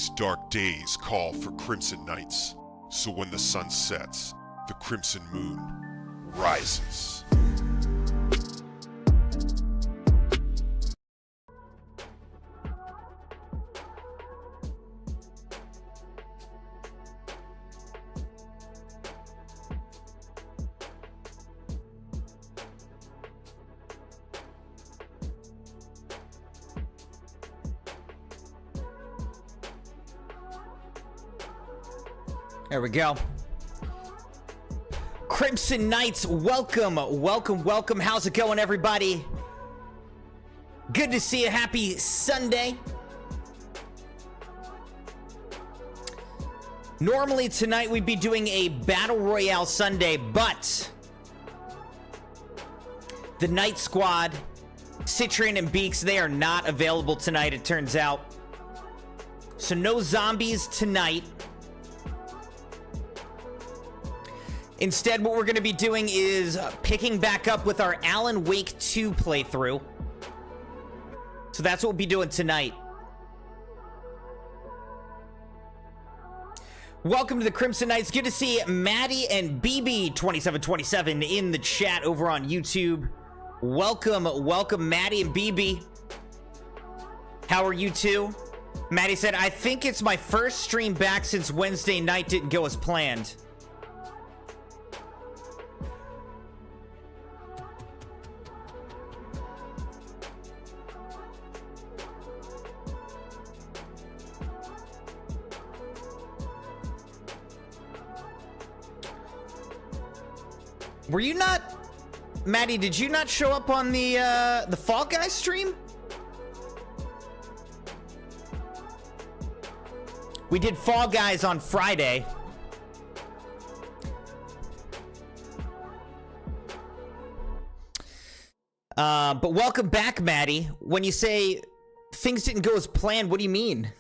These dark days call for crimson nights, so when the sun sets, the crimson moon rises. There we go. Crimson Knights, welcome, welcome, welcome. How's it going, everybody? Good to see you. Happy Sunday. Normally tonight we'd be doing a Battle Royale Sunday, but the Night Squad, Citrian and Beaks, they are not available tonight, it turns out. So no zombies tonight. Instead, what we're going to be doing is picking back up with our Alan Wake 2 playthrough. So that's what we'll be doing tonight. Welcome to the Crimson Knights. Good to see Maddie and BB2727 in the chat over on YouTube. Welcome, welcome, Maddie and BB. How are you two? Maddie said, I think it's my first stream back since Wednesday night didn't go as planned. Were you not, Maddie, did you not show up on the Fall Guys stream? We did Fall Guys on Friday. But welcome back, Maddie. When you say things didn't go as planned, what do you mean?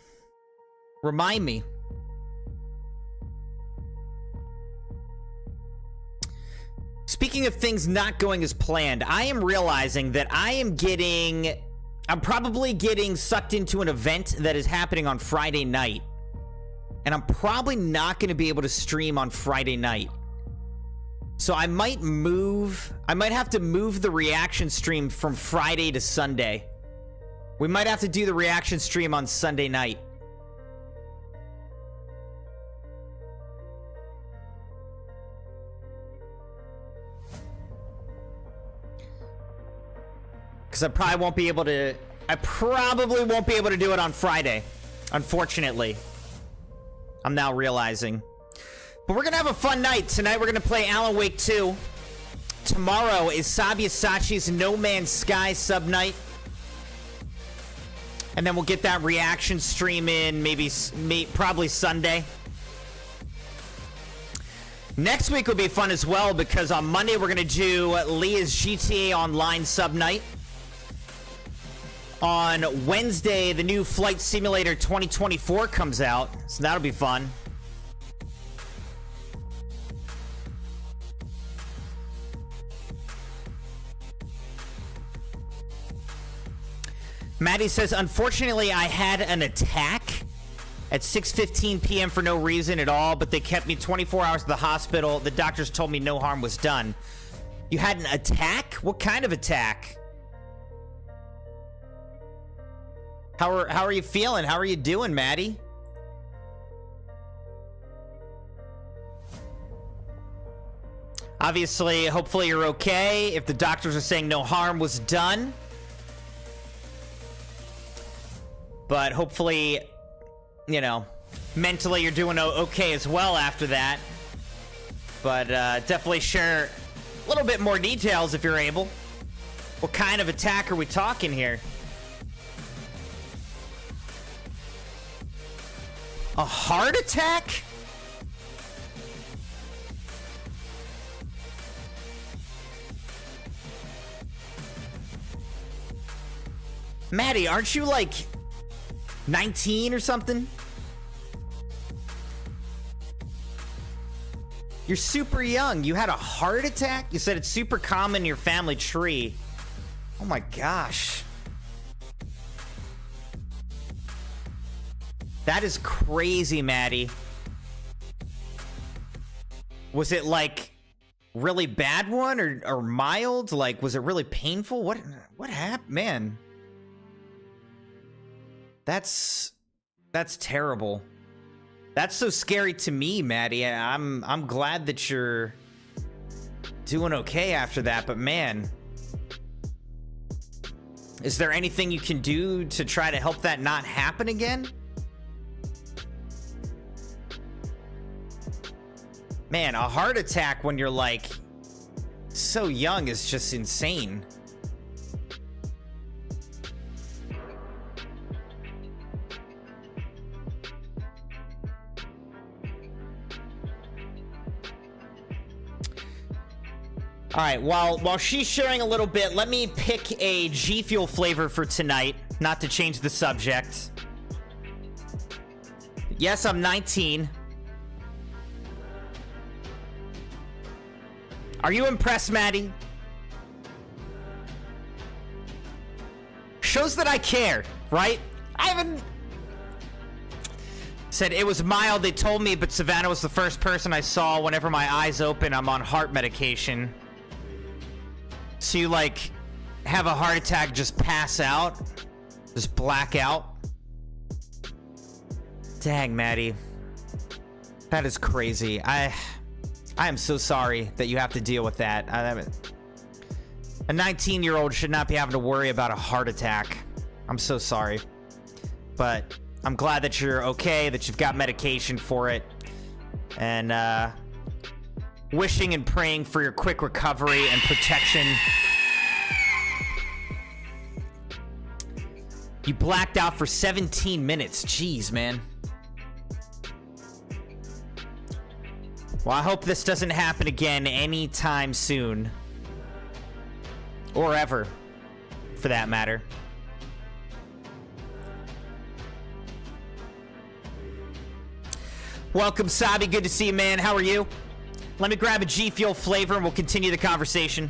Remind me. Speaking of things not going as planned, I am realizing that I'm probably getting sucked into an event that is happening on Friday night. And I'm probably not going to be able to stream on Friday night. So I might have to move the reaction stream from Friday to Sunday. We might have to do the reaction stream on Sunday night. Because I probably won't be able to do it on Friday, unfortunately. I'm now realizing. But we're going to have a fun night. Tonight we're going to play Alan Wake 2. Tomorrow is Sabyasachi's No Man's Sky sub night. And then we'll get that reaction stream in probably Sunday. Next week will be fun as well, because on Monday we're going to do Leah's GTA Online sub night. On Wednesday, the new Flight Simulator 2024 comes out, so that'll be fun. Maddie says, unfortunately, I had an attack at 6:15 p.m. for no reason at all, but they kept me 24 hours at the hospital. The doctors told me no harm was done. You had an attack? What kind of attack? How are you feeling? How are you doing, Maddie? Obviously, hopefully you're okay. If the doctors are saying no harm was done. But hopefully, you know, mentally you're doing okay as well after that. But definitely share a little bit more details if you're able. What kind of attack are we talking here? A heart attack? Maddie, aren't you like 19 or something? You're super young. You had a heart attack? You said it's super common in your family tree. Oh my gosh. That is crazy, Maddie. Was it like really bad one or mild? Like, was it really painful? What happened, man? That's terrible. That's so scary to me, Maddie. I'm glad that you're doing okay after that, but man, is there anything you can do to try to help that not happen again? Man, a heart attack when you're like so young is just insane. All right, while she's sharing a little bit, let me pick a G Fuel flavor for tonight, not to change the subject. Yes, I'm 19. Are you impressed, Maddie? Shows that I care, right? I haven't... Said it was mild, they told me, but Savannah was the first person I saw whenever my eyes open, I'm on heart medication. So you, like, have a heart attack, just pass out? Just black out? Dang, Maddie. That is crazy. I am so sorry that you have to deal with that. A 19-year-old should not be having to worry about a heart attack. I'm so sorry. But I'm glad that you're okay, that you've got medication for it. And, wishing and praying for your quick recovery and protection. You blacked out for 17 minutes. Jeez, man. Well, I hope this doesn't happen again anytime soon. Or ever, for that matter. Welcome, Sabi. Good to see you, man. How are you? Let me grab a G Fuel flavor and we'll continue the conversation.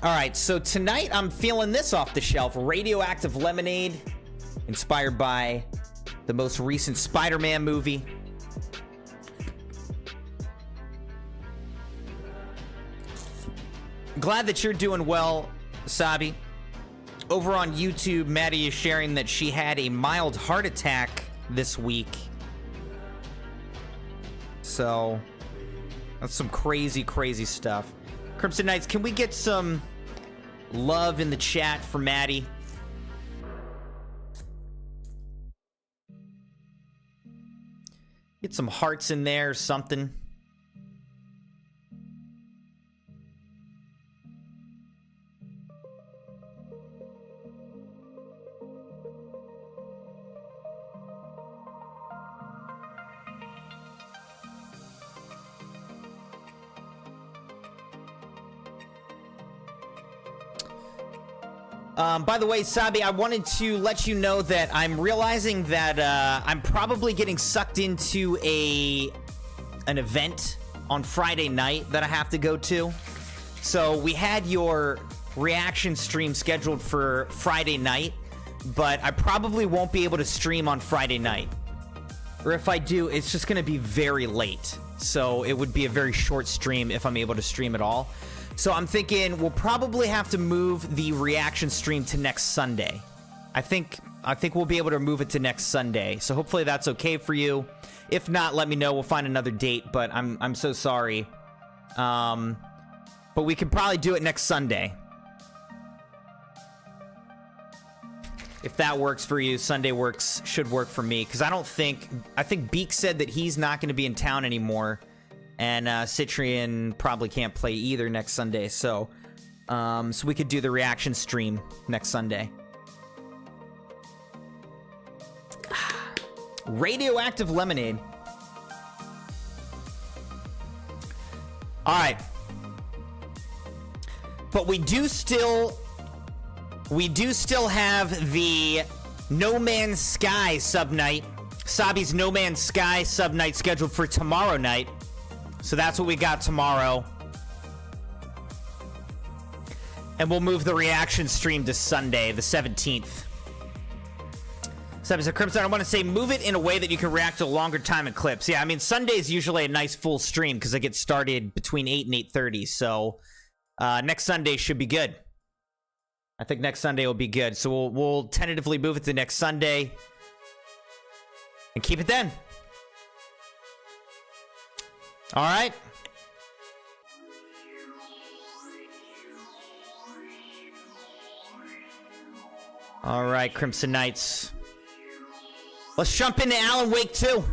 All right, so tonight I'm feeling this off the shelf. Radioactive Lemonade, inspired by the most recent Spider-Man movie. Glad that you're doing well, Sabi. Over on YouTube, Maddie is sharing that she had a mild heart attack this week. So, that's some crazy, crazy stuff. Crimson Knights, can we get some love in the chat for Maddie? Get some hearts in there or something. By the way, Sabi, I wanted to let you know that I'm realizing that I'm probably getting sucked into an event on Friday night that I have to go to. So we had your reaction stream scheduled for Friday night, but I probably won't be able to stream on Friday night. Or if I do, it's just going to be very late. So it would be a very short stream if I'm able to stream at all. So I'm thinking we'll probably have to move the reaction stream to next Sunday. I think we'll be able to move it to next Sunday. So hopefully that's okay for you. If not, let me know. We'll find another date, but I'm so sorry. But we can probably do it next Sunday. If that works for you, Sunday should work for me. Because I think Beak said that he's not going to be in town anymore. And Citrian probably can't play either next Sunday, so we could do the reaction stream next Sunday. Radioactive Lemonade. All right, but we do still have the No Man's Sky sub night Sabi's No Man's Sky sub night scheduled for tomorrow night. So that's what we got tomorrow. And we'll move the reaction stream to Sunday, the 17th. Sabi said, Crimson, I want to say move it in a way that you can react to longer time and clips. Yeah, I mean, Sunday is usually a nice full stream because I get started between 8 and 8:30. So next Sunday should be good. I think next Sunday will be good. So we'll tentatively move it to next Sunday and keep it then. All right. All right, Crimson Knights. Let's jump into Alan Wake 2.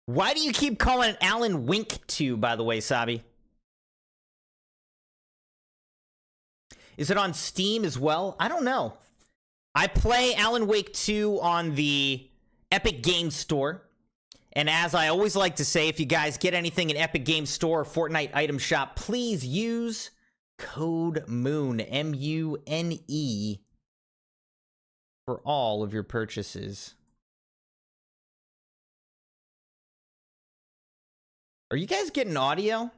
Why do you keep calling it Alan Wink 2, by the way, Sabi? Is it on Steam as well? I don't know. I play Alan Wake 2 on the Epic Games Store. And as I always like to say, if you guys get anything in Epic Games Store or Fortnite item shop, please use code MOONE, M-U-N-E, for all of your purchases. Are you guys getting audio?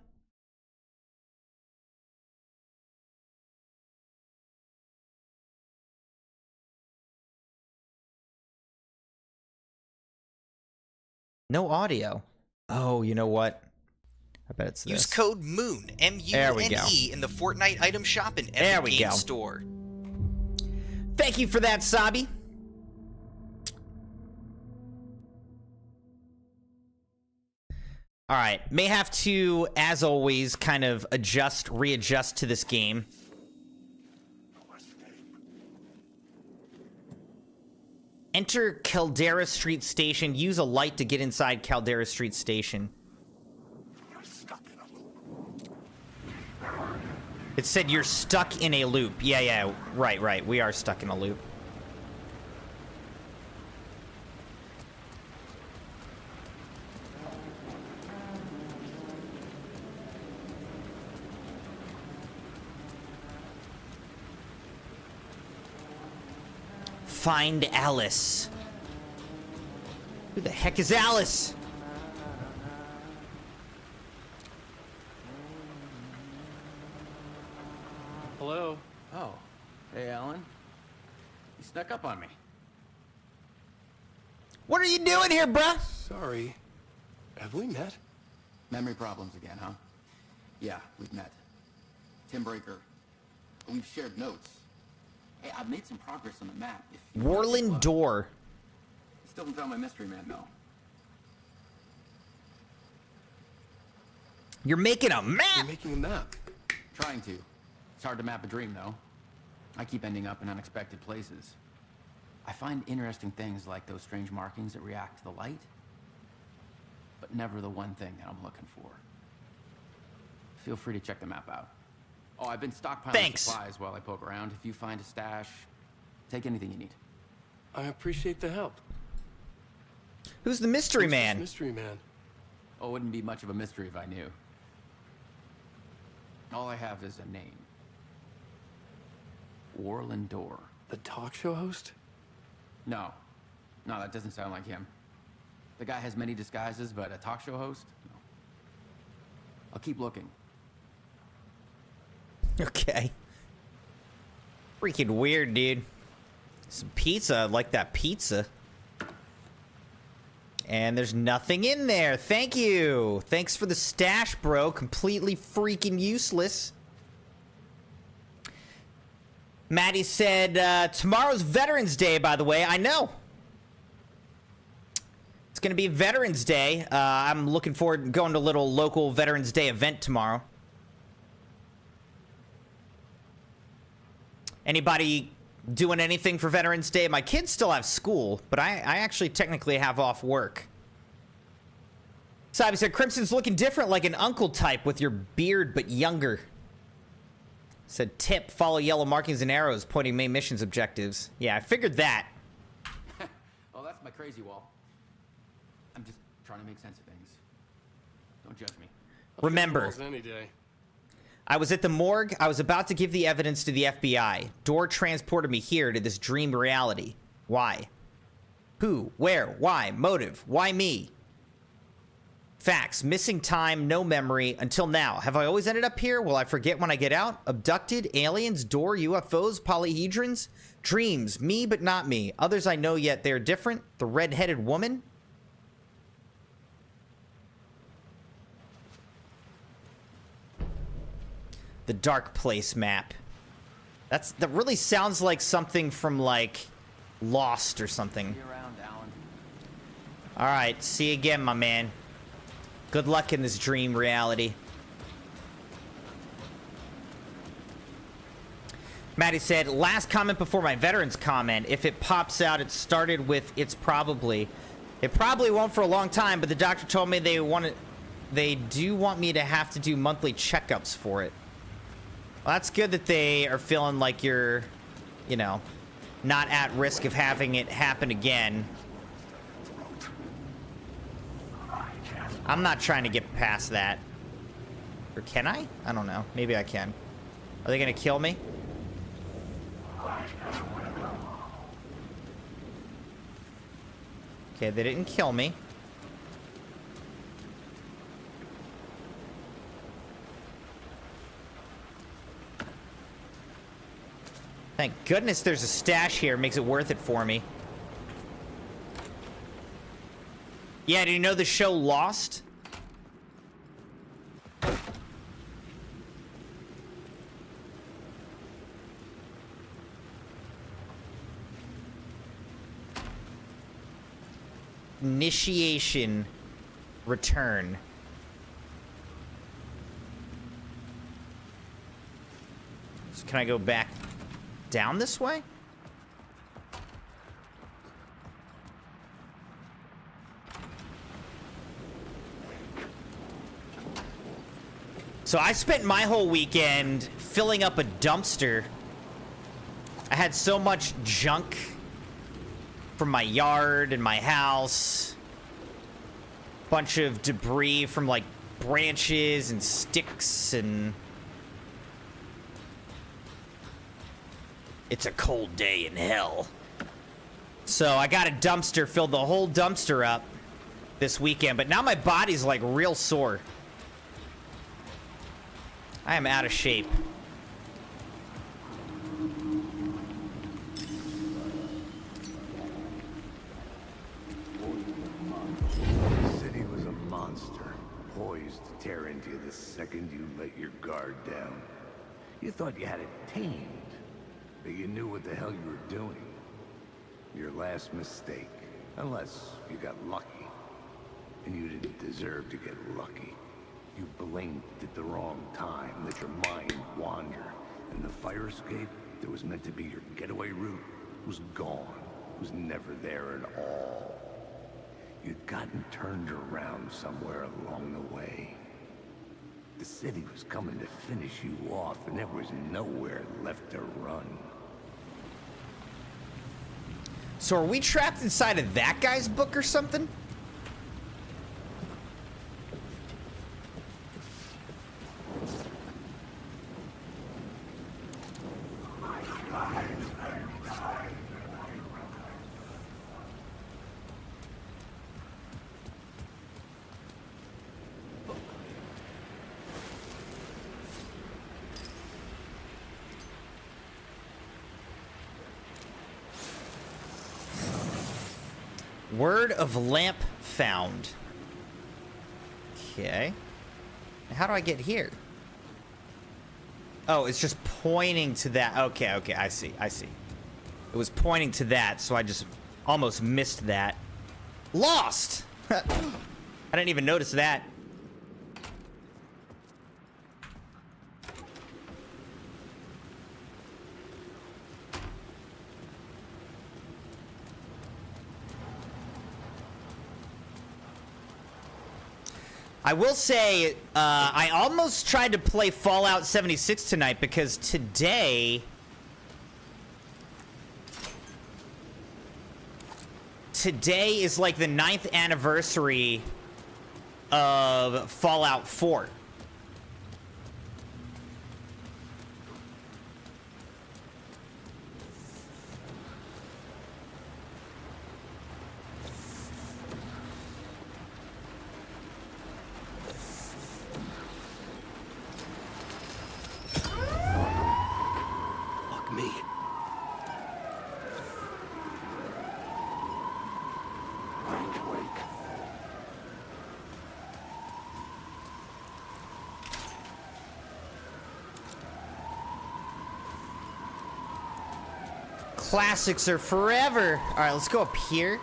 No audio. Oh, you know what? I bet it's this. Use code MOONE, M-U-N-E, in the Fortnite item shop and Epic Games Store. Thank you for that, Sabi. All right, may have to, as always, kind of readjust to this game. Enter Caldera Street Station. Use a light to get inside Caldera Street Station. It said you're stuck in a loop. Yeah, right. We are stuck in a loop. Find Alice. Who the heck is Alice? Hello? Oh. Hey, Alan. You snuck up on me. What are you doing here, bruh? Sorry. Have we met? Memory problems again, huh? Yeah, we've met. Tim Breaker. We've shared notes. Hey, I've made some progress on the map. Warland Door. Still haven't found my mystery man, though. You're making a map? You're making a map. Trying to. It's hard to map a dream, though. I keep ending up in unexpected places. I find interesting things like those strange markings that react to the light, but never the one thing that I'm looking for. Feel free to check the map out. Oh, I've been stockpiling supplies while I poke around. If you find a stash, take anything you need. I appreciate the help. Who's the mystery man? Mystery man. Oh, it wouldn't be much of a mystery if I knew. All I have is a name. Warland Door. The talk show host? No, that doesn't sound like him. The guy has many disguises, but a talk show host? No. I'll keep looking. Okay. Freaking weird, dude. Some pizza, like that pizza. And there's nothing in there. Thank you. Thanks for the stash, bro. Completely freaking useless. Maddie said, tomorrow's Veterans Day, by the way. I know. It's going to be Veterans Day. I'm looking forward to going to a little local Veterans Day event tomorrow. Anybody doing anything for Veterans Day? My kids still have school, but I actually technically have off work. Sabi said, Crimson's looking different, like an uncle type with your beard, but younger. Said tip, follow yellow markings and arrows pointing main missions objectives. Yeah, I figured that. Oh, that's my crazy wall. I'm just trying to make sense of things. Don't judge me. Remember, Any day. I was at the morgue. I was about to give the evidence to the FBI. Door transported me here to this dream reality. Why? Who? Where? Why? Motive? Why me? Facts. Missing time, no memory. Until now. Have I always ended up here? Will I forget when I get out? Abducted? Aliens? Door? UFOs? Polyhedrons? Dreams. Me, but not me. Others I know yet they're different. The red-headed woman? The Dark Place map. That really sounds like something from, like, Lost or something. See you around, Alan. All right, see you again, my man. Good luck in this dream reality. Maddie said, last comment before my veterans comment. If it pops out, it started with it's probably. It probably won't for a long time, but the doctor told me they do want me to have to do monthly checkups for it. Well, that's good that they are feeling like you're, you know, not at risk of having it happen again. I'm not trying to get past that. Or can I? I don't know. Maybe I can. Are they gonna kill me? Okay, they didn't kill me. Thank goodness there's a stash here. Makes it worth it for me. Yeah, do you know the show Lost? Initiation. Return. So can I go back down this way? So I spent my whole weekend filling up a dumpster. I had so much junk from my yard and my house. Bunch of debris from like branches and sticks and... It's a cold day in hell. So I got a dumpster, filled the whole dumpster up this weekend, but now my body's like real sore. I am out of shape. The city was a monster, poised to tear into you the second you let your guard down. You thought you had it tamed, but you knew what the hell you were doing. Your last mistake, unless you got lucky. And you didn't deserve to get lucky. You blinked at the wrong time, let your mind wander, and the fire escape that was meant to be your getaway route was gone, was never there at all. You'd gotten turned around somewhere along the way. The city was coming to finish you off, and there was nowhere left to run. So are we trapped inside of that guy's book or something? Word of lamp found. Okay. How do I get here? Oh, it's just pointing to that. Okay, okay, I see, I see. It was pointing to that, so I just almost missed that. Lost! I didn't even notice that. I will say, I almost tried to play Fallout 76 tonight because today is like the 9th anniversary of Fallout 4. Fuck me. Classics are forever. All right, let's go up here.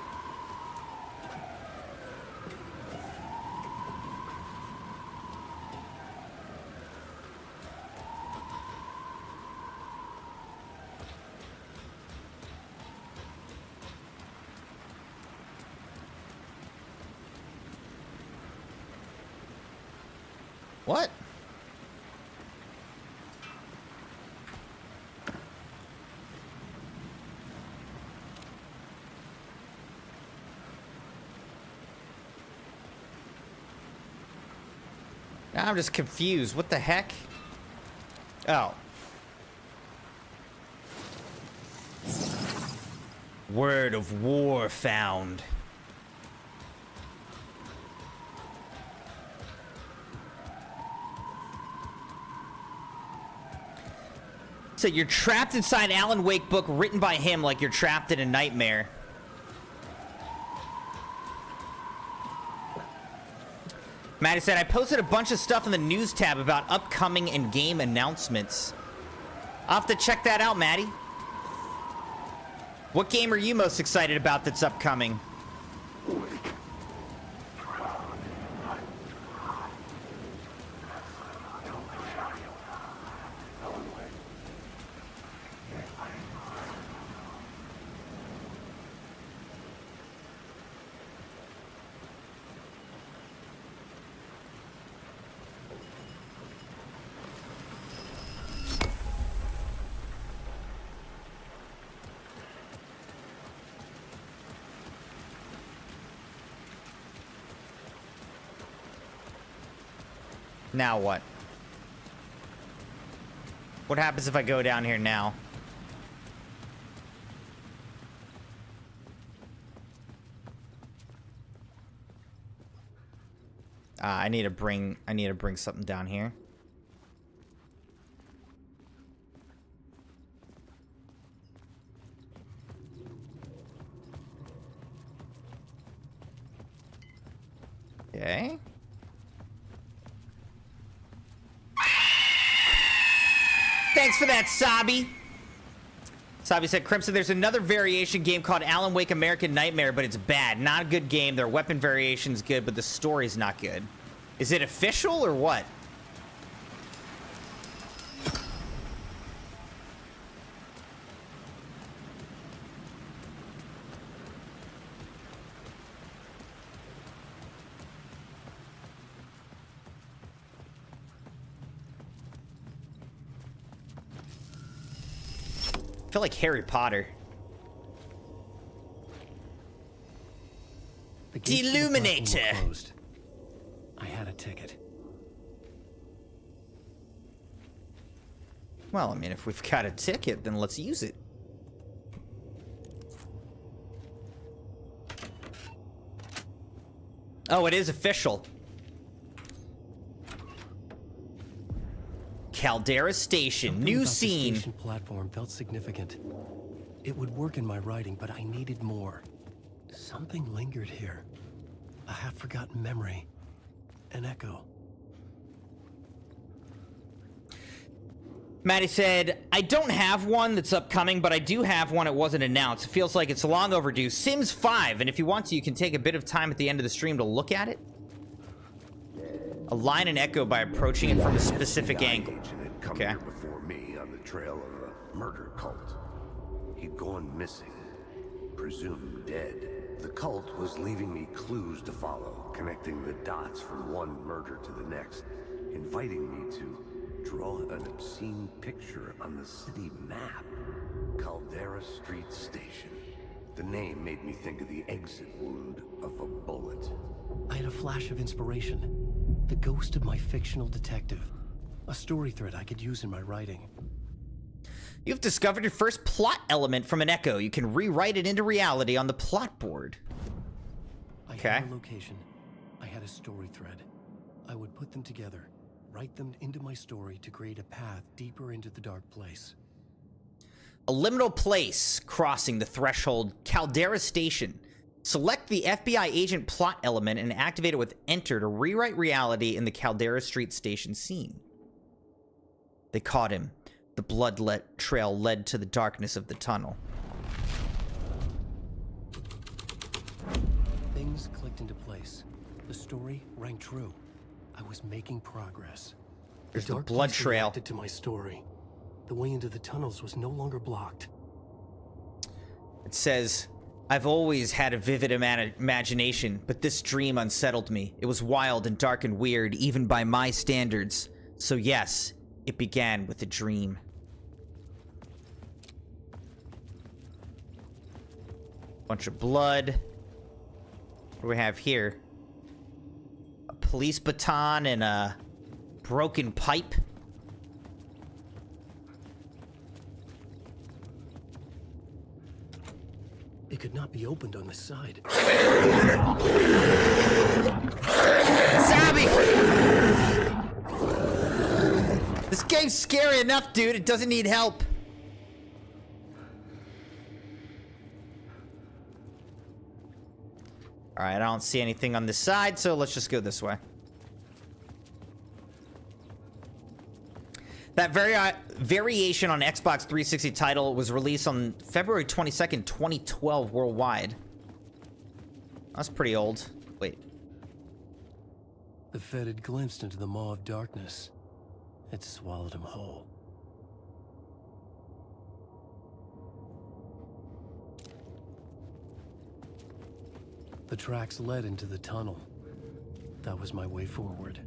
What? Now I'm just confused. What the heck? Oh. Word of war found. So you're trapped inside Alan Wake book written by him like you're trapped in a nightmare. Maddie said, I posted a bunch of stuff in the news tab about upcoming and game announcements. I'll have to check that out, Maddie. What game are you most excited about that's upcoming? Now what? What happens if I go down here now? I need to bring something down here. Okay. Thanks for that, Sabi. Sabi said, Crimson, there's another variation game called Alan Wake American Nightmare, but it's bad. Not a good game. Their weapon variation's good, but the story's not good. Is it official or what? I feel like Harry Potter. The gates to the platform were Deluminator. closed. I had a ticket. Well, I mean, if we've got a ticket, then let's use it. Oh, it is official. Caldera Station, Something new about the scene. station platform felt significant. It would work in my writing, but I needed more. Something lingered here. A half-forgotten memory. An echo. Maddie said, I don't have one that's upcoming, but I do have one that wasn't announced. It feels like it's long overdue. Sims 5, and if you want to, you can take a bit of time at the end of the stream to look at it. Align an echo by approaching it from a specific angle. Okay. Here before me on the trail of a murder cult. He'd gone missing, presumed dead. The cult was leaving me clues to follow, connecting the dots from one murder to the next, inviting me to draw an obscene picture on the city map. Caldera Street Station. The name made me think of the exit wound of a bullet. I had a flash of inspiration. The ghost of my fictional detective. A story thread I could use in my writing. You've discovered your first plot element from an echo. You can rewrite it into reality on the plot board. I Okay. had a location. I had a story thread. I would put them together, write them into my story to create a path deeper into the dark place. A liminal place crossing the threshold, Caldera Station. Select the FBI agent plot element and activate it with Enter to rewrite reality in the Caldera Street Station scene. They caught him. The blood trail led to the darkness of the tunnel. Things clicked into place. The story rang true. I was making progress. There's the dark blood place trail. reacted to my story. The way into the tunnels was no longer blocked. It says, I've always had a vivid imagination, but this dream unsettled me. It was wild and dark and weird, even by my standards. So yes, it began with a dream. Bunch of blood. What do we have here? A police baton and a broken pipe. It could not be opened on this side. Zabby! This game's scary enough, dude. It doesn't need help. Alright, I don't see anything on this side, so let's just go this way. That variation on Xbox 360 title was released on February 22nd, 2012 worldwide. That's pretty old. Wait. The Fed had glimpsed into the maw of darkness. It swallowed him whole. The tracks led into the tunnel. That was my way forward.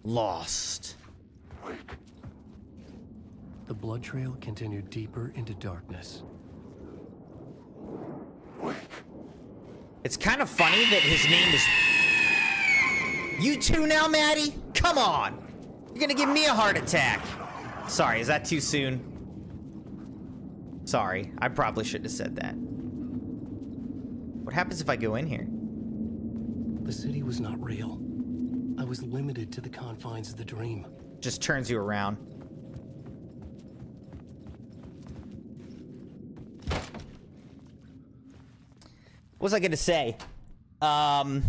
Lost. The blood trail continued deeper into darkness. It's kind of funny that his name is... You too now, Maddie? Come on! You're gonna give me a heart attack. Sorry, is that too soon? Sorry, I probably shouldn't have said that. What happens if I go in here? The city was not real. I was limited to the confines of the dream. Just turns you around. What was I gonna say? I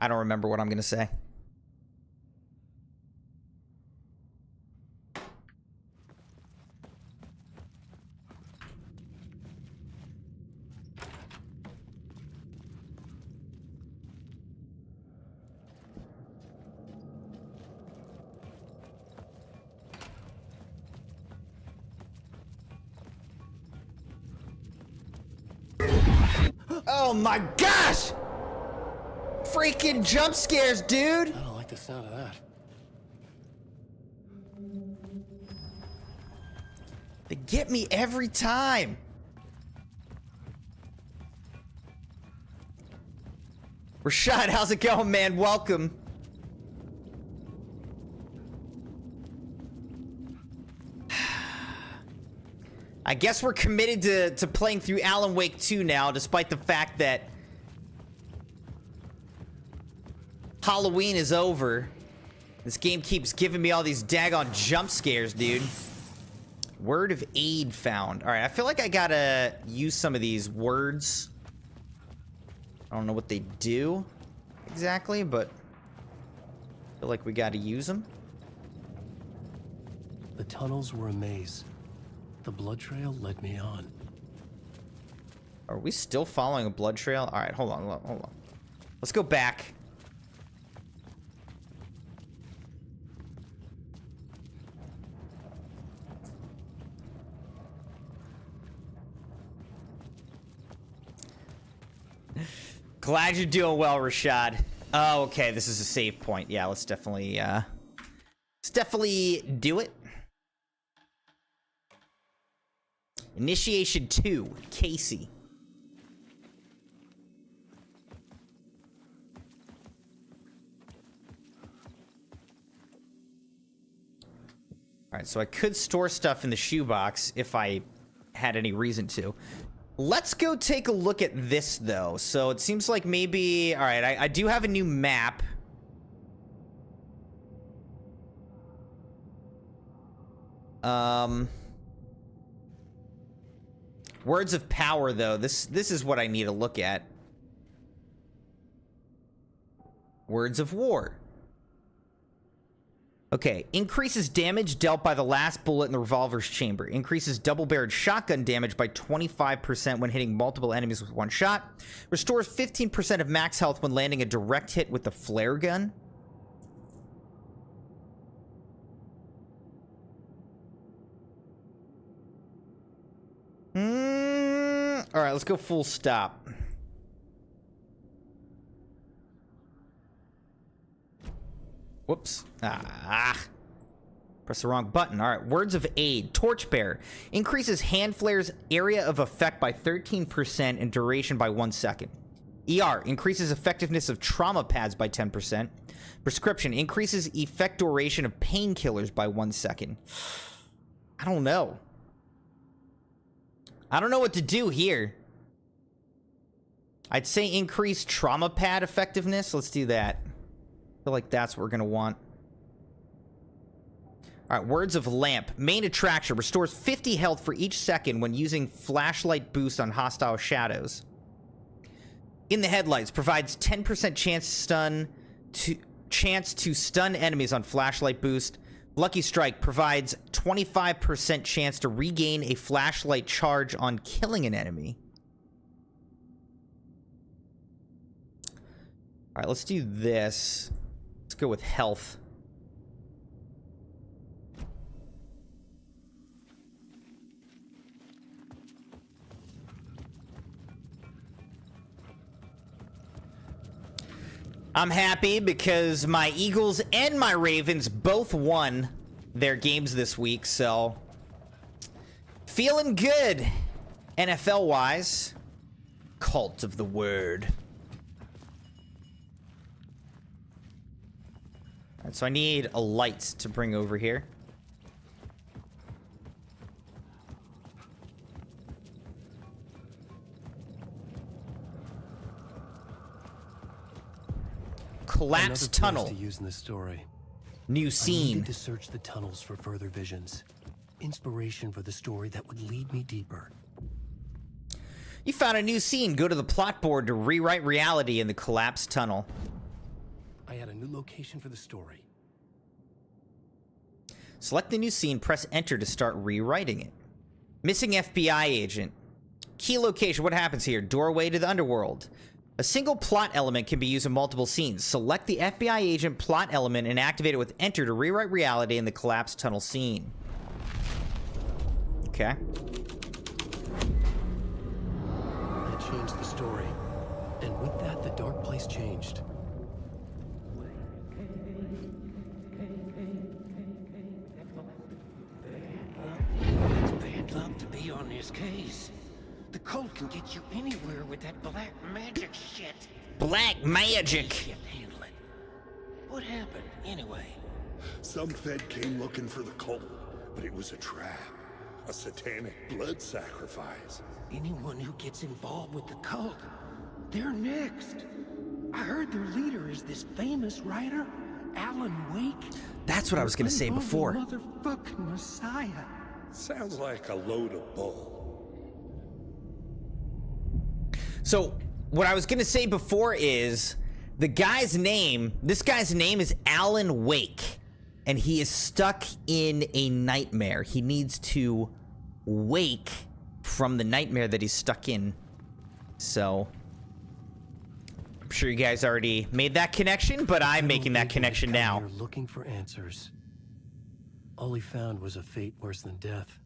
don't remember what I'm gonna say. Oh my gosh! Freaking jump scares, dude! I don't like the sound of that. They get me every time. Rashad, how's it going, man? Welcome. I guess we're committed to playing through Alan Wake 2 now, despite the fact that Halloween is over. This game keeps giving me all these daggone jump scares, dude. Word of aid found. All right, I feel like I gotta use some of these words. I don't know what they do exactly, but I feel like we gotta use them. The tunnels were a maze. The blood trail led me on. Are we still following a blood trail? All right, hold on. Let's go back. Glad you're doing well, Rashad. Oh, okay, this is a save point. Yeah, let's definitely do it. Initiation 2, Casey. Alright, so I could store stuff in the shoebox if I had any reason to. Let's go take a look at this, though. So it seems like maybe... Alright, I do have a new map. Words of power, though. This is what I need to look at. Words of war. Okay, increases damage dealt by the last bullet in the revolver's chamber. Increases double-barreled shotgun damage by 25% when hitting multiple enemies with one shot. Restores 15% of max health when landing a direct hit with the flare gun. Alright, let's go full stop. Whoops. Press the wrong button. All right. Words of aid. Torchbearer. Increases hand flare's area of effect by 13% and duration by 1 second. ER. Increases effectiveness of trauma pads by 10%. Prescription. Increases effect duration of painkillers by 1 second. I don't know. I don't know what to do here. I'd say increase trauma pad effectiveness. Let's do that. I feel like that's what we're going to want. All right, Words of Lamp. Main attraction. Restores 50 health for each second when using flashlight boost on hostile shadows. In the Headlights. Provides 10% chance to stun enemies on flashlight boost. Lucky Strike. Provides 25% chance to regain a flashlight charge on killing an enemy. All right, let's do this. Let's go with health. I'm happy because my Eagles and my Ravens both won their games this week, so feeling good NFL-wise. Cult of the Word. Alright, so I need a light to bring over here. Collapsed tunnel. To use in the story. New scene. I needed to search the tunnels for further visions. Inspiration for the story that would lead me deeper. You found a new scene. Go to the plot board to rewrite reality in the collapsed tunnel. I had a new location for the story. Select the new scene, press enter to start rewriting it. Missing FBI agent. Key location, what happens here? Doorway to the underworld. A single plot element can be used in multiple scenes. Select the FBI agent plot element and activate it with enter to rewrite reality in the collapsed tunnel scene. Okay. I changed the story. And with that, the dark place changed. It's bad luck to be on this case. The cult can get you anywhere with that black magic shit. Black magic. Can't handle it. What happened, anyway? Some Fed came looking for the cult, but it was a trap. A satanic blood sacrifice. Anyone who gets involved with the cult, they're next. I heard their leader is this famous writer, Alan Wake. That's what I was going to say before. Motherfucking Messiah. Sounds like a load of bull. So, what I was going to say before is, this guy's name is Alan Wake, and he is stuck in a nightmare. He needs to wake from the nightmare that he's stuck in. So, I'm sure you guys already made that connection, but I'm making that connection now. You're looking for answers. All he found was a fate worse than death.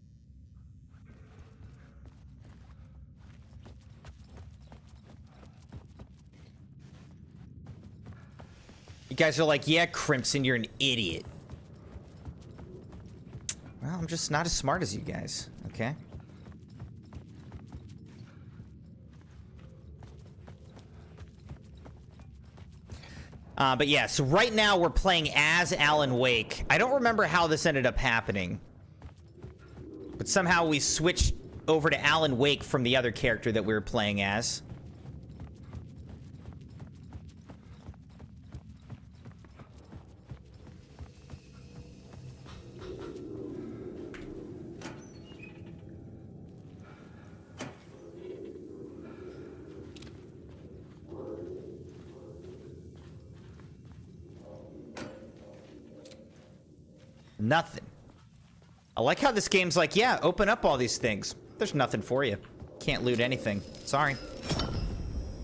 You guys are like, yeah, Crimson, you're an idiot. Well, I'm just not as smart as you guys, okay? But yeah, so right now we're playing as Alan Wake. I don't remember how this ended up happening. But somehow we switched over to Alan Wake from the other character that we were playing as. Nothing. I like how this game's like, yeah, open up all these things. There's nothing for you. Can't loot anything. Sorry.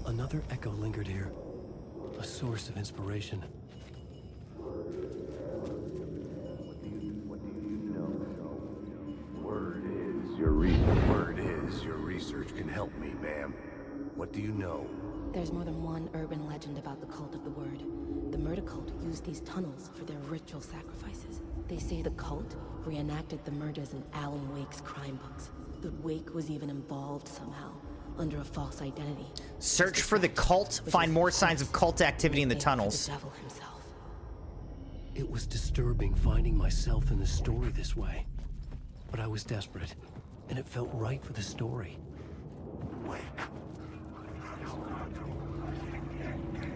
Another echo lingered here. A source of inspiration. Word is your research can help me, ma'am. What do you know? There's more than one urban legend about the cult of the Word. The murder cult used these tunnels for their ritual sacrifices. They say the cult reenacted the murders in Alan Wake's crime books. That Wake was even involved somehow, under a false identity. Search for the cult, find more signs of cult activity in the tunnels. The devil himself. It was disturbing finding myself in the story this way. But I was desperate, and it felt right for the story.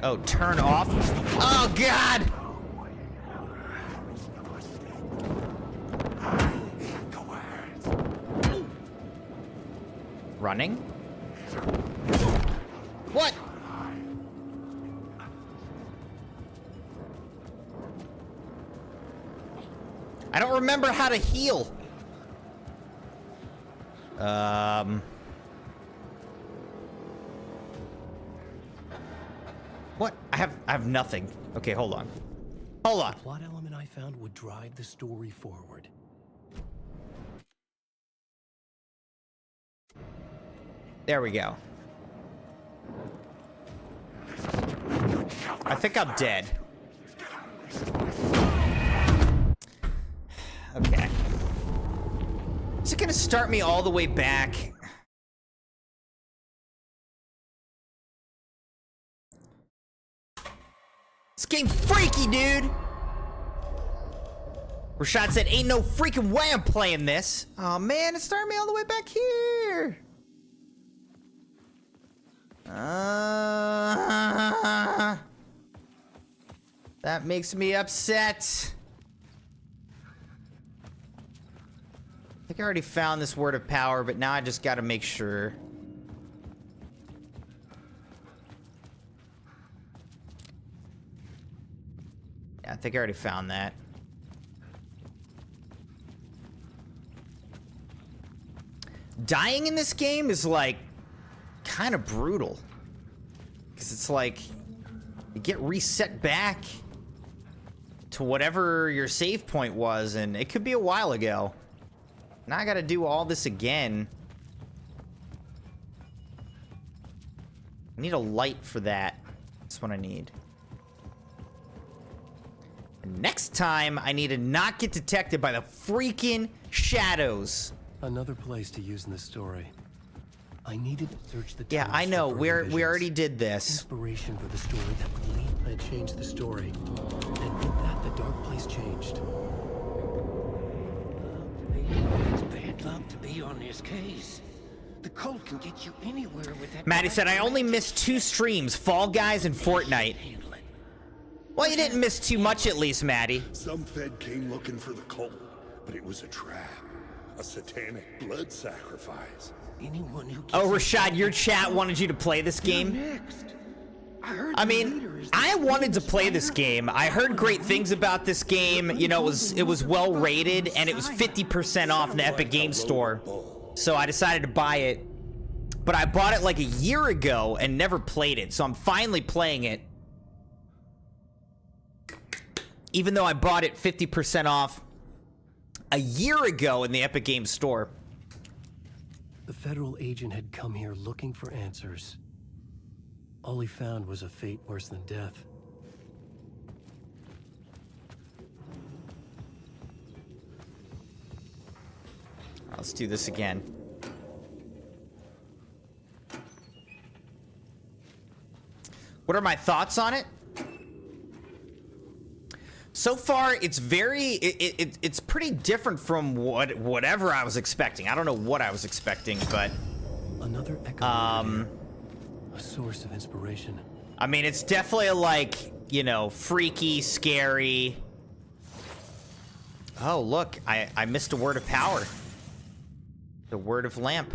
Oh, turn off. Oh, God! Running? What? I don't remember how to heal. What? I have nothing. Okay, hold on. Hold on. The plot element I found would drive the story forward. There we go. I think I'm dead. Okay. Is it gonna start me all the way back? This game freaky, dude! Rashad said, ain't no freaking way I'm playing this. Oh man, it started me all the way back here. That makes me upset. I think I already found this word of power, but now I just gotta make sure. Yeah, I think I already found that. Dying in this game is like kind of brutal, because it's like you get reset back to whatever your save point was, and it could be a while ago. Now I gotta do all this again. I need a light for that. That's what I need. And next time, I need to not get detected by the freaking shadows. Another place to use in the story. I needed to search the Yeah, I know. We already did this. Inspiration for the story that would lead. I changed the story, and with that, the dark place changed. It's bad luck to be on this case. The cult can get you anywhere with that. Maddie said, I only missed 2 streams, Fall Guys and Fortnite. Well, you didn't miss too much at least, Maddie. Some Fed came looking for the cult, but it was a trap. A satanic blood sacrifice. Anyone who Oh, Rashad, your chat wanted you to play this game? next. I mean, I wanted to play this game. I heard great things about this game. You know, it was well rated, and it was 50% off in the Epic Games Store. So I decided to buy it. But I bought it like a year ago and never played it. So I'm finally playing it. Even though I bought it 50% off a year ago in the Epic Games Store. The federal agent had come here looking for answers. All he found was a fate worse than death. Let's do this again. What are my thoughts on it? So far, it's it's pretty different from whatever I was expecting. I don't know what I was expecting, but another echo a source of inspiration. I mean, it's definitely like, you know, freaky, scary. Oh, look, I missed a word of power. The word of lamp.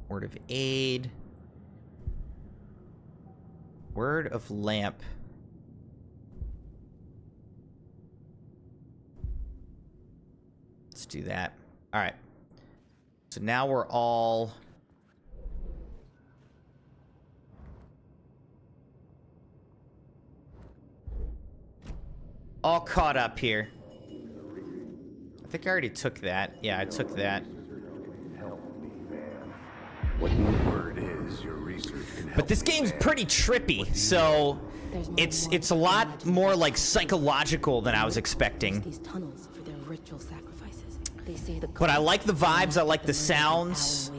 Word of aid. Word of lamp. Let's do that. All right. So now we're all... all caught up here. I think I already took that. Yeah, I took that. What the word is, your research can help. But this game's pretty trippy, so it's a lot more like psychological than I was expecting. These tunnels for their ritual sacrifices. They say the But I like the vibes, I like the sounds.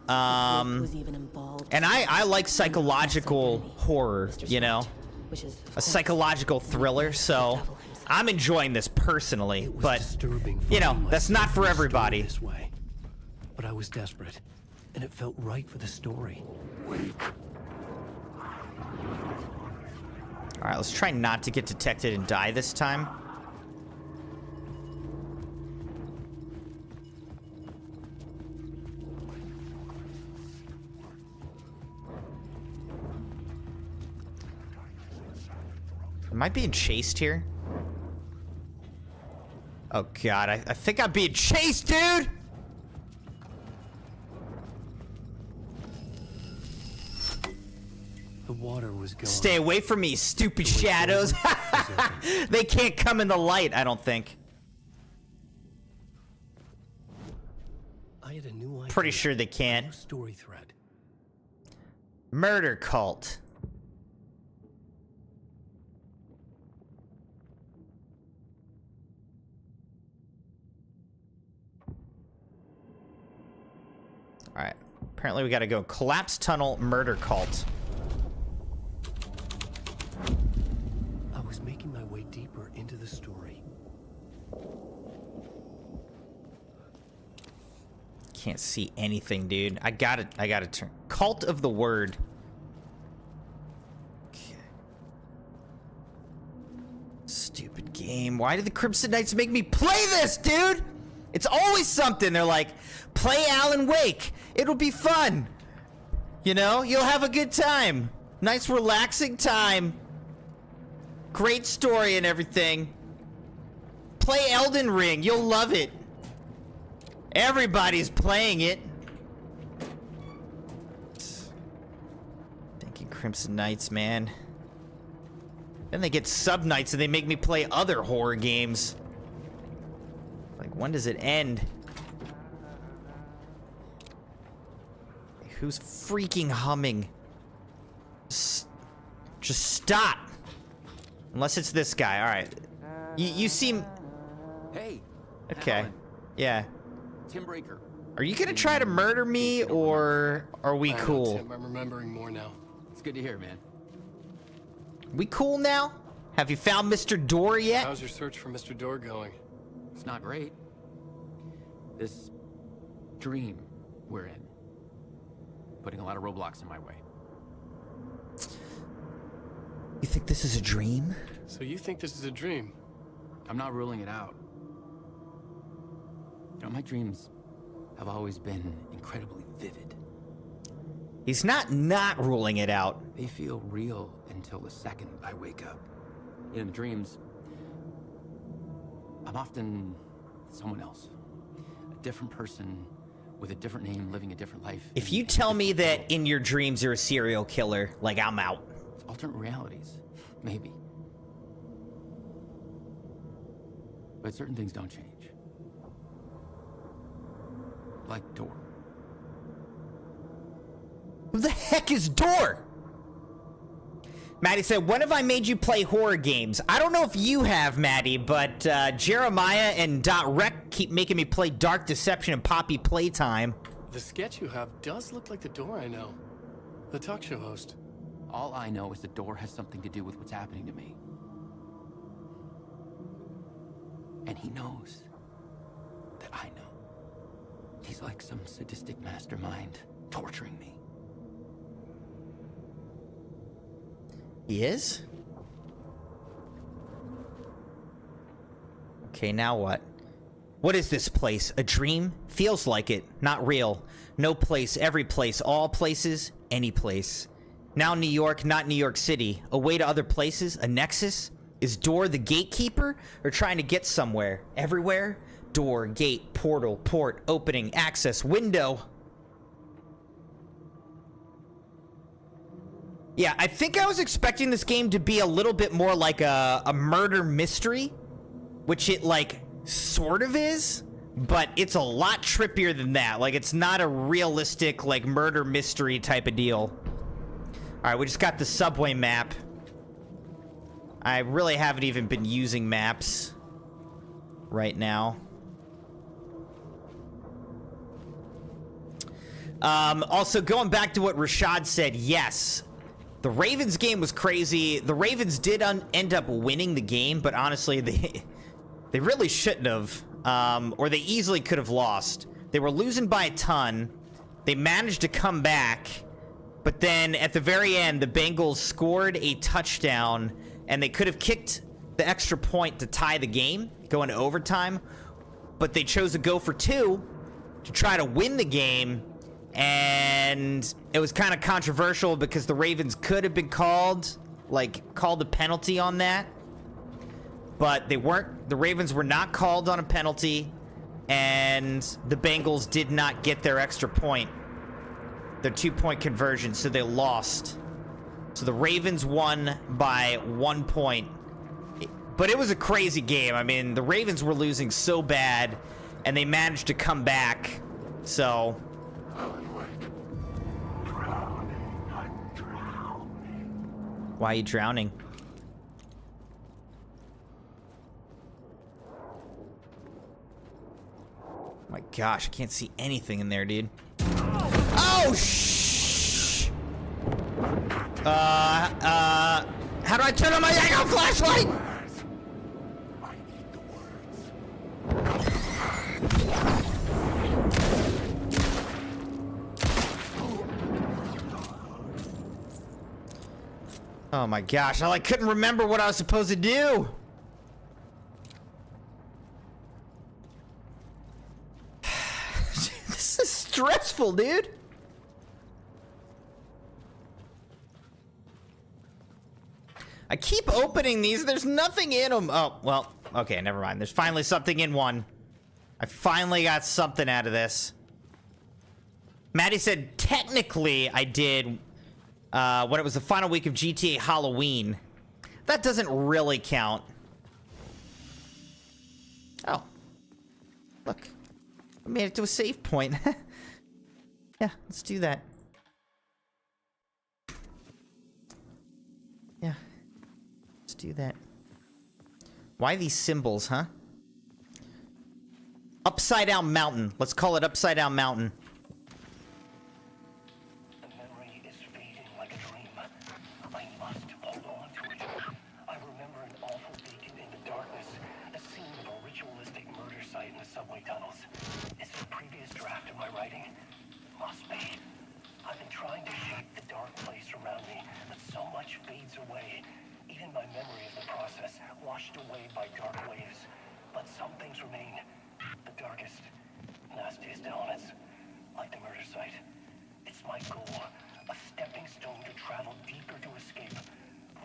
And I like psychological horror, you know? A psychological thriller, so I'm enjoying this personally, but you know, that's not for everybody. This way. But I was desperate, and it felt right for the story. Alright, let's try not to get detected and die this time. Am I being chased here? Oh god, I think I'm being chased, dude! The water was gone. Stay away from me, stupid shadows. They can't come in the light, I don't think. I had a new idea. Pretty sure they can't. Story thread. Murder cult. Alright. Apparently we gotta go collapse tunnel, murder cult. I was making my way deeper into the story. Can't see anything, dude. I gotta turn. Cult of the word. Okay. Stupid game. Why did the Crimson Knights make me play this, dude? It's always something. They're like, play Alan Wake. It'll be fun. You know, you'll have a good time. Nice relaxing time. Great story and everything. Play Elden Ring. You'll love it. Everybody's playing it. Thinking Crimson Knights, man. Then they get sub nights and they make me play other horror games. Like, when does it end? Who's freaking humming? Just stop. Unless it's this guy. All right. You seem... Hey. Okay. Alan. Yeah. Tim Breaker. Are you gonna try to murder me, or are we cool? Tim, I'm remembering more now. It's good to hear, man. We cool now? Have you found Mr. Door yet? How's your search for Mr. Door going? It's not great. This dream we're in, putting a lot of roadblocks in my way. You think this is a dream? So you think this is a dream? I'm not ruling it out. You know, my dreams have always been incredibly vivid. He's not ruling it out. They feel real until the second I wake up. In the dreams, I'm often someone else. A different person with a different name, living a different life. If you tell me that in your dreams you're a serial killer, like, I'm out. It's alternate realities, maybe. But certain things don't change. Like Door. Who the heck is Door? Maddie said, when have I made you play horror games? I don't know if you have, Maddie, but Jeremiah and .rec keep making me play Dark Deception and Poppy Playtime. The sketch you have does look like the door I know. The talk show host. All I know is the door has something to do with what's happening to me. And he knows that I know. He's like some sadistic mastermind torturing me. He is? Okay, now what? What is this place? A dream? Feels like it. Not real. No place, every place, all places, any place. Now New York, not New York City. A way to other places? A nexus? Is door the gatekeeper? Or trying to get somewhere? Everywhere? Door, gate, portal, port, opening, access, window. Yeah, I think I was expecting this game to be a little bit more like a murder mystery, which it, like, sort of is, but it's a lot trippier than that. Like, it's not a realistic, like, murder mystery type of deal. Alright, we just got the subway map. I really haven't even been using maps right now. Also, going back to what Rashad said, yes. The Ravens game was crazy. The Ravens did end up winning the game, but honestly, they really shouldn't have. Or they easily could have lost. They were losing by a ton. They managed to come back. But then at the very end, the Bengals scored a touchdown, and they could have kicked the extra point to tie the game, go into overtime. But they chose to go for 2 to try to win the game. And it was kind of controversial because the Ravens could have been called a penalty on that. But they weren't. The Ravens were not called on a penalty, and the Bengals did not get their extra point, their 2-point conversion, so they lost. So the Ravens won by 1 point. But it was a crazy game. I mean, the Ravens were losing so bad, and they managed to come back. So... Why are you drowning? My gosh, I can't see anything in there, dude. Oh, shh! How do I turn on my Echo flashlight? Oh my gosh, I couldn't remember what I was supposed to do. This is stressful, dude. I keep opening these. There's nothing in them. Oh, well, okay, never mind. There's finally something in one. I finally got something out of this. Maddie said, technically, I did... when it was the final week of GTA Halloween. That doesn't really count. Oh. Look. I made it to a save point. Yeah, let's do that. Yeah. Let's do that. Why these symbols, huh? Upside Down Mountain. Let's call it Upside Down Mountain. Washed away by dark waves, but some things remain. The darkest, nastiest elements, like the murder site. It's my goal, a stepping stone to travel deeper to escape.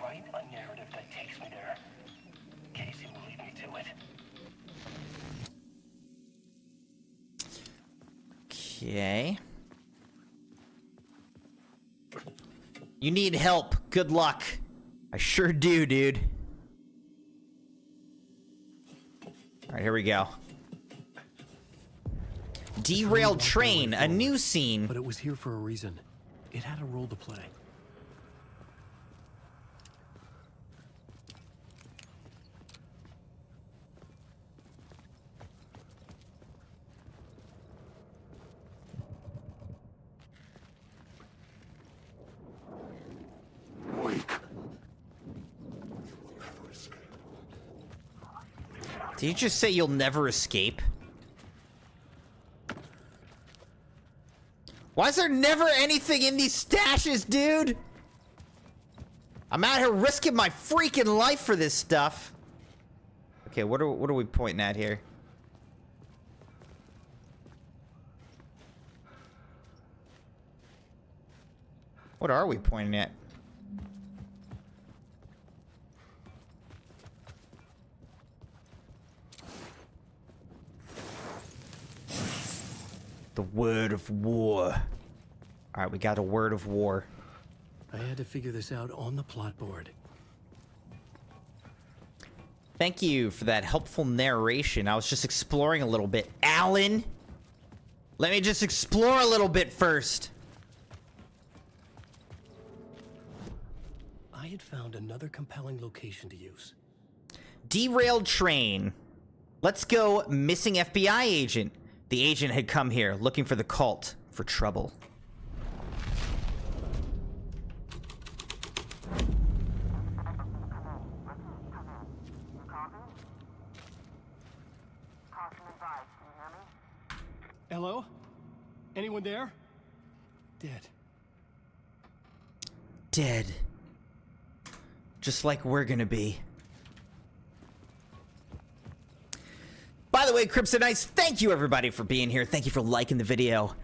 Write a narrative that takes me there. Casey will lead me to it. Okay. You need help. Good luck. I sure do, dude. All right, here we go. Derailed train, a new scene. But it was here for a reason. It had a role to play. Did you just say you'll never escape? Why is there never anything in these stashes, dude? I'm out here risking my freaking life for this stuff. Okay, what are we pointing at here? What are we pointing at? The word of war. All right, we got a word of war. I had to figure this out on the plot board. Thank you for that helpful narration. I was just exploring a little bit. Alan, let me just explore a little bit first. I had found another compelling location to use. Derailed train. Let's go missing FBI agent. The agent had come here looking for the cult for trouble. Hello? Anyone there? Dead. Dead. Just like we're gonna be. By the way, Crimsonites, thank you everybody for being here. Thank you for liking the video,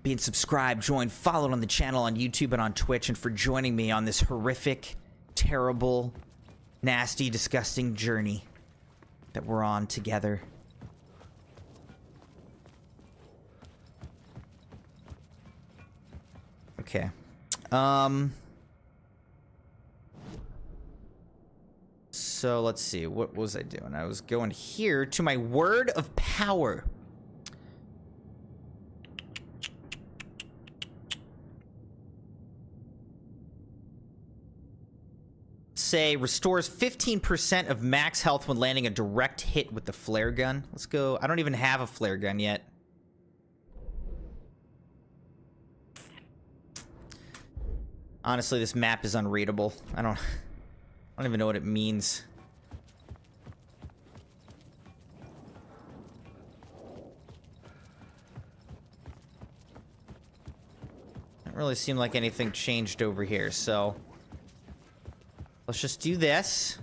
being subscribed, joined, followed on the channel on YouTube and on Twitch, and for joining me on this horrific, terrible, nasty, disgusting journey that we're on together. Okay. So let's see, what was I doing? I was going here to my word of power. Say restores 15% of max health when landing a direct hit with the flare gun. Let's go. I don't even have a flare gun yet. Honestly, this map is unreadable. I don't even know what it means. Doesn't really seem like anything changed over here, so let's just do this.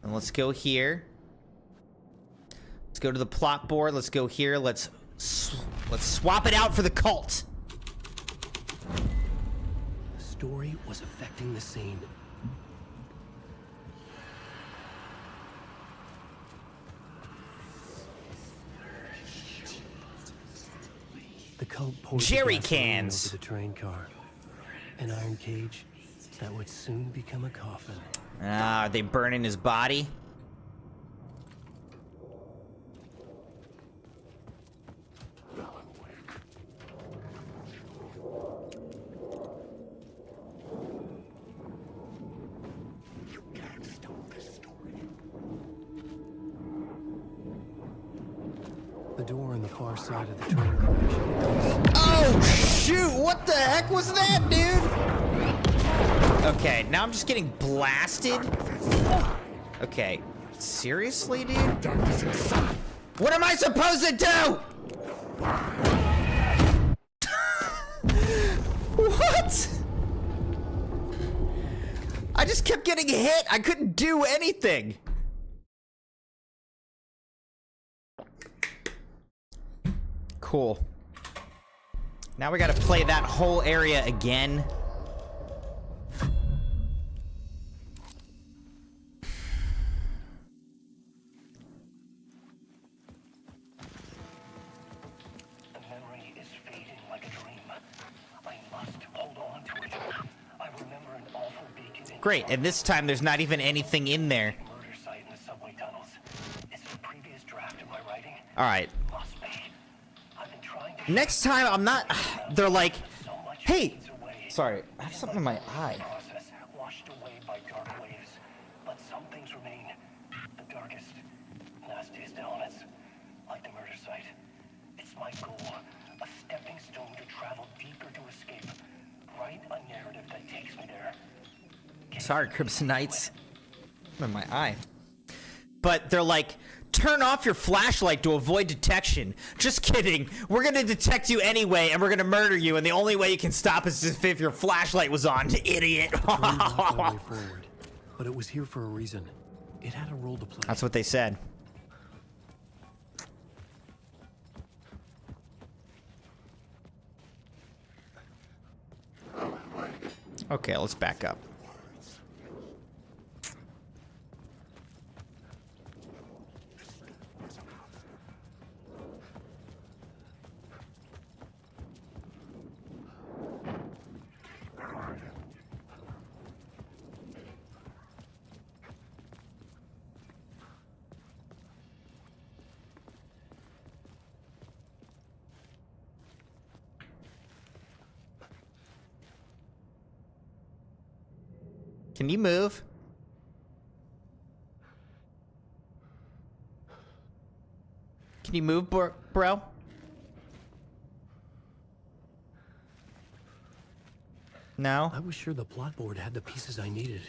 And let's go here. Let's go to the plot board. Let's go here. Let's swap it out for the cult. The story was affecting the scene. The cult poured jerry the gasoline cans over the train car. An iron cage that would soon become a coffin. Ah, are they burning his body? The door on the far side of the train crash. Oh, shoot! What the heck was that, dude? Okay, now I'm just getting blasted. Okay, seriously, dude? What am I supposed to do? What? I just kept getting hit. I couldn't do anything. Cool. Now we gotta play that whole area again. The memory is fading like a dream. I must hold on to it. I remember an awful beacon. Great, and this time there's not even anything in there. Murder site in the subway tunnels. Is it a previous draft of my writing? All right. Must be. I've been trying to. Next time I'm not. They're like, hey. Sorry, I have something in my eye. Process washed away by dark waves, but some things remain. The darkest, nastiest elements, like the murder site. It's my goal, a stepping stone to travel deeper to escape. Write a narrative that takes me there. Sorry, Crimsonites. In my eye. But they're like, turn off your flashlight to avoid detection. Just kidding. We're gonna detect you anyway, and we're gonna murder you, and the only way you can stop us is if your flashlight was on, idiot. Way forward, but it was here for a reason. It had a role to play. That's what they said. Okay, let's back up. Can you move? Can you move, bro? No? I was sure the plot board had the pieces I needed.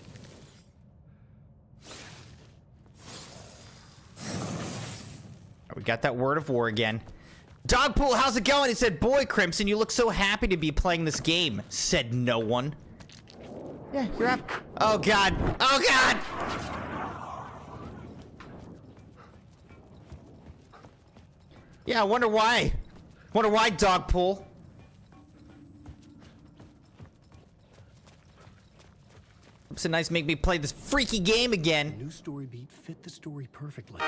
We got that word of war again. Dogpool, how's it going? He said, boy, Crimson, you look so happy to be playing this game. Said no one. Yeah, you're up. Oh, God. Oh, God! Yeah, I wonder why. Wonder why, Dogpool. It's so nice to make me play this freaky game again. The new story beat fit the story perfectly.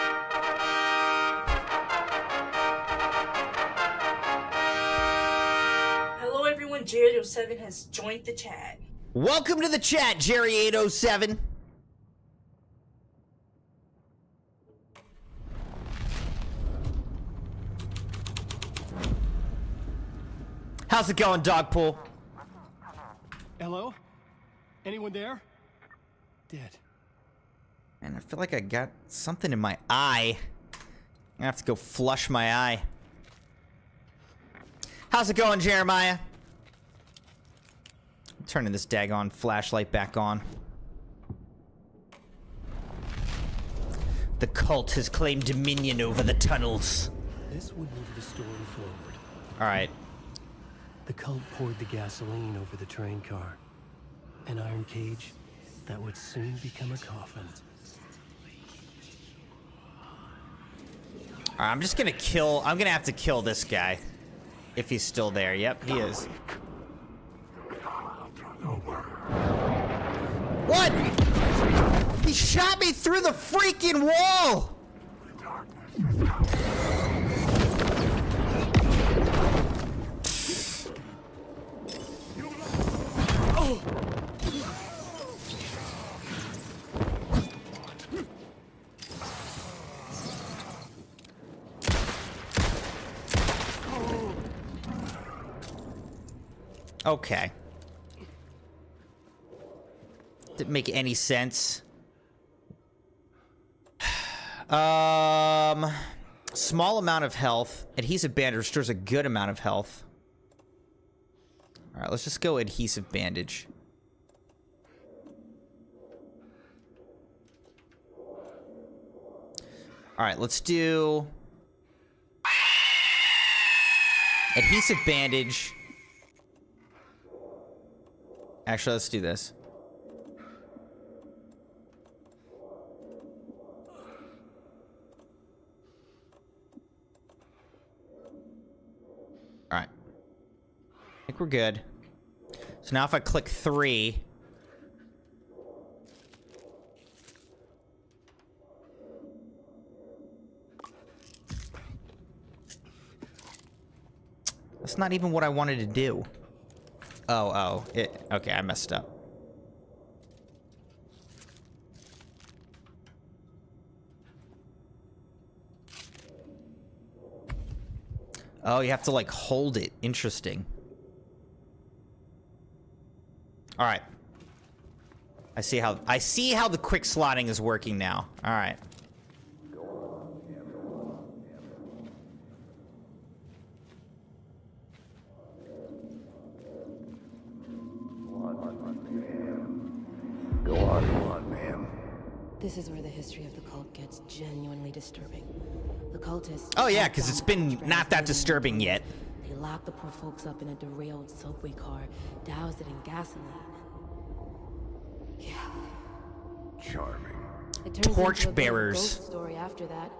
Hello everyone, Jerry07 has joined the chat. Welcome to the chat, Jerry807. How's it going, Dogpool? Hello? Anyone there? Dead. Man, I feel like I got something in my eye. I have to go flush my eye. How's it going, Jeremiah? I'm turning this daggone flashlight back on. The cult has claimed dominion over the tunnels. This would move the story forward. Alright. The cult poured the gasoline over the train car. An iron cage that would soon become a coffin. Alright, I'm just gonna kill... I'm gonna have to kill this guy. If he's still there. Yep, he is. What? He shot me through the freaking wall! Okay. Didn't make any sense. Small amount of health. Adhesive bandage restores a good amount of health. Alright, let's just go adhesive bandage. Alright, let's do... adhesive bandage. Actually, let's do this. Alright. I think we're good. So now if I click 3... That's not even what I wanted to do. Oh, okay, I messed up. Oh, you have to, like, hold it. Interesting. Alright. I see how the quick slotting is working now. Alright. Go on, ma'am. This is where the history of the cult gets genuinely disturbing. The cultists... Oh yeah, because it's been not that disturbing yet. They locked the poor folks up in a derailed subway car, doused it in gasoline. Yeah. Charming. It turns Torch into a bit of a bearers. ghost story after that.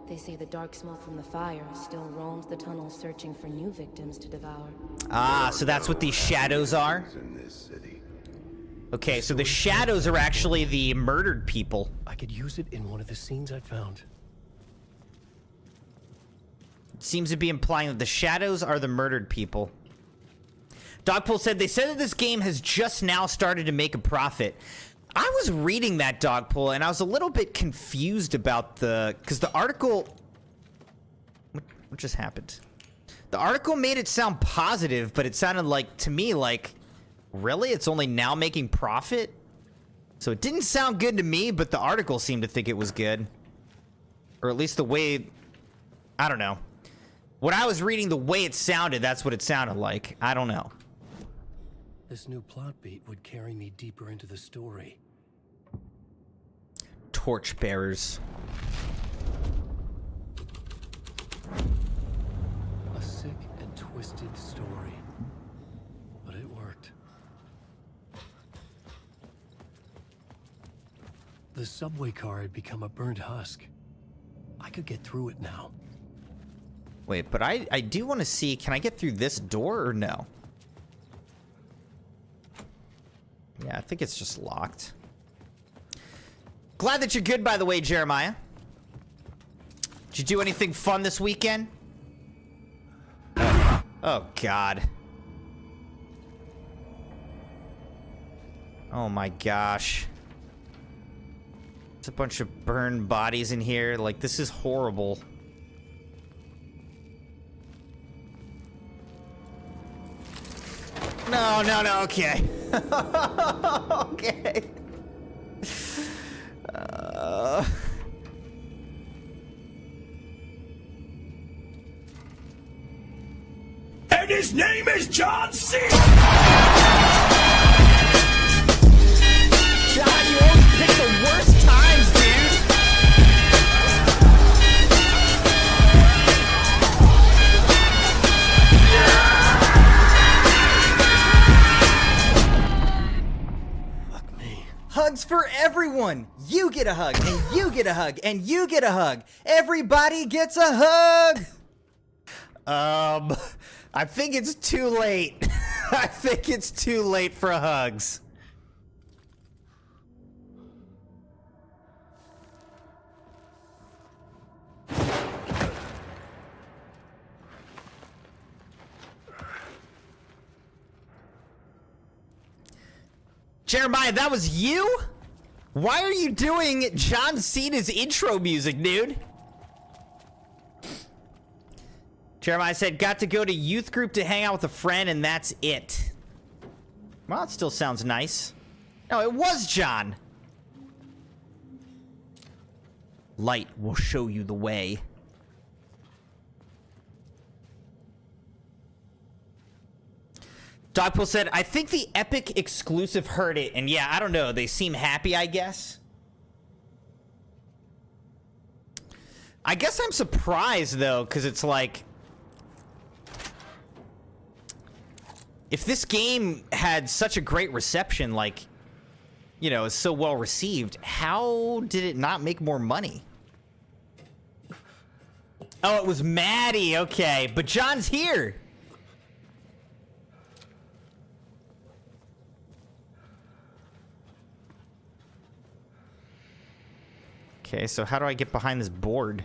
They say the dark smoke from the fire still roams the tunnels searching for new victims to devour. Ah, so that's what these shadows are? In this city. Okay, so the shadows are actually the murdered people. I could use it in one of the scenes I found. It seems to be implying that the shadows are the murdered people. Dogpool said, they said that this game has just now started to make a profit. I was reading that, Dogpool, and I was a little bit confused about because the article... What just happened? The article made it sound positive, but it sounded like, to me, like, really? It's only now making profit? So it didn't sound good to me, but the article seemed to think it was good. Or at least the way... I don't know. When I was reading the way it sounded, that's what it sounded like. I don't know. This new plot beat would carry me deeper into the story. Torch bearers. A sick and twisted story. But it worked. The subway car had become a burnt husk. I could get through it now. Wait, but I do want to see, can I get through this door or no? Yeah, I think it's just locked. Glad that you're good, by the way, Jeremiah. Did you do anything fun this weekend? Oh, God. Oh, my gosh. There's a bunch of burned bodies in here. Like, this is horrible. No, okay. Okay. And his name is John C. God, you always pick the worst times, dude. Fuck me. Hugs for everyone. You get a hug, and you get a hug, and you get a hug. Everybody gets a hug. I think it's too late. I think it's too late for hugs. Jeremiah, that was you? Why are you doing John Cena's intro music, dude? Jeremiah said, got to go to youth group to hang out with a friend, and that's it. Well, it still sounds nice. No, it was John. Light will show you the way. Dogpool said, I think the Epic exclusive heard it, and yeah, I don't know. They seem happy, I guess. I guess I'm surprised, though, because it's like... If this game had such a great reception, like, you know, is so well received, how did it not make more money? Oh, it was Maddie, okay. But John's here. Okay, so how do I get behind this board?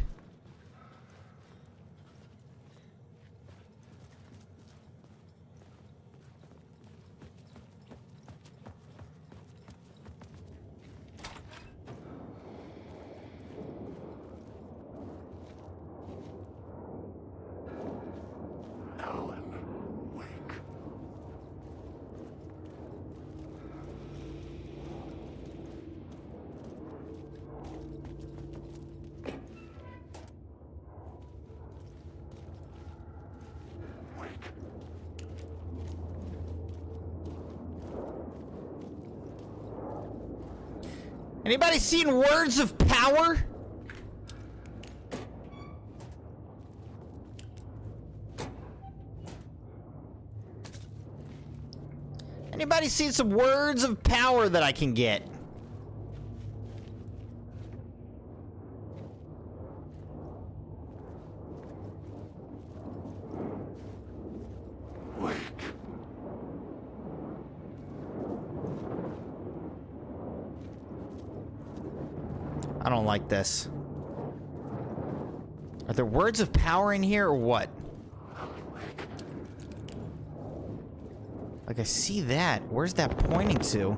Anybody seen Words of Power? Anybody seen some Words of Power that I can get? I don't like this. Are there Words of Power in here or what? Like, I see that. Where's that pointing to?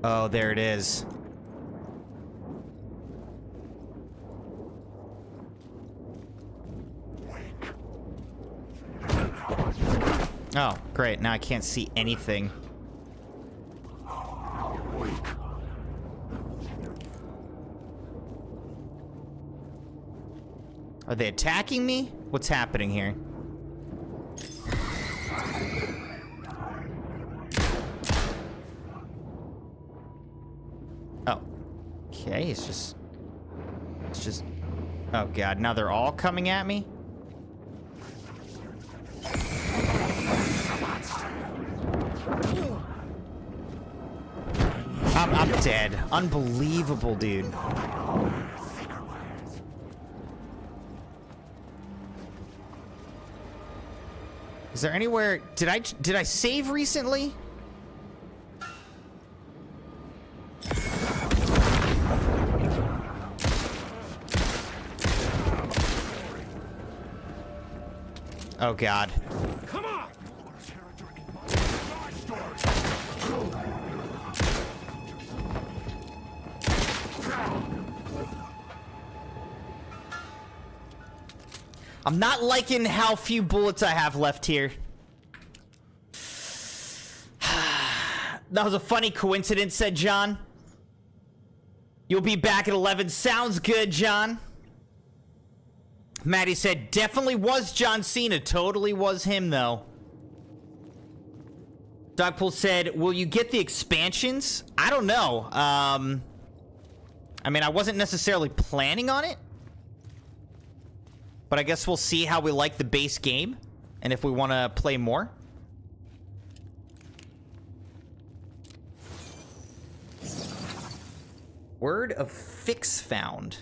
Oh, there it is. Oh, great. Now I can't see anything. Are they attacking me? What's happening here? Oh. Okay, it's just... Oh, God. Now they're all coming at me? I'm dead. Unbelievable, dude. Is there anywhere... Did I save recently? Oh, God. Come on! I'm not liking how few bullets I have left here. That was a funny coincidence, said John. You'll be back at 11. Sounds good, John. Maddie said, definitely was John Cena. Totally was him, though. Dogpool said, will you get the expansions? I don't know. I mean, I wasn't necessarily planning on it. But I guess we'll see how we like the base game. And if we want to play more. Word of fix found.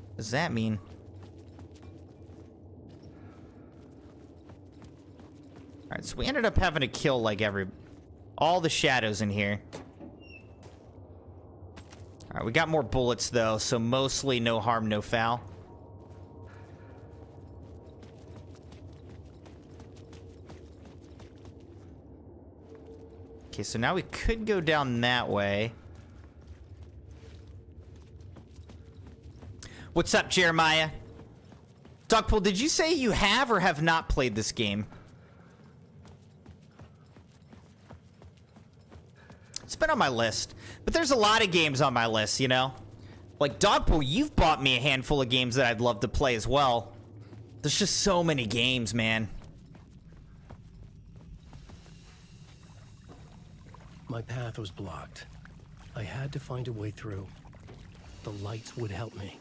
What does that mean? Alright, so we ended up having to kill like all the shadows in here. Alright, we got more bullets though, so mostly no harm, no foul. Okay, so now we could go down that way. What's up, Jeremiah? Dogpool, did you say you have or have not played this game? It's been on my list, but there's a lot of games on my list, you know? Like, Dogpool, you've bought me a handful of games that I'd love to play as well. There's just so many games, man. My path was blocked. I had to find a way through. The lights would help me.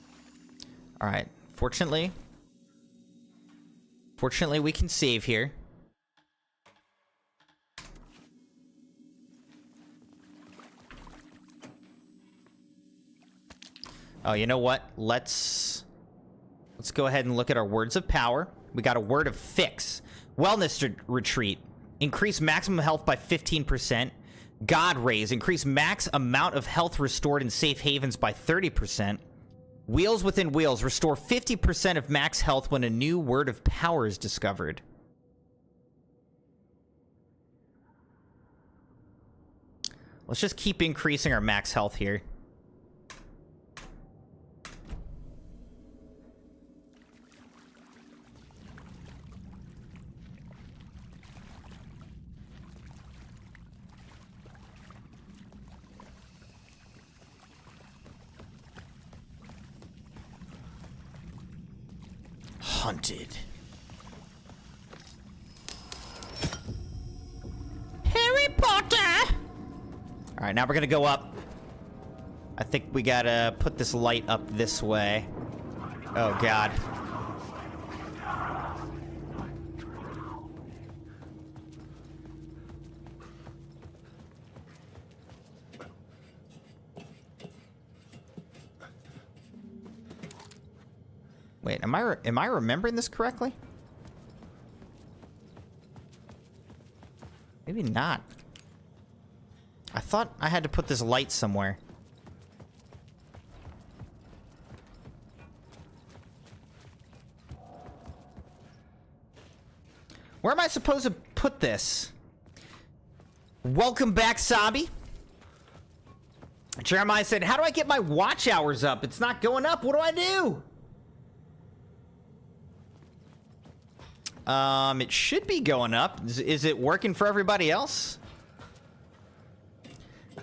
All right. Fortunately, we can save here. Oh, you know what? Let's go ahead and look at our words of power. We got a word of fix. Wellness retreat. Increase maximum health by 15%. God rays. Increase max amount of health restored in safe havens by 30%. Wheels within wheels. Restore 50% of max health when a new word of power is discovered. Let's just keep increasing our max health here. hunted. Harry Potter! Alright, now we're gonna go up. I think we gotta put this light up this way. Oh, God. Wait, am I remembering this correctly? Maybe not. I thought I had to put this light somewhere. Where am I supposed to put this? Welcome back, Sabi. Jeremiah said, how do I get my watch hours up? It's not going up. What do I do? It should be going up. Is it working for everybody else?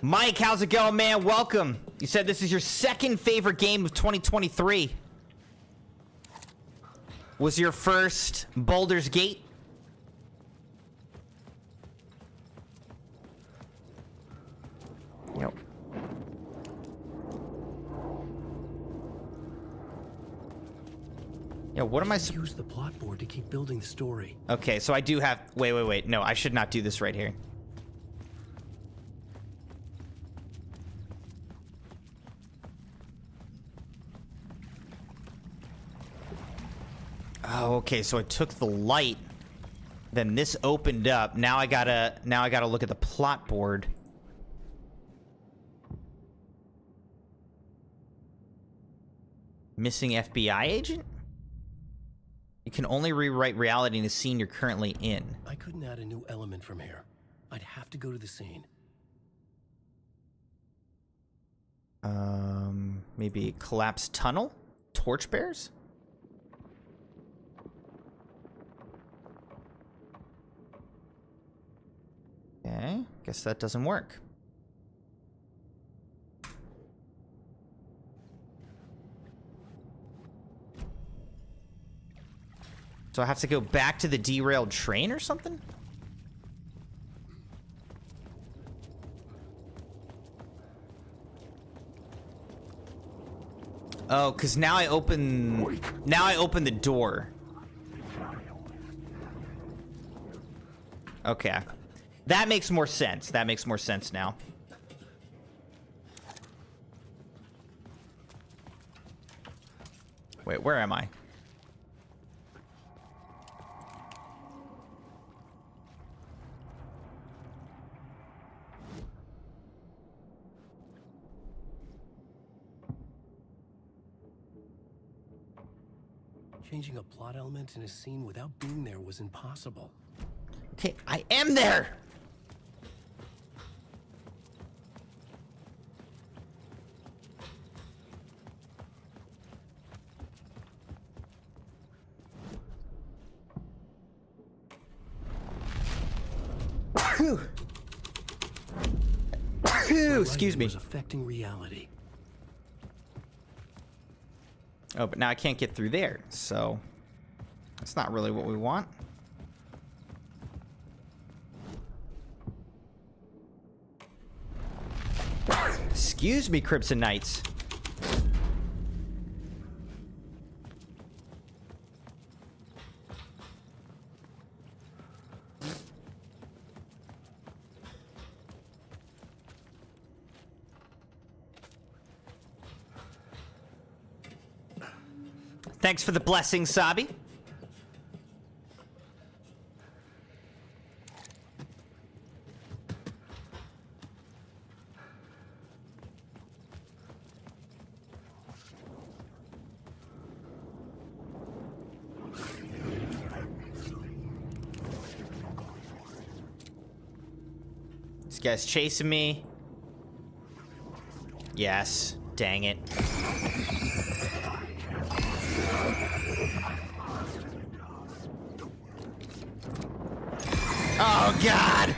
Mike, how's it going, man? Welcome. You said this is your second favorite game of 2023. Was your first Baldur's Gate? Yep. Yeah, what am I use the plot board to keep building the story? Okay, so I do have... Wait. No, I should not do this right here. Oh, okay, so I took the light. Then this opened up. Now I gotta look at the plot board. Missing FBI agent? You can only rewrite reality in a scene you're currently in. I couldn't add a new element from here. I'd have to go to the scene. Maybe collapsed tunnel? Torchbearers? Okay, guess that doesn't work. So I have to go back to the derailed train or something? Oh, because now I open the door. Okay. That makes more sense. That makes more sense now. Wait, where am I? Changing a plot element in a scene without being there was impossible. Okay, I am there! Excuse me. Was affecting reality. Oh, but now I can't get through there, so that's not really what we want. Excuse me, Crimson Knights. Thanks for the blessing, Sabi. This guy's chasing me. Yes, dang it. Oh, God!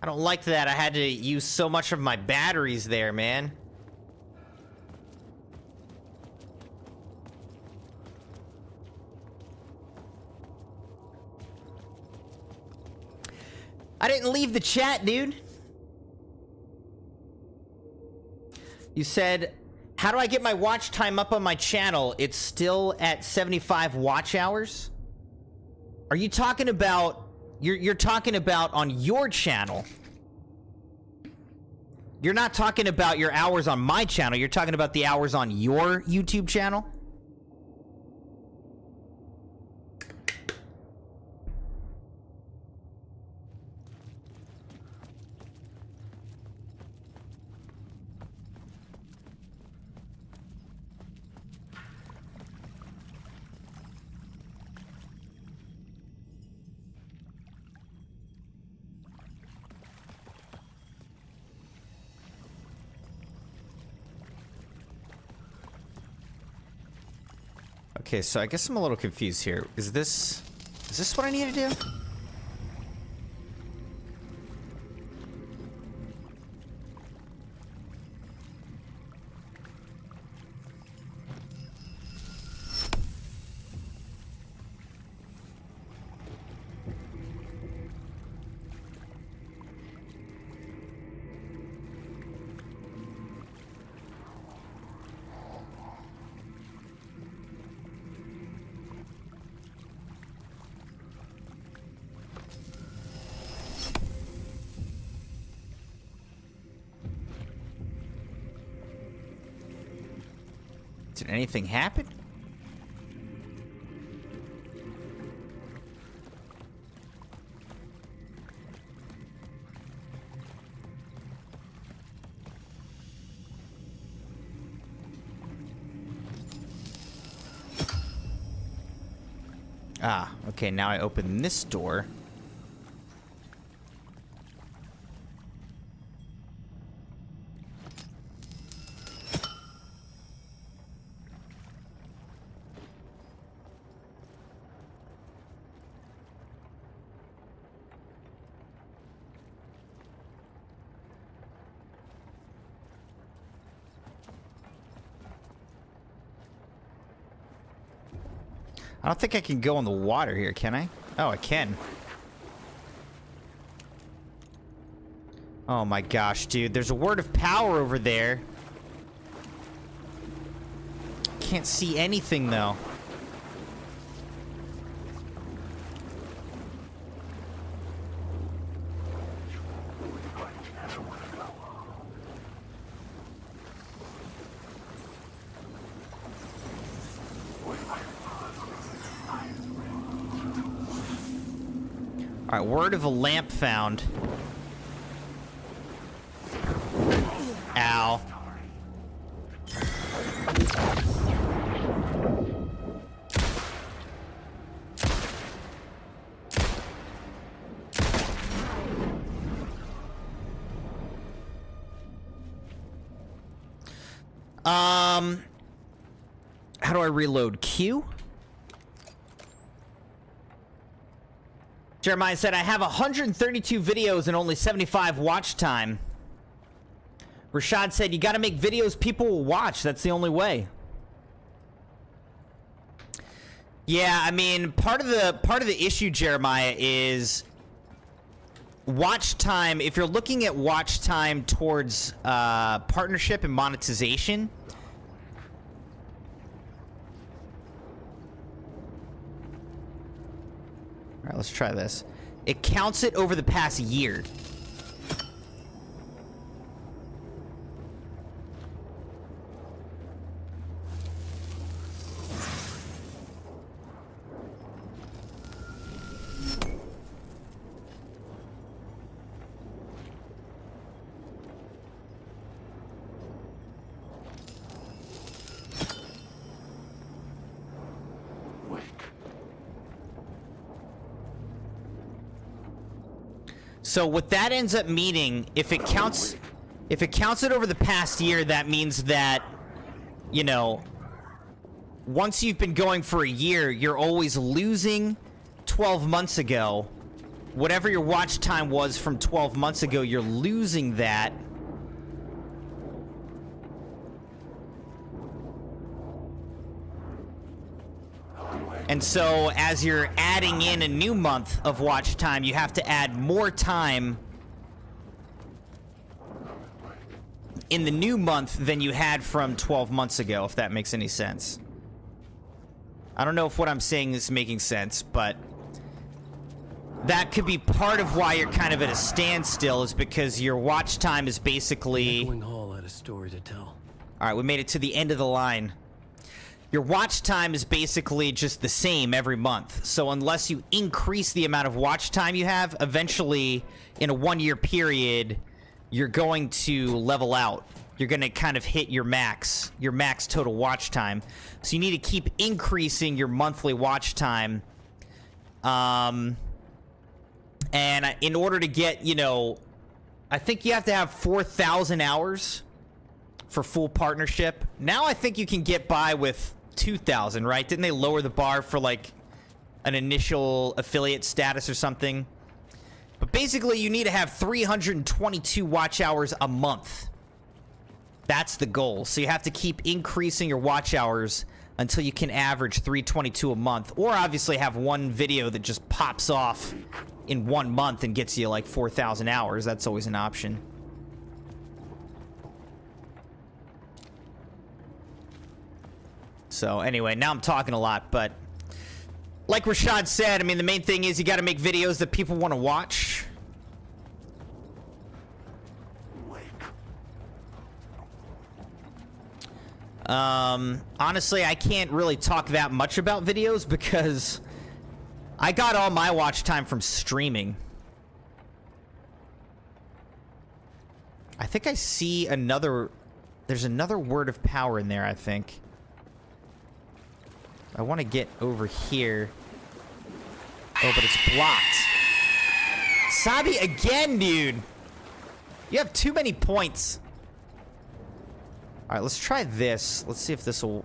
I don't like that I had to use so much of my batteries there, man. I didn't leave the chat, dude. You said, how do I get my watch time up on my channel? It's still at 75 watch hours? Are you talking about... You're talking about on your channel? You're not talking about your hours on my channel. You're talking about the hours on your YouTube channel? Okay, so I guess I'm a little confused here. Is this what I need to do? Did anything happen? Ah, okay, now I open this door. I don't think I can go in the water here, can I? Oh, I can. Oh my gosh, dude. There's a word of power over there. Can't see anything, though. Alright, word of a lamp found. Ow. How do I reload? Q? Jeremiah said, I have 132 videos and only 75 watch time. Rashad said, you gotta make videos people will watch. That's the only way. Yeah, I mean, part of the issue, Jeremiah, is watch time. If you're looking at watch time towards partnership and monetization, all right, let's try this. It counts it over the past year. So what that ends up meaning, if it counts it over the past year, that means that, you know, once you've been going for a year, you're always losing 12 months ago whatever your watch time was from 12 months ago, you're losing that. And so as you're adding in a new month of watch time, you have to add more time in the new month than you had from 12 months ago, if that makes any sense. I don't know if what I'm saying is making sense, but that could be part of why you're kind of at a standstill, is because your watch time is basically... Echoing Hall had a story to tell. All right, we made it to the end of the line. Your watch time is basically just the same every month. So unless you increase the amount of watch time you have, eventually, in a 1-year period, you're going to level out. You're going to kind of hit your max total watch time. So you need to keep increasing your monthly watch time. And in order to get, you know, I think you have to have 4,000 hours for full partnership. Now I think you can get by with 2,000, right? Didn't they lower the bar for like an initial affiliate status or something? But basically, you need to have 322 watch hours a month. That's the goal. So you have to keep increasing your watch hours until you can average 322 a month. Or obviously have one video that just pops off in 1 month and gets you like 4,000 hours. That's always an option. So anyway, now I'm talking a lot, but like Rashad said, I mean, the main thing is you got to make videos that people want to watch. Honestly, I can't really talk that much about videos because I got all my watch time from streaming. I think I see another... There's another word of power in there, I think. I want to get over here. Oh, but it's blocked. Sabi again, dude. You have too many points. All right, let's try this. Let's see if this will...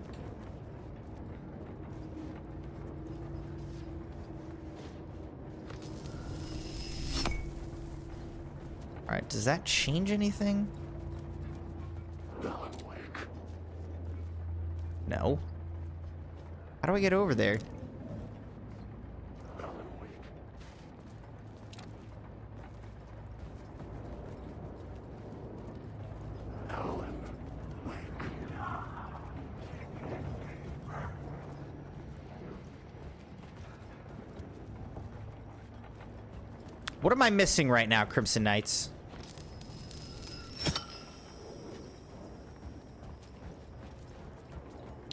All right, does that change anything? No. How do I get over there? What am I missing right now, Crimson Knights?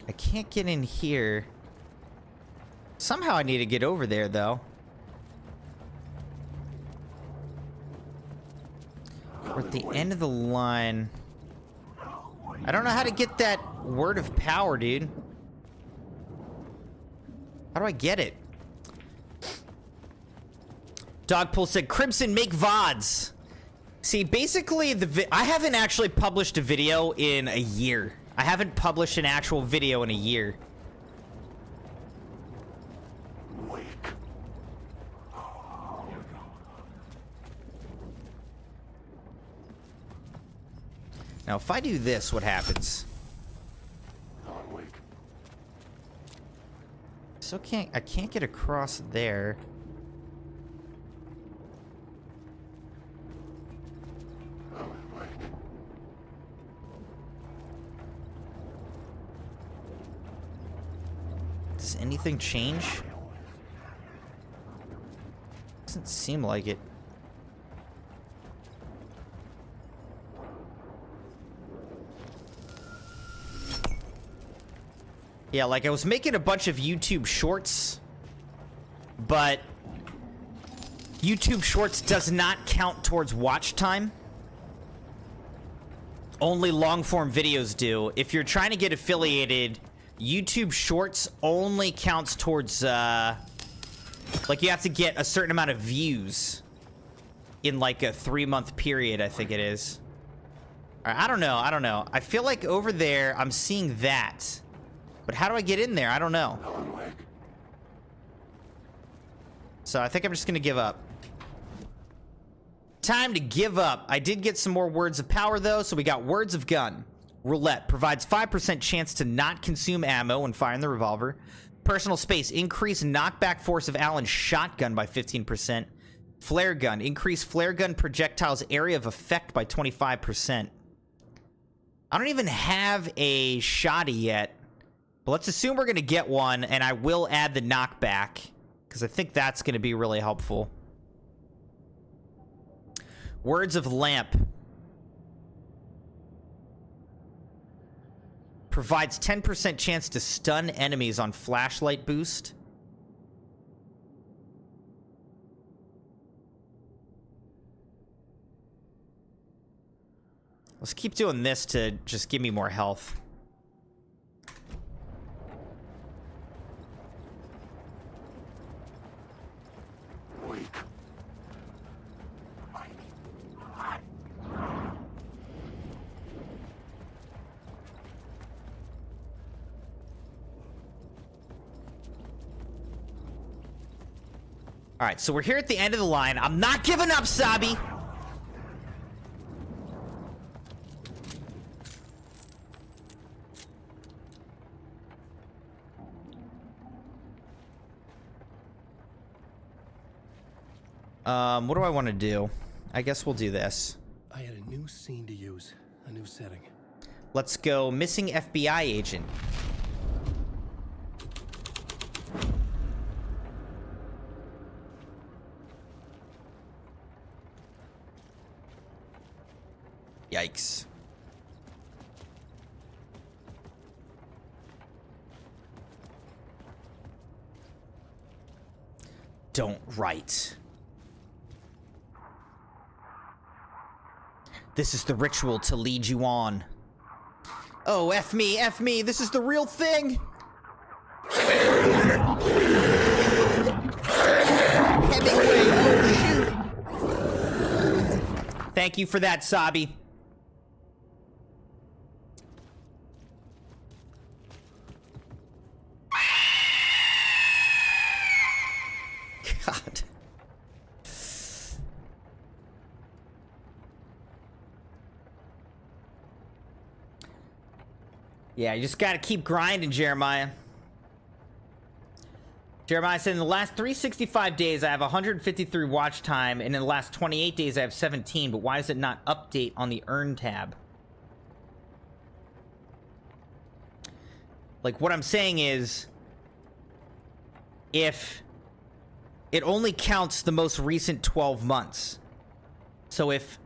I can't get in here. Somehow I need to get over there, though. We're at the end of the line. I don't know how to get that word of power, dude. How do I get it? Dogpool said, Crimson, make VODs. See, basically, I haven't actually published a video in a year. I haven't published an actual video in a year. Now, if I do this, what happens? So I can't get across there. Does anything change? Doesn't seem like it. Yeah, like I was making a bunch of YouTube shorts, but YouTube shorts does not count towards watch time. Only long form videos do. If you're trying to get affiliated, YouTube shorts only counts towards, like you have to get a certain amount of views in like a 3-month period, I think it is. All right, I don't know. I feel like over there, I'm seeing that. But how do I get in there? I don't know. So I think I'm just gonna give up. Time to give up. I did get some more words of power, though, so we got words of gun. Roulette provides 5% chance to not consume ammo when firing the revolver. Personal space, increase knockback force of Allen's shotgun by 15%. Flare gun, increase flare gun projectiles area of effect by 25%. I don't even have a shotty yet, but let's assume we're going to get one, and I will add the knockback, because I think that's going to be really helpful. Words of lamp. Provides 10% chance to stun enemies on flashlight boost. Let's keep doing this to just give me more health. All right, so we're here at the end of the line. I'm not giving up, Sabi. What do I want to do? I guess we'll do this. I had a new scene to use, a new setting. Let's go missing FBI agent. Yikes. Don't write. This is the ritual to lead you on. Oh, F me, this is the real thing! Hemingway, oh shoot! Thank you for that, Sabi. God. Yeah, you just gotta keep grinding, Jeremiah. Jeremiah said, in the last 365 days, I have 153 watch time, and in the last 28 days, I have 17, but why does it not update on the Earn tab? Like, what I'm saying is, if it only counts the most recent 12 months. So if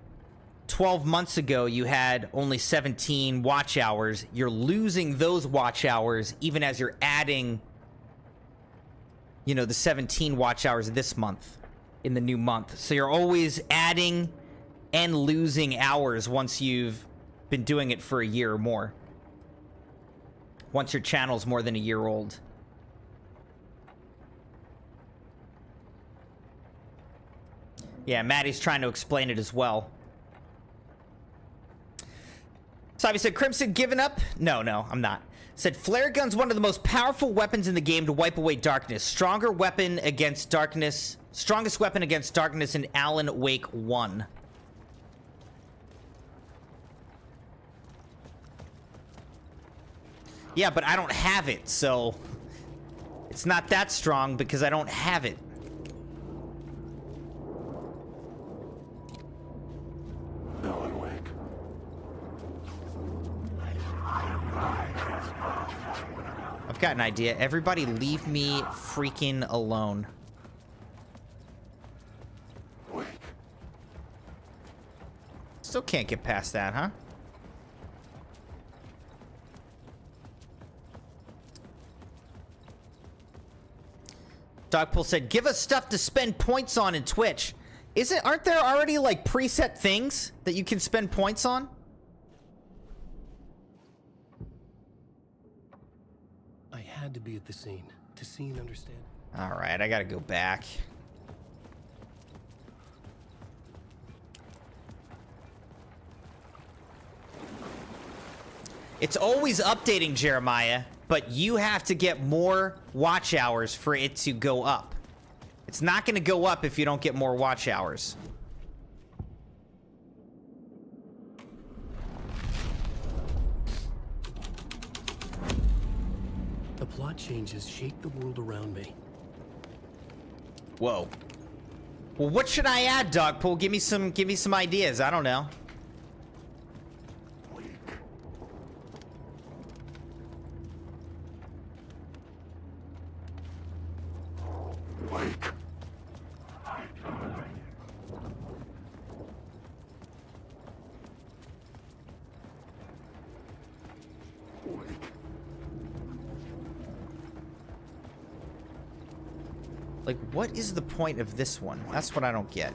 12 months ago you had only 17 watch hours, you're losing those watch hours even as you're adding, you know, the 17 watch hours this month in the new month. So you're always adding and losing hours once you've been doing it for a year or more. Once your channel's more than a year old. Yeah, Maddie's trying to explain it as well. Sabi said, Crimson giving up? No, I'm not. Said, flare gun's one of the most powerful weapons in the game to wipe away darkness. Strongest weapon against darkness in Alan Wake 1. Yeah, but I don't have it, so it's not that strong because I don't have it. Alan Wake. I've got an idea. Everybody leave me freaking alone. Wake. Still can't get past that, huh? Dogpool said, give us stuff to spend points on in Twitch. Aren't there already like preset things that you can spend points on? I had to be at the scene to see and understand. All right, I gotta go back. It's always updating, Jeremiah, but you have to get more watch hours for it to go up. It's not going to go up if you don't get more watch hours. The plot changes shape the world around me. Whoa. Well, what should I add, Dogpool? Give me some ideas. I don't know. Like, what is the point of this one? That's what I don't get.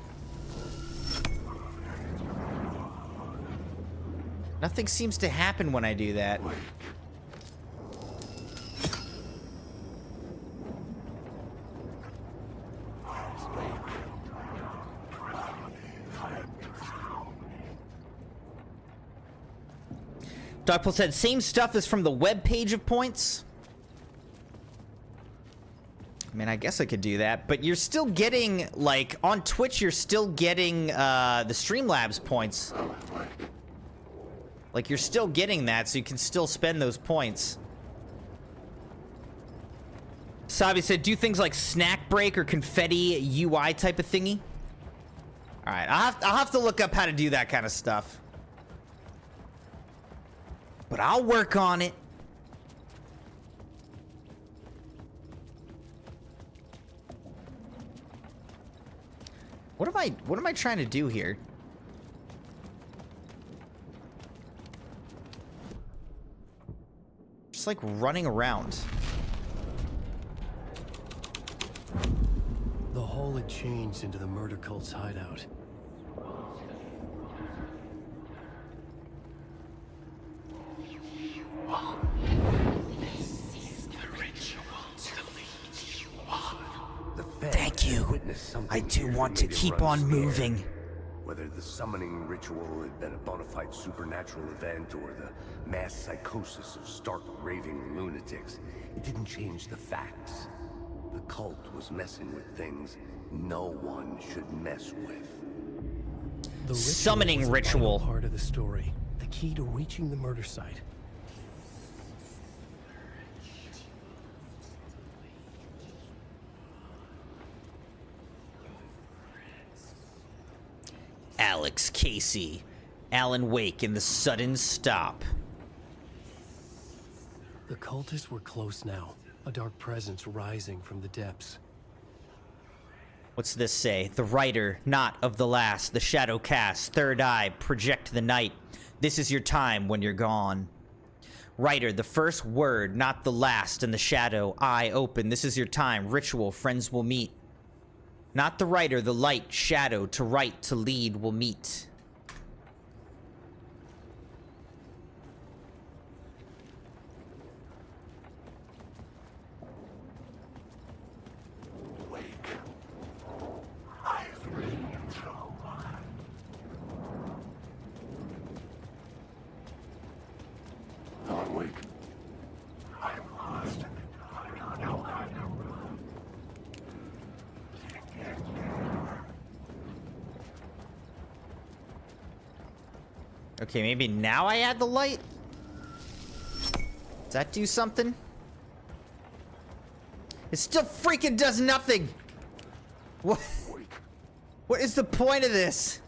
Nothing seems to happen when I do that. Dogpool said, same stuff as from the web page of points. I mean, I guess I could do that, but you're still getting, like, on Twitch, you're still getting, the Streamlabs points. Like, you're still getting that, so you can still spend those points. Sabi said, do things like snack break or confetti UI type of thingy. Alright, I'll have to look up how to do that kind of stuff. But I'll work on it. What am I trying to do here? Just like running around. The hole had changed into the murder cult's hideout. Thank you. I do want to keep on moving. Whether the summoning ritual had been a bona fide supernatural event or the mass psychosis of stark raving lunatics, it didn't change the facts. The cult was messing with things no one should mess with. The summoning ritual. Part of the story, the key to reaching the murder site. Alex Casey, Alan Wake in the sudden stop. The cultists were close now, a dark presence rising from the depths. What's this say? The writer, not of the last, the shadow cast, third eye, project the night. This is your time when you're gone. Writer, the first word, not the last, and the shadow, eye open. This is your time, ritual, friends will meet. Not the writer, the light, shadow, to write, to lead will meet. Okay, maybe now I add the light? Does that do something? It still freaking does nothing! What? What is the point of this?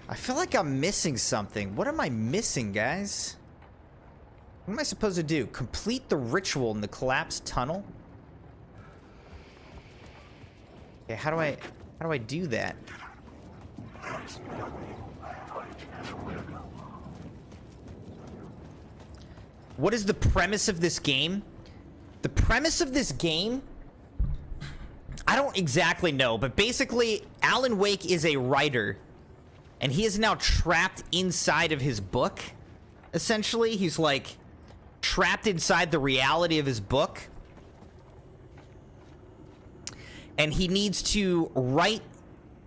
I feel like I'm missing something. What am I missing, guys? What am I supposed to do? Complete the ritual in the collapsed tunnel? Okay, how do I do that? What is the premise of this game? The premise of this game, I don't exactly know, but basically Alan Wake is a writer. And he is now trapped inside of his book, essentially. He's, like, trapped inside the reality of his book. and he needs to write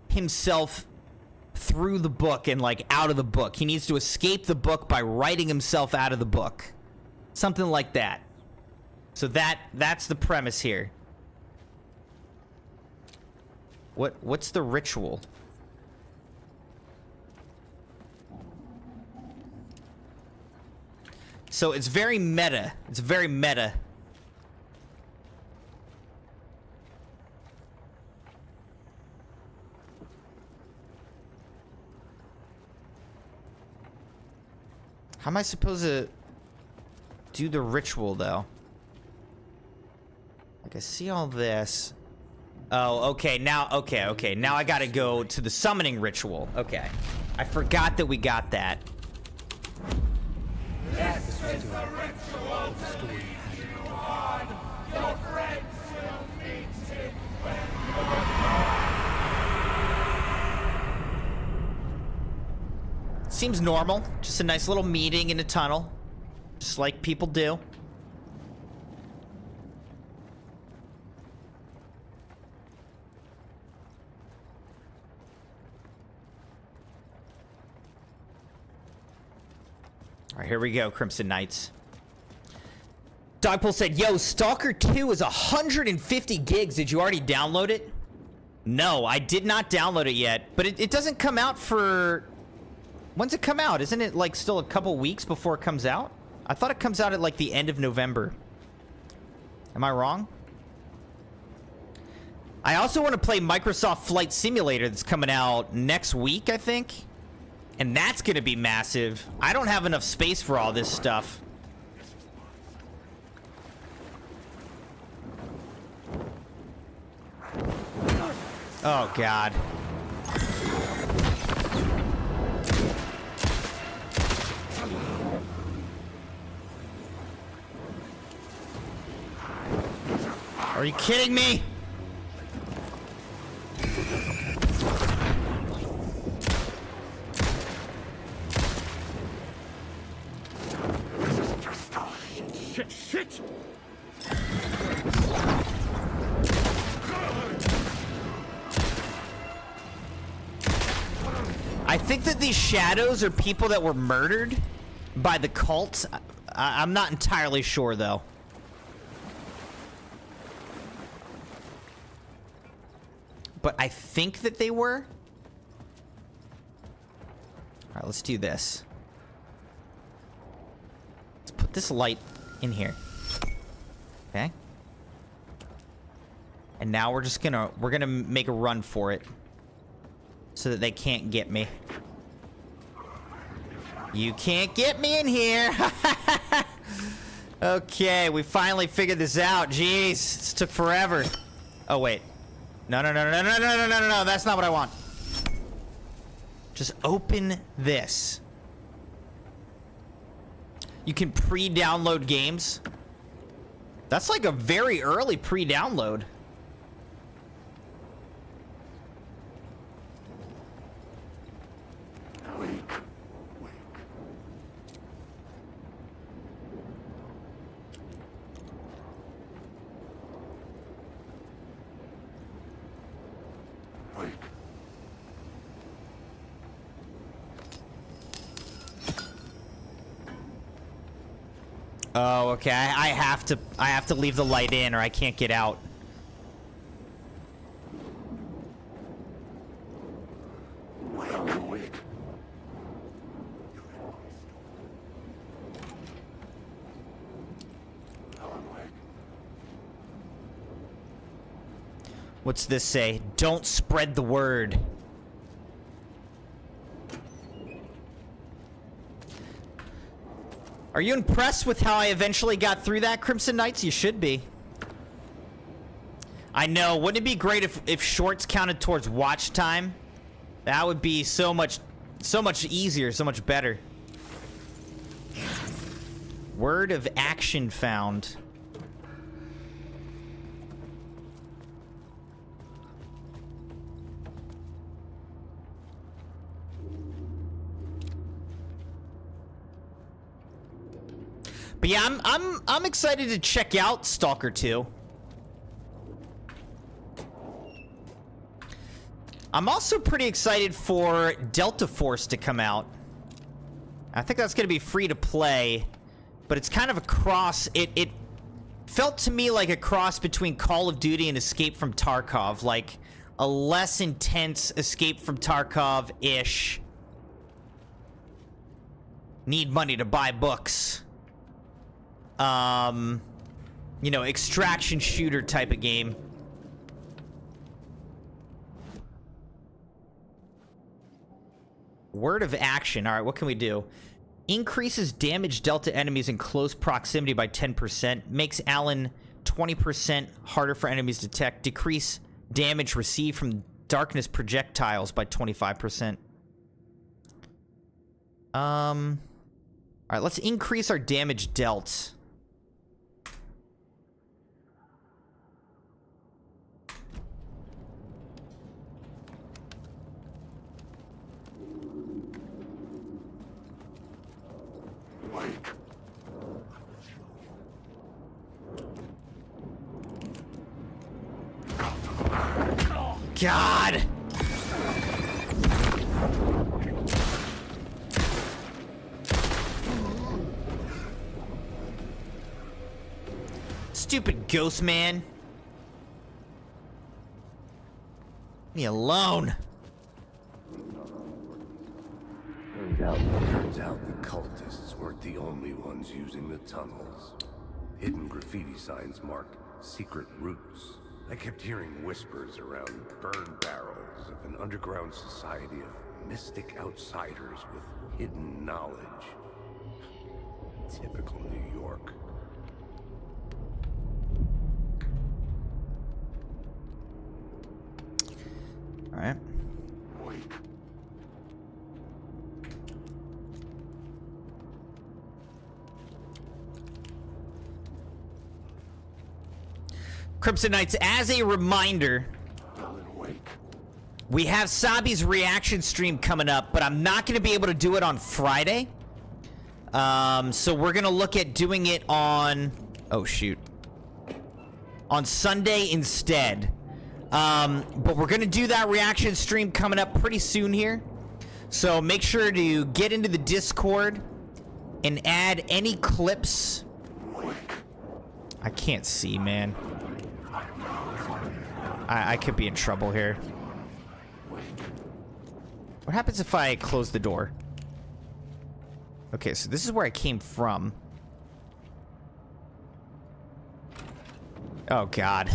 himself through the book and like out of the book. He needs to escape the book by writing himself out of the book. Something like that. So that's the premise here. What's the ritual? So it's very meta. It's very meta. How am I supposed to do the ritual, though? Like, I see all this. Oh, okay, now, okay. Now I gotta go to the summoning ritual. Okay. I forgot that we got that. This is the ritual to lead you on. Your friends will meet him when Seems normal. Just a nice little meeting in a tunnel. Just like people do. All right, here we go, Crimson Knights. Dogpool said, yo, Stalker 2 is 150 gigs. Did you already download it? No, I did not download it yet. But it doesn't come out for... When's it come out? Isn't it, like, still a couple weeks before it comes out? I thought it comes out at, like, the end of November. Am I wrong? I also want to play Microsoft Flight Simulator that's coming out next week, I think. And that's going to be massive. I don't have enough space for all this stuff. Oh, God. Are you kidding me? Shit! I think that these shadows are people that were murdered by the cult. I'm not entirely sure, though. But I think that they were. All right, let's do this. Let's put this light in here. Okay. And now we're gonna make a run for it so that they can't get me. You can't get me in here. Okay, we finally figured this out. Jeez, this took forever. Oh wait. No, that's not what I want. Just open this. You can pre-download games. That's like a very early pre-download. Oh, okay. I have to leave the light in or I can't get out. What's this say? Don't spread the word. Are you impressed with how I eventually got through that, Crimson Knights? You should be. I know. Wouldn't it be great if shorts counted towards watch time? That would be so much easier, so much better. Word of action found. But yeah, I'm excited to check out Stalker 2. I'm also pretty excited for Delta Force to come out. I think that's going to be free to play, but it's kind of a cross. It felt to me like a cross between Call of Duty and Escape from Tarkov, like a less intense Escape from Tarkov-ish. Need money to buy books. You know, extraction shooter type of game. Word of action. All right, what can we do? Increases damage dealt to enemies in close proximity by 10%. Makes Alan 20% harder for enemies to detect. Decrease damage received from darkness projectiles by 25%. All right, let's increase our damage dealt. God! Stupid ghost man. Leave me alone. Turns out the cultists weren't the only ones using the tunnels. Hidden graffiti signs marked secret routes. I kept hearing whispers around burned barrels of an underground society of mystic outsiders with hidden knowledge. Typical New York. All right. Crimson Knights, as a reminder, we have Sabi's reaction stream coming up, but I'm not going to be able to do it on Friday. So we're going to look at doing it on... Oh, shoot. On Sunday instead. But we're going to do that reaction stream coming up pretty soon here. So make sure to get into the Discord and add any clips. I can't see, man. I could be in trouble here. What happens if I close the door? Okay, so this is where I came from. Oh, God.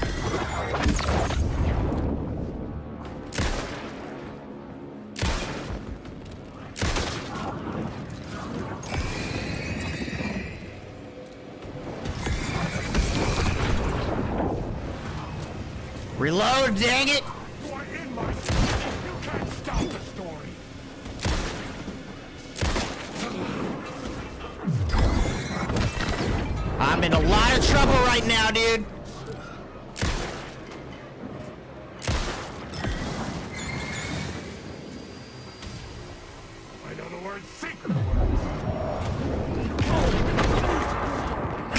Reload, dang it! You are in my system. You can't stop the story. I'm in a lot of trouble right now, dude. I know the word secret words.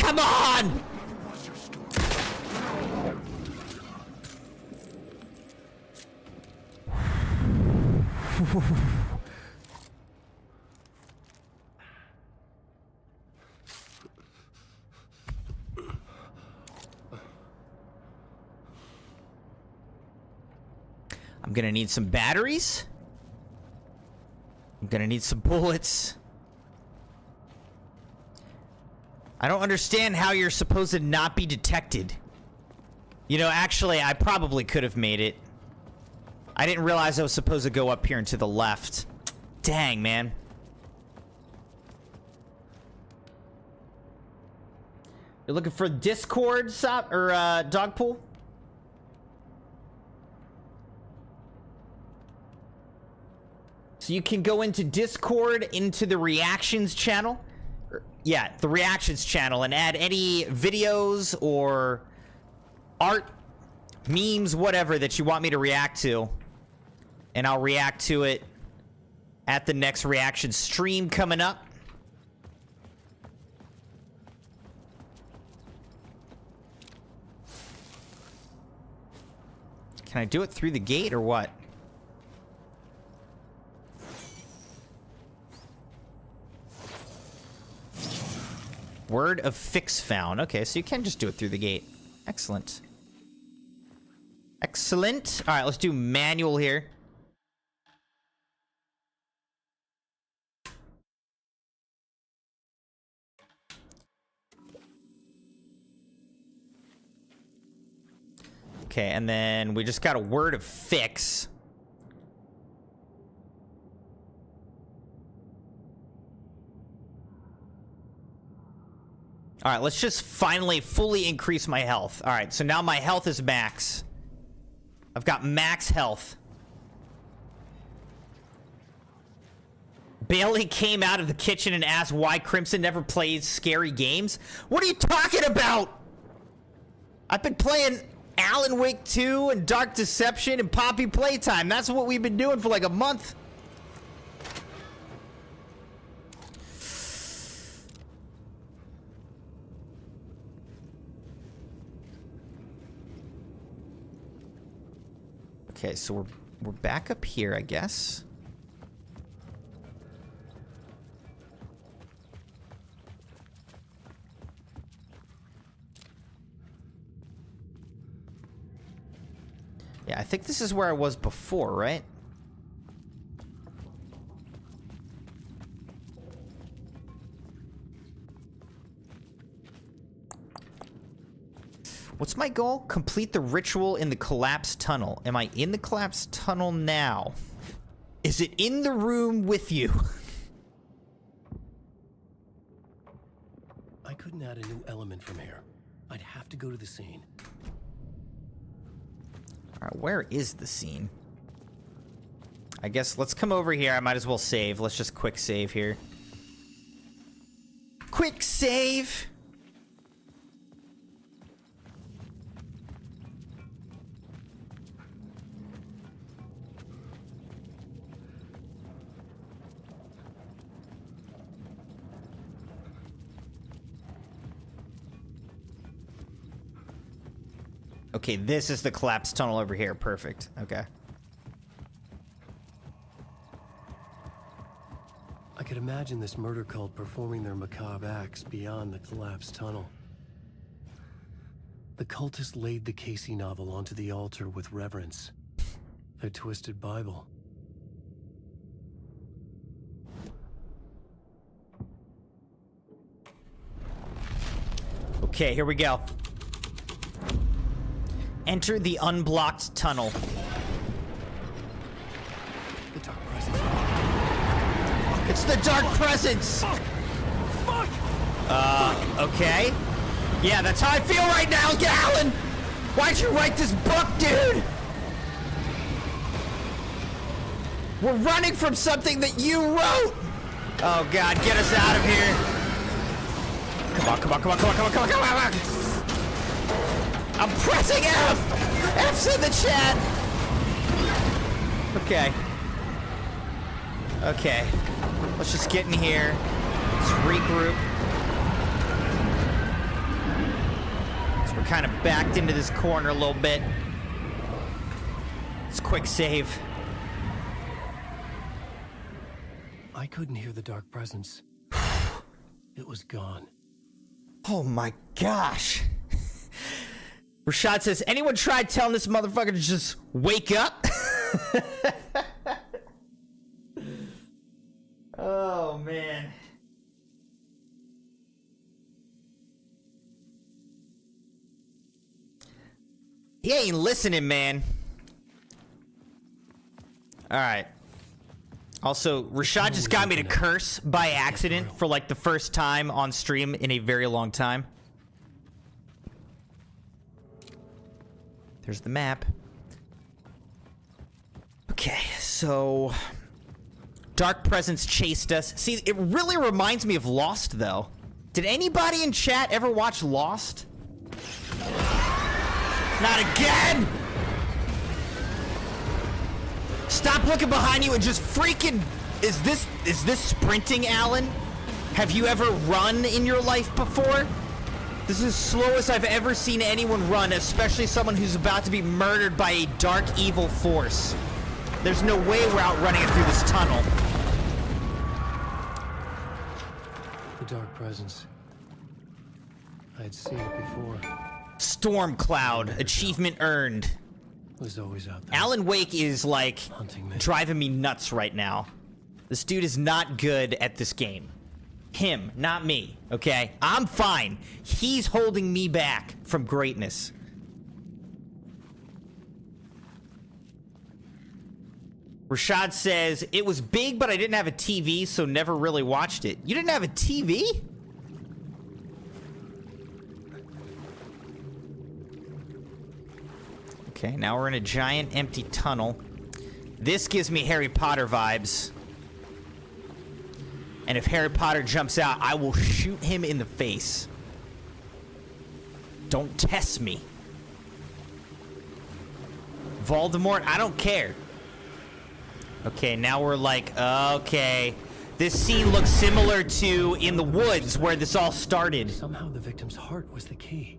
Come on! What's your story? I'm gonna need some batteries. I'm gonna need some bullets. I don't understand how you're supposed to not be detected. You know, actually, I probably could have made it. I didn't realize I was supposed to go up here and to the left. Dang, man. You're looking for Discord, Dogpool? So you can go into Discord, into the reactions channel. Yeah, the reactions channel, and add any videos or art, memes, whatever that you want me to react to. And I'll react to it at the next reaction stream coming up. Can I do it through the gate or what? Word of fix found. Okay, so you can just do it through the gate. Excellent. Excellent. All right, let's do manual here. Okay, and then we just got a word of fix. All right, let's just finally fully increase my health. All right, so now my health is max. I've got max health. Bailey came out of the kitchen and asked why Crimson never plays scary games. What are you talking about? I've been playing Alan Wake 2 and Dark Deception and Poppy Playtime. That's what we've been doing for like a month. Okay, so we're back up here, I guess. Yeah, I think this is where I was before, right? What's my goal? Complete the ritual in the collapsed tunnel. Am I in the collapsed tunnel now? Is it in the room with you? I couldn't add a new element from here. I'd have to go to the scene. All right, where is the scene? I guess let's come over here. I might as well save. Let's just quick save here. Quick save! Okay, this is the collapsed tunnel over here. Perfect. Okay. I could imagine this murder cult performing their macabre acts beyond the collapsed tunnel. The cultists laid the Casey novel onto the altar with reverence. Their twisted Bible. Okay, here we go. Enter the unblocked tunnel. The dark presence. It's the dark presence! Okay. Yeah, that's how I feel right now, Galen! Why'd you write this book, dude? We're running from something that you wrote! Oh god, get us out of here. Come on, come on, come on, come on, come on, come on, come on, come on! I'm pressing F! F's in the chat! Okay. Okay. Let's just get in here. Let's regroup. So we're kind of backed into this corner a little bit. Let's quick save. I couldn't hear the dark presence. It was gone. Oh my gosh. Rashad says, anyone tried telling this motherfucker to just wake up? Oh, man. He ain't listening, man. All right. Also, Rashad just got me to curse by accident for like the first time on stream in a very long time. There's the map. Okay, so Dark Presence chased us. See, it really reminds me of Lost, though. Did anybody in chat ever watch Lost? Not again! Stop looking behind you and just freaking... Is this sprinting, Alan? Have you ever run in your life before? This is the slowest I've ever seen anyone run, especially someone who's about to be murdered by a dark, evil force. There's no way we're outrunning it through this tunnel. The dark presence. I'd seen it before. Storm Cloud, achievement earned. Was always out there. Alan Wake is like Hunting me. driving me nuts right now. This dude is not good at this game. Him, not me, okay? I'm fine. He's holding me back from greatness. Rashad says, it was big, but I didn't have a TV, so never really watched it. You didn't have a TV? Okay, now we're in a giant empty tunnel. This gives me Harry Potter vibes. And if Harry Potter jumps out, I will shoot him in the face. Don't test me. Voldemort, I don't care. Okay, now we're like, okay. This scene looks similar to In the Woods, where this all started. Somehow the victim's heart was the key.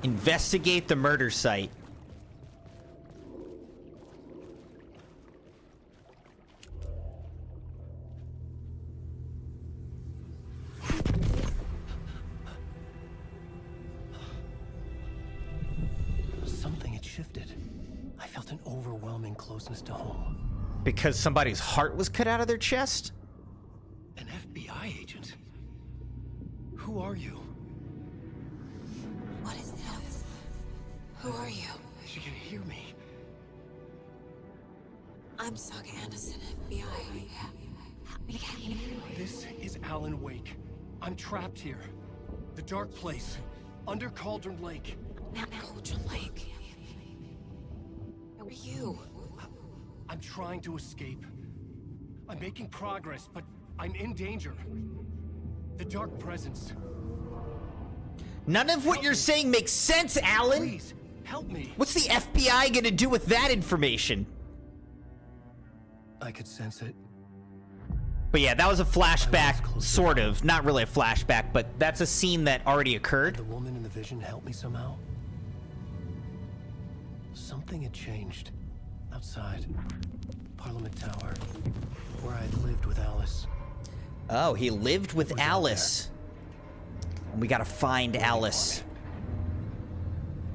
Investigate the murder site. Something had shifted. I felt an overwhelming closeness to home. Because somebody's heart was cut out of their chest? An FBI agent? Who are you? What is this? Who are you? She can hear me. I'm Saga Anderson, FBI. This is Alan Wake. I'm trapped here. The dark place. Under Cauldron Lake. Cauldron Lake. Who are you? I'm trying to escape. I'm making progress, but I'm in danger. The dark presence. None of what you're saying makes sense, Alan. Please, help me. What's the FBI gonna do with that information? I could sense it. But yeah, that was a flashback, sort of. Not really a flashback, but that's a scene that already occurred. Did the woman in the vision help me somehow? Something had changed. Outside. Parliament Tower. Where I'd lived with Alice. Oh, he lived with Alice. We gotta find Alice.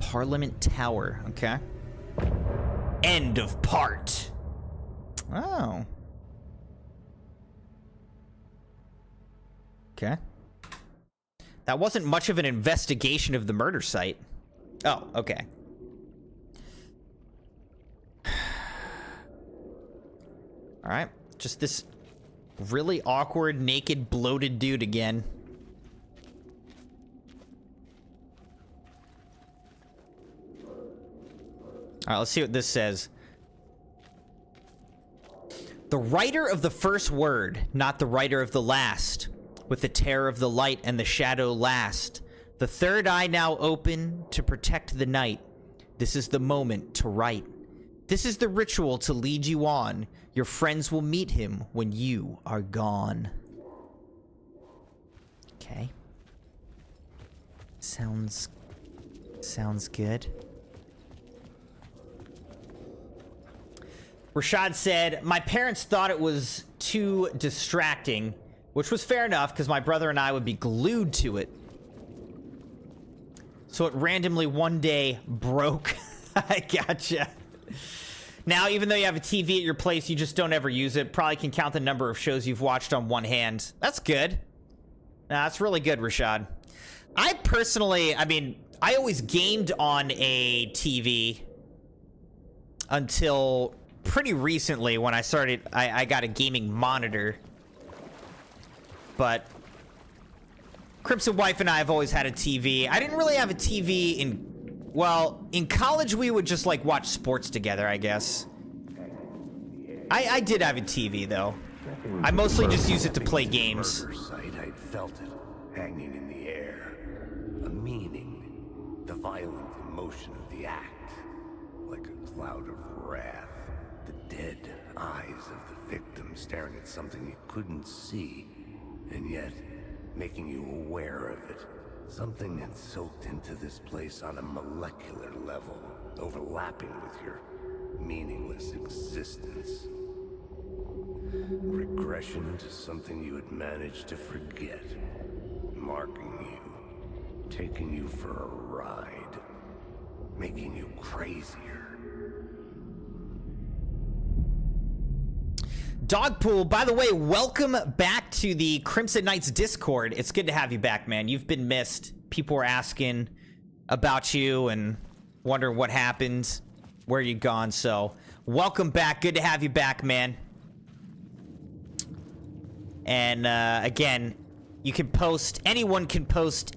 Parliament Tower, okay. End of part. Oh. Okay. That wasn't much of an investigation of the murder site. Oh, okay. All right. Just this really awkward, naked, bloated dude again. All right, let's see what this says. The writer of the first word, not the writer of the last. With the terror of the light and the shadow last. The third eye now open to protect the night. This is the moment to write. This is the ritual to lead you on. Your friends will meet him when you are gone. Okay. Sounds good. Rashad said, my parents thought it was too distracting, which was fair enough because my brother and I would be glued to it. So it randomly one day broke. I gotcha. Now, even though you have a TV at your place, you just don't ever use it. Probably can count the number of shows you've watched on one hand. That's good. Nah, that's really good, Rashad. I personally, I mean, I always gamed on a TV until pretty recently when I started, I got a gaming monitor. But Crimson Wife and I have always had a TV. I didn't really have a TV in, well, in college we would just like watch sports together, I guess. I did have a TV though. I mostly just use it to play games. I'd felt it hanging in the air. A meaning, the violent emotion of the act, like a cloud of wrath. The dead eyes of the victim staring at something you couldn't see, and yet making you aware of it. Something had soaked into this place on a molecular level, overlapping with your meaningless existence. Regression to something you had managed to forget. marking you, taking you for a ride, making you crazier. Dogpool, by the way, welcome back to the Crimson Knights Discord. It's good to have you back, man. You've been missed. People were asking about you and wondering what happened, where you gone, so welcome back. Good to have you back, man. And again, you can post, anyone can post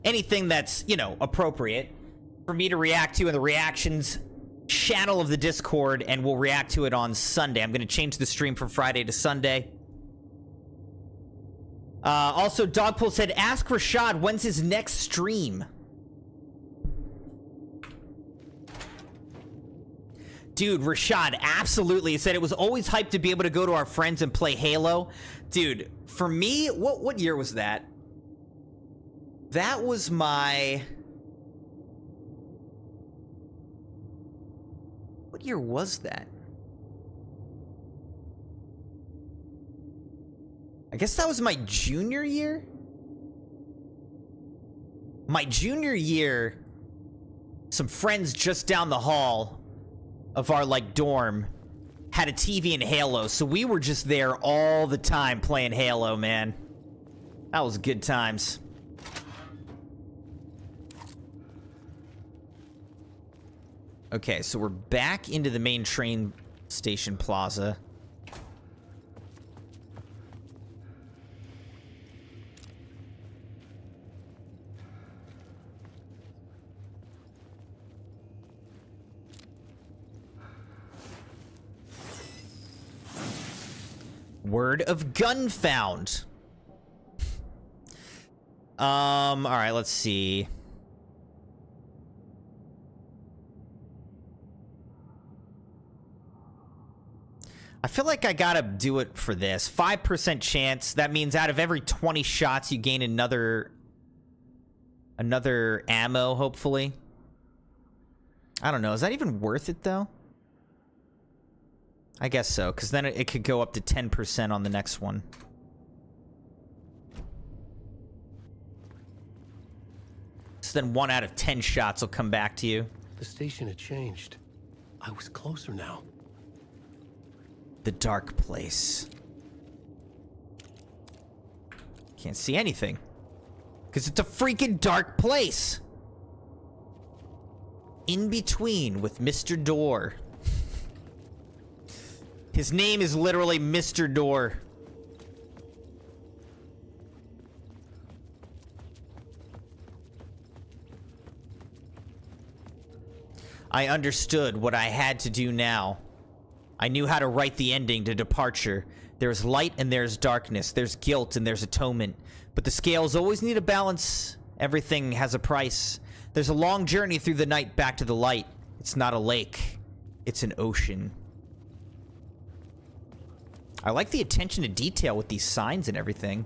anything that's, you know, appropriate for me to react to in the reactions channel of the Discord, and we'll react to it on Sunday. I'm going to change the stream from Friday to Sunday. Also, Dogpool said, ask Rashad when's his next stream. Dude, Rashad, absolutely. He said it was always hyped to be able to go to our friends and play Halo. Dude, for me, what year was that? That was my... What year was that? I guess that was my junior year? My junior year, some friends just down the hall of our, like, dorm had a TV and Halo, so we were just there all the time playing Halo, man. That was good times. Okay, so we're back into the main train station plaza. Word of gun found. All right, let's see. I feel like I gotta do it for this. 5% chance. That means out of every 20 shots, you gain another ammo, hopefully. I don't know. Is that even worth it, though? I guess so, because then it could go up to 10% on the next one. So then 1 out of 10 shots will come back to you. The station had changed. I was closer now. The dark place. Can't see anything. Because it's a freaking dark place. In between with Mr. Door. His name is literally Mr. Door. I understood what I had to do now. I knew how to write the ending to Departure. There's light and there's darkness. There's guilt and there's atonement. But the scales always need a balance. Everything has a price. There's a long journey through the night back to the light. It's not a lake. It's an ocean. I like the attention to detail with these signs and everything.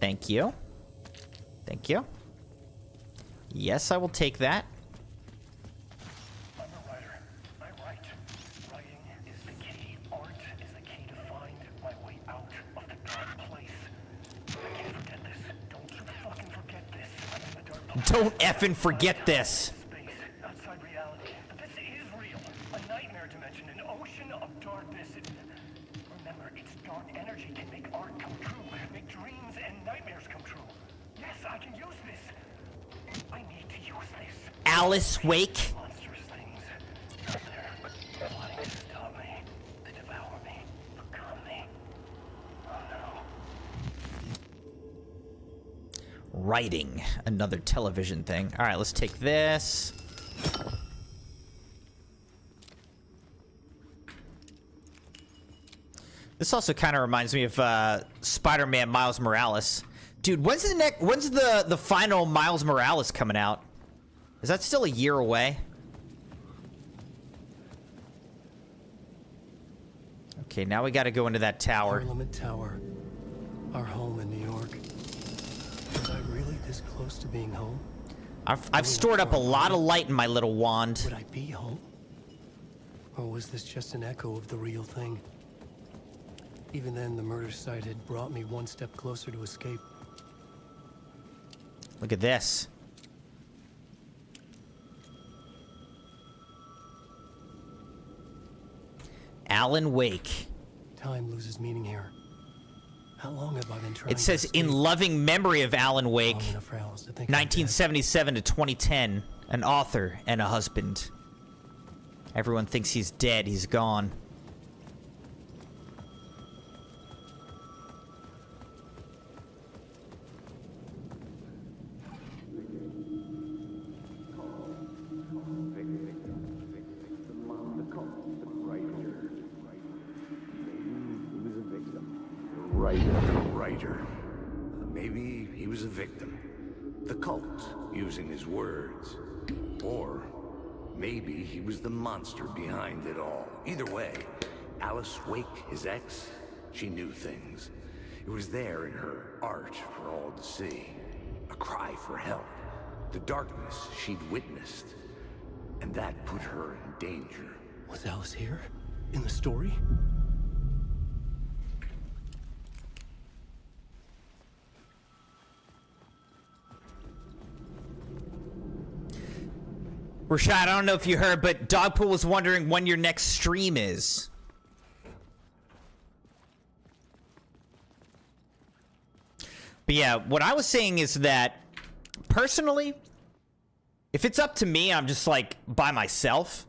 Thank you. Thank you. Yes, I will take that. I'm a writer. I write. Writing is the key. Art is the key to find my way out of the dark place. I can't forget this. Don't you fucking forget this. I'm in the dark place. Don't effing forget this. Space outside reality. But this is real. A nightmare dimension, an ocean of darkness. Remember, its dark energy can make art come true, make dreams and nightmares come true. Yes, I can use this. I need to use this. Alice Wake. Monstrous things out there, plotting to stop me, to devour me, become me. Oh no. Writing. Another television thing. All right, let's take this. This also kind of reminds me of Spider-Man Miles Morales. Dude, when's the final Miles Morales coming out? Is that still a year away? Okay, now we got to go into that tower. Parliament Tower. Our home in New York. Was I really this close to being home? I've stored up a lot of light in my little wand. Would I be home? Or was this just an echo of the real thing? Even then, the murder site had brought me one step closer to escape. Look at this. Alan Wake. Time loses meaning here. How long have I been trying? It says in loving memory of Alan Wake, 1977 to 2010, an author and a husband. Everyone thinks he's dead. He's gone. Maybe he was a victim. The cult, using his words. Or maybe he was the monster behind it all. Either way, Alice Wake, his ex, she knew things. It was there in her art for all to see. A cry for help. The darkness she'd witnessed. And that put her in danger. Was Alice here? In the story? Rashad, I don't know if you heard, but Dogpool was wondering when your next stream is. But yeah, what I was saying is that, personally, if it's up to me, I'm just like, by myself.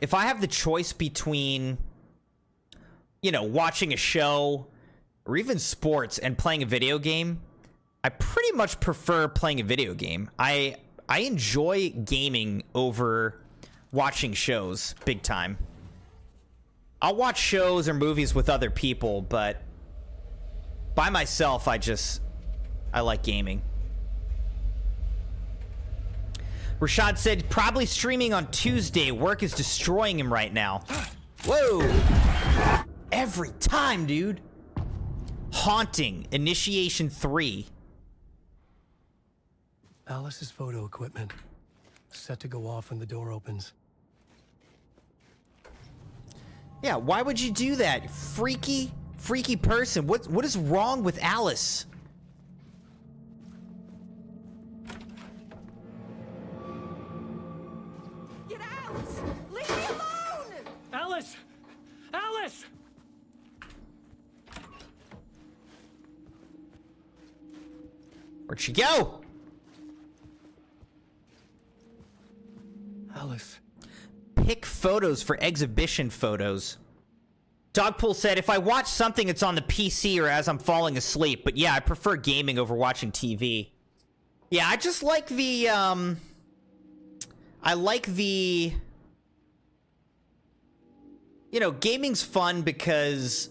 If I have the choice between, you know, watching a show, or even sports, and playing a video game, I pretty much prefer playing a video game. I enjoy gaming over watching shows, big time. I'll watch shows or movies with other people, but by myself, I like gaming. Rashad said, probably streaming on Tuesday. Work is destroying him right now. Whoa. Every time, dude. Haunting. Initiation 3. Alice's photo equipment. Set to go off when the door opens. Yeah, why would you do that? Freaky person. What is wrong with Alice? Get out! Leave me alone! Alice! Alice! Where'd she go? Alice. Pick photos for exhibition photos. Dogpool said, if I watch something, it's on the PC or as I'm falling asleep. But yeah, I prefer gaming over watching TV. Yeah, I just like the, you know, gaming's fun because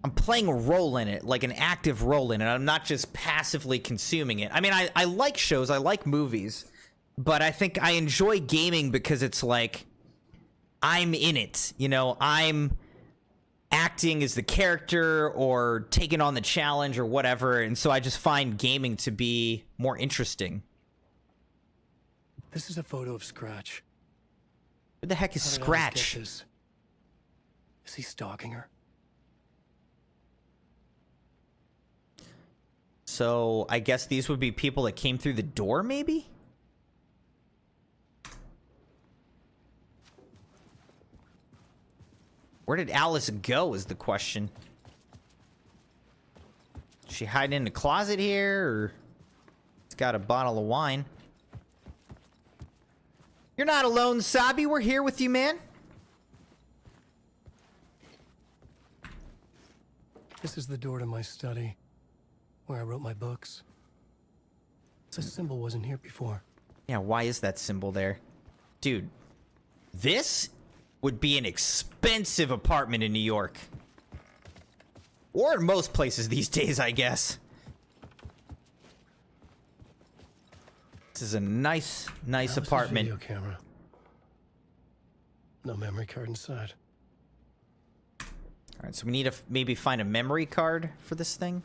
I'm playing a role in it, like an active role in it. I'm not just passively consuming it. I mean, I like shows, I like movies, but I think I enjoy gaming because it's like, I'm in it, you know, I'm acting as the character or taking on the challenge or whatever, and so I just find gaming to be more interesting. This is a photo of Scratch. Who the heck is Scratch? Is he stalking her? So, I guess these would be people that came through the door, maybe? Where did Alice go is the question. Is she hiding in the closet here, or it's got a bottle of wine? You're not alone, Sabi. We're here with you, man. This is the door to my study, where I wrote my books. This symbol wasn't here before. Yeah, why is that symbol there? Dude, this would be an expensive apartment in New York. Or in most places these days, I guess. This is a nice apartment. Video camera. No memory card inside. All right, so we need to maybe find a memory card for this thing.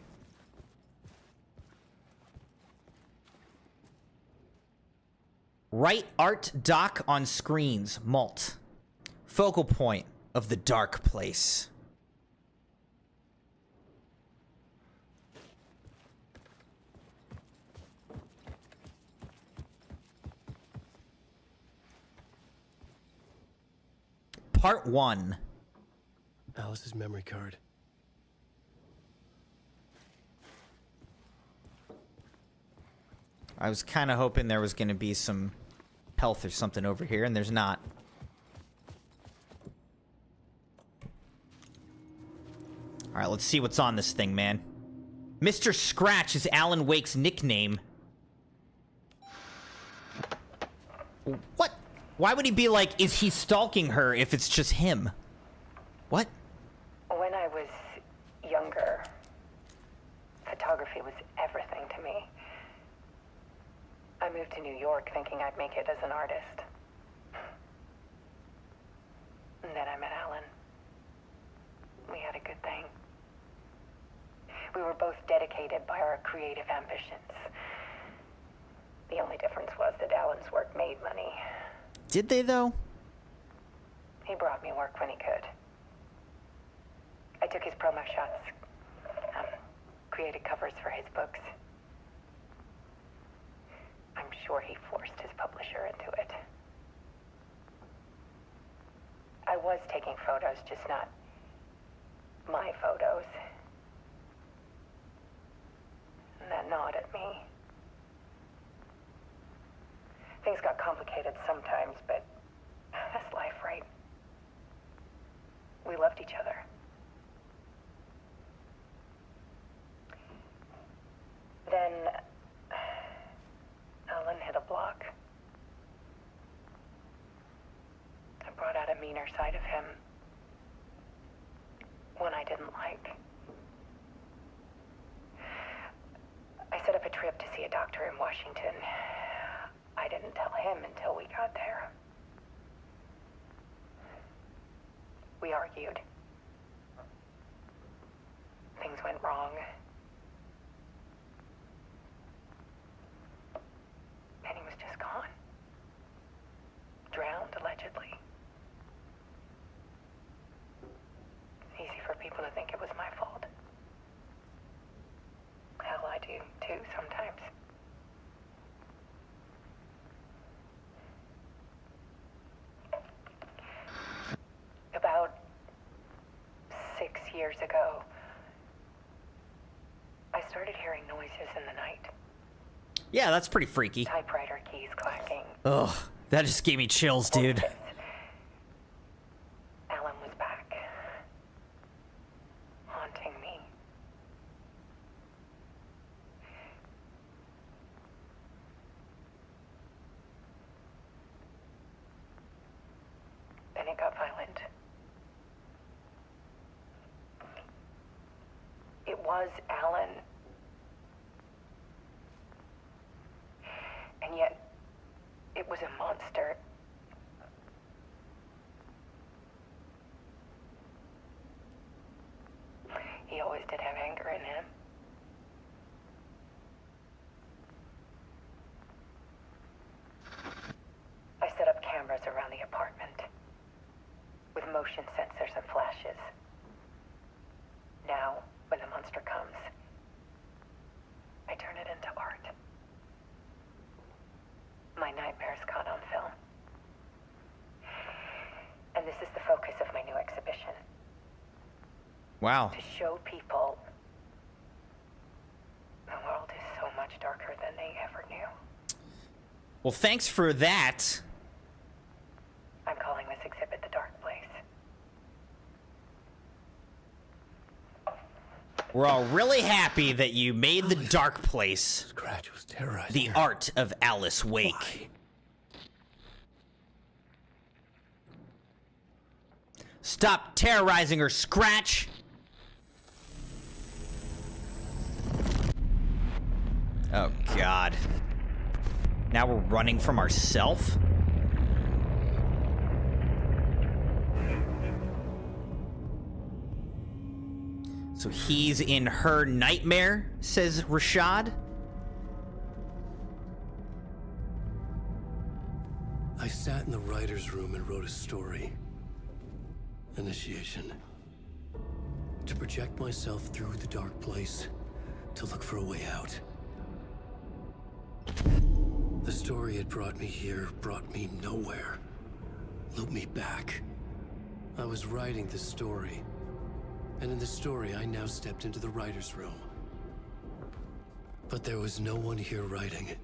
Write art doc on screens. Malt. Focal point of the dark place. Part 1. Alice's memory card. I was kind of hoping there was going to be some health or something over here, and there's not. All right, let's see what's on this thing, man. Mr. Scratch is Alan Wake's nickname. What? Why would he be like, is he stalking her if it's just him? What? When I was younger, photography was everything to me. I moved to New York thinking I'd make it as an artist. And then I met Alan. We had a good thing. We were both dedicated by our creative ambitions. The only difference was that Alan's work made money. Did they, though? He brought me work when he could. I took his promo shots, created covers for his books. I'm sure he forced his publisher into it. I was taking photos, just not my photos. And that gnawed at me. Things got complicated sometimes, but that's life, right? We loved each other. Then Alan hit a block. I brought out a meaner side of him. One I didn't like. I set up a trip to see a doctor in Washington. I didn't tell him until we got there. We argued. Things went wrong. And he was just gone. Drowned, allegedly. It's easy for people to think it was my fault. Hell, I do too sometimes. About 6 years ago, I started hearing noises in the night. Yeah, that's pretty freaky. Typewriter keys clacking. Ugh, that just gave me chills, dude. Alan was back. Haunting me. Then it got violent. It was Alan. And yet, it was a monster. He always did have anger in him. I set up cameras around the apartment with motion sensors and flashes. Now, when the monster comes, I turn it into art. My nightmares caught on film. And this is the focus of my new exhibition. Wow. To show people the world is so much darker than they ever knew. Well, thanks for that. I'm calling this exhibit The Dark Place. We're all really happy that you made the dark place. Scratch was terrorizing The her. art of Alice Wake. Why? Stop terrorizing her, Scratch. Oh, God. Now we're running from ourselves? So he's in her nightmare, says Rashad. sat in the writer's room and wrote a story. Initiation. To project myself through the dark place, to look for a way out. The story had brought me here, brought me nowhere. Looped me back. I was writing the story. And in the story, I now stepped into the writer's room. But there was no one here writing.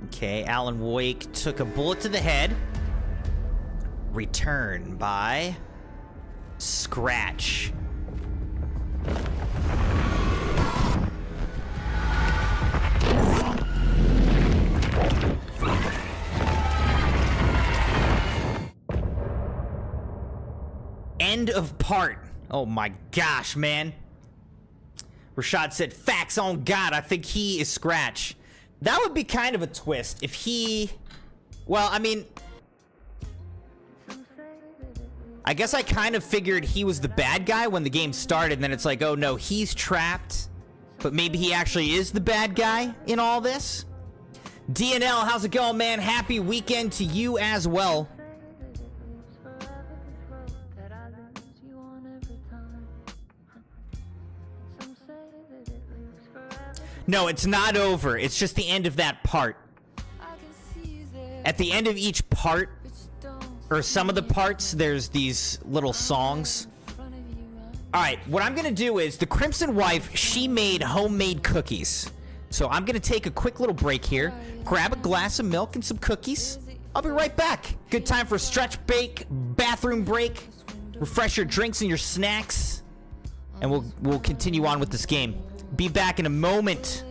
Okay, Alan Wake took a bullet to the head. Return by Scratch. End of part. Oh my gosh, man. Rashad said, facts on God, I think he is Scratch. That would be kind of a twist if he... Well, I mean... I guess I kind of figured he was the bad guy when the game started, and then it's like, oh no, he's trapped. But maybe he actually is the bad guy in all this? DNL, how's it going, man? Happy weekend to you as well. No, it's not over. It's just the end of that part. At the end of each part, or some of the parts, there's these little songs. Alright, what I'm gonna do is, the Crimson Wife, she made homemade cookies. So I'm gonna take a quick little break here, grab a glass of milk and some cookies. I'll be right back. Good time for a stretch break, bathroom break, refresh your drinks and your snacks, and we'll continue on with this game. Be back in a moment.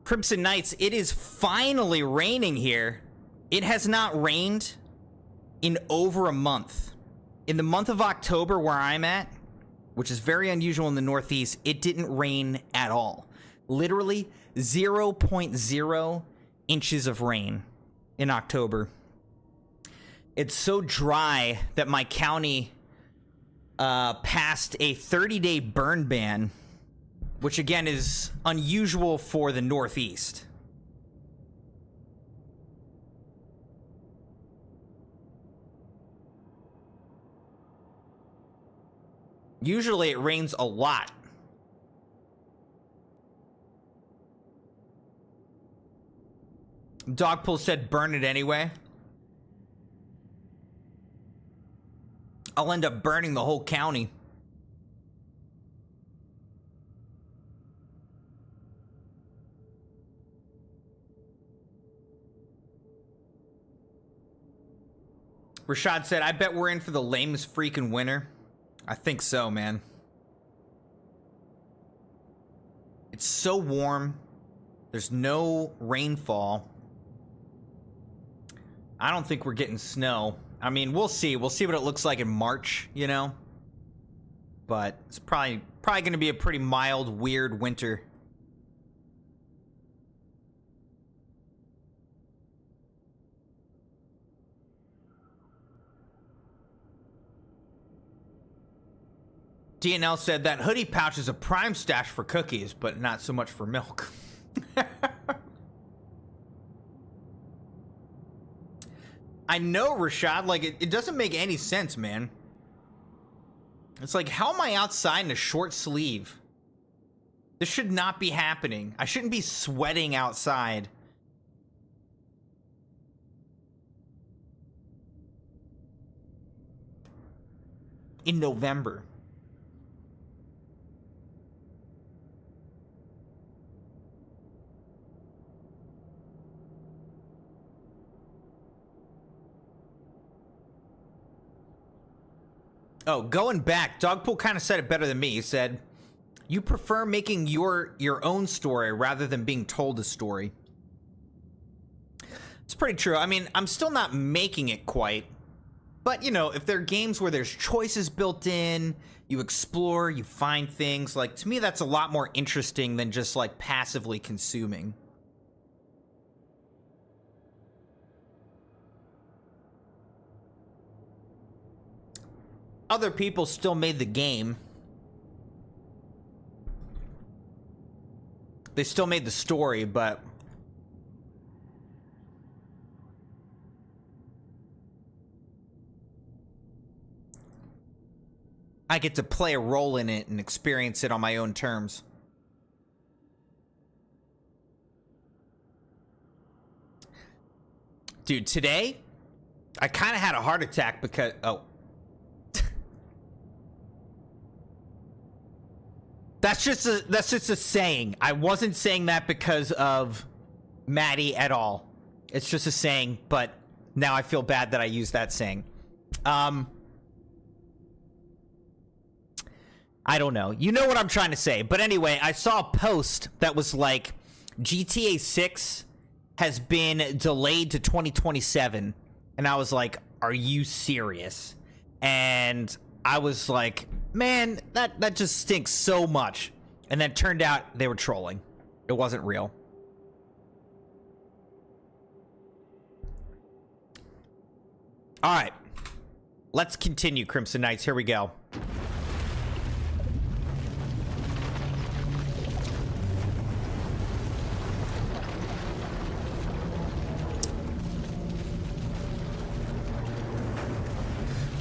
Crimson Knights, it is finally raining here. It has not rained in over a month. In the month of October, where I'm at, which is very unusual in the Northeast, it didn't rain at all. Literally 0.0 inches of rain in October. It's so dry that my county passed a 30-day burn ban, which again is unusual for the Northeast. Usually it rains a lot. Dogpool said burn it anyway. I'll end up burning the whole county. Rashad said, I bet we're in for the lamest freaking winter. I think so, man. It's so warm. There's no rainfall. I don't think we're getting snow. I mean, we'll see. We'll see what it looks like in March, you know? But it's probably going to be a pretty mild, weird winter. DNL said that hoodie pouch is a prime stash for cookies, but not so much for milk. I know, Rashad, like, it doesn't make any sense, man. It's like, how am I outside in a short sleeve? This should not be happening. I shouldn't be sweating outside. In November. Oh, going back, Dogpool kind of said it better than me. He said, you prefer making your own story rather than being told a story. It's pretty true. I mean, I'm still not making it quite. But, you know, if there are games where there's choices built in, you explore, you find things, like, to me that's a lot more interesting than just, like, passively consuming. Other people still made the game. They still made the story, but I get to play a role in it and experience it on my own terms. Dude, today I kind of had a heart attack because That's just a saying. I wasn't saying that because of Maddie at all. It's just a saying, but now I feel bad that I used that saying. I don't know. You know what I'm trying to say. But anyway, I saw a post that was like, GTA 6 has been delayed to 2027. And I was like, are you serious? And I was like, man, that just stinks so much. And then it turned out they were trolling. It wasn't real. All right. Let's continue, Crimson Knights. Here we go.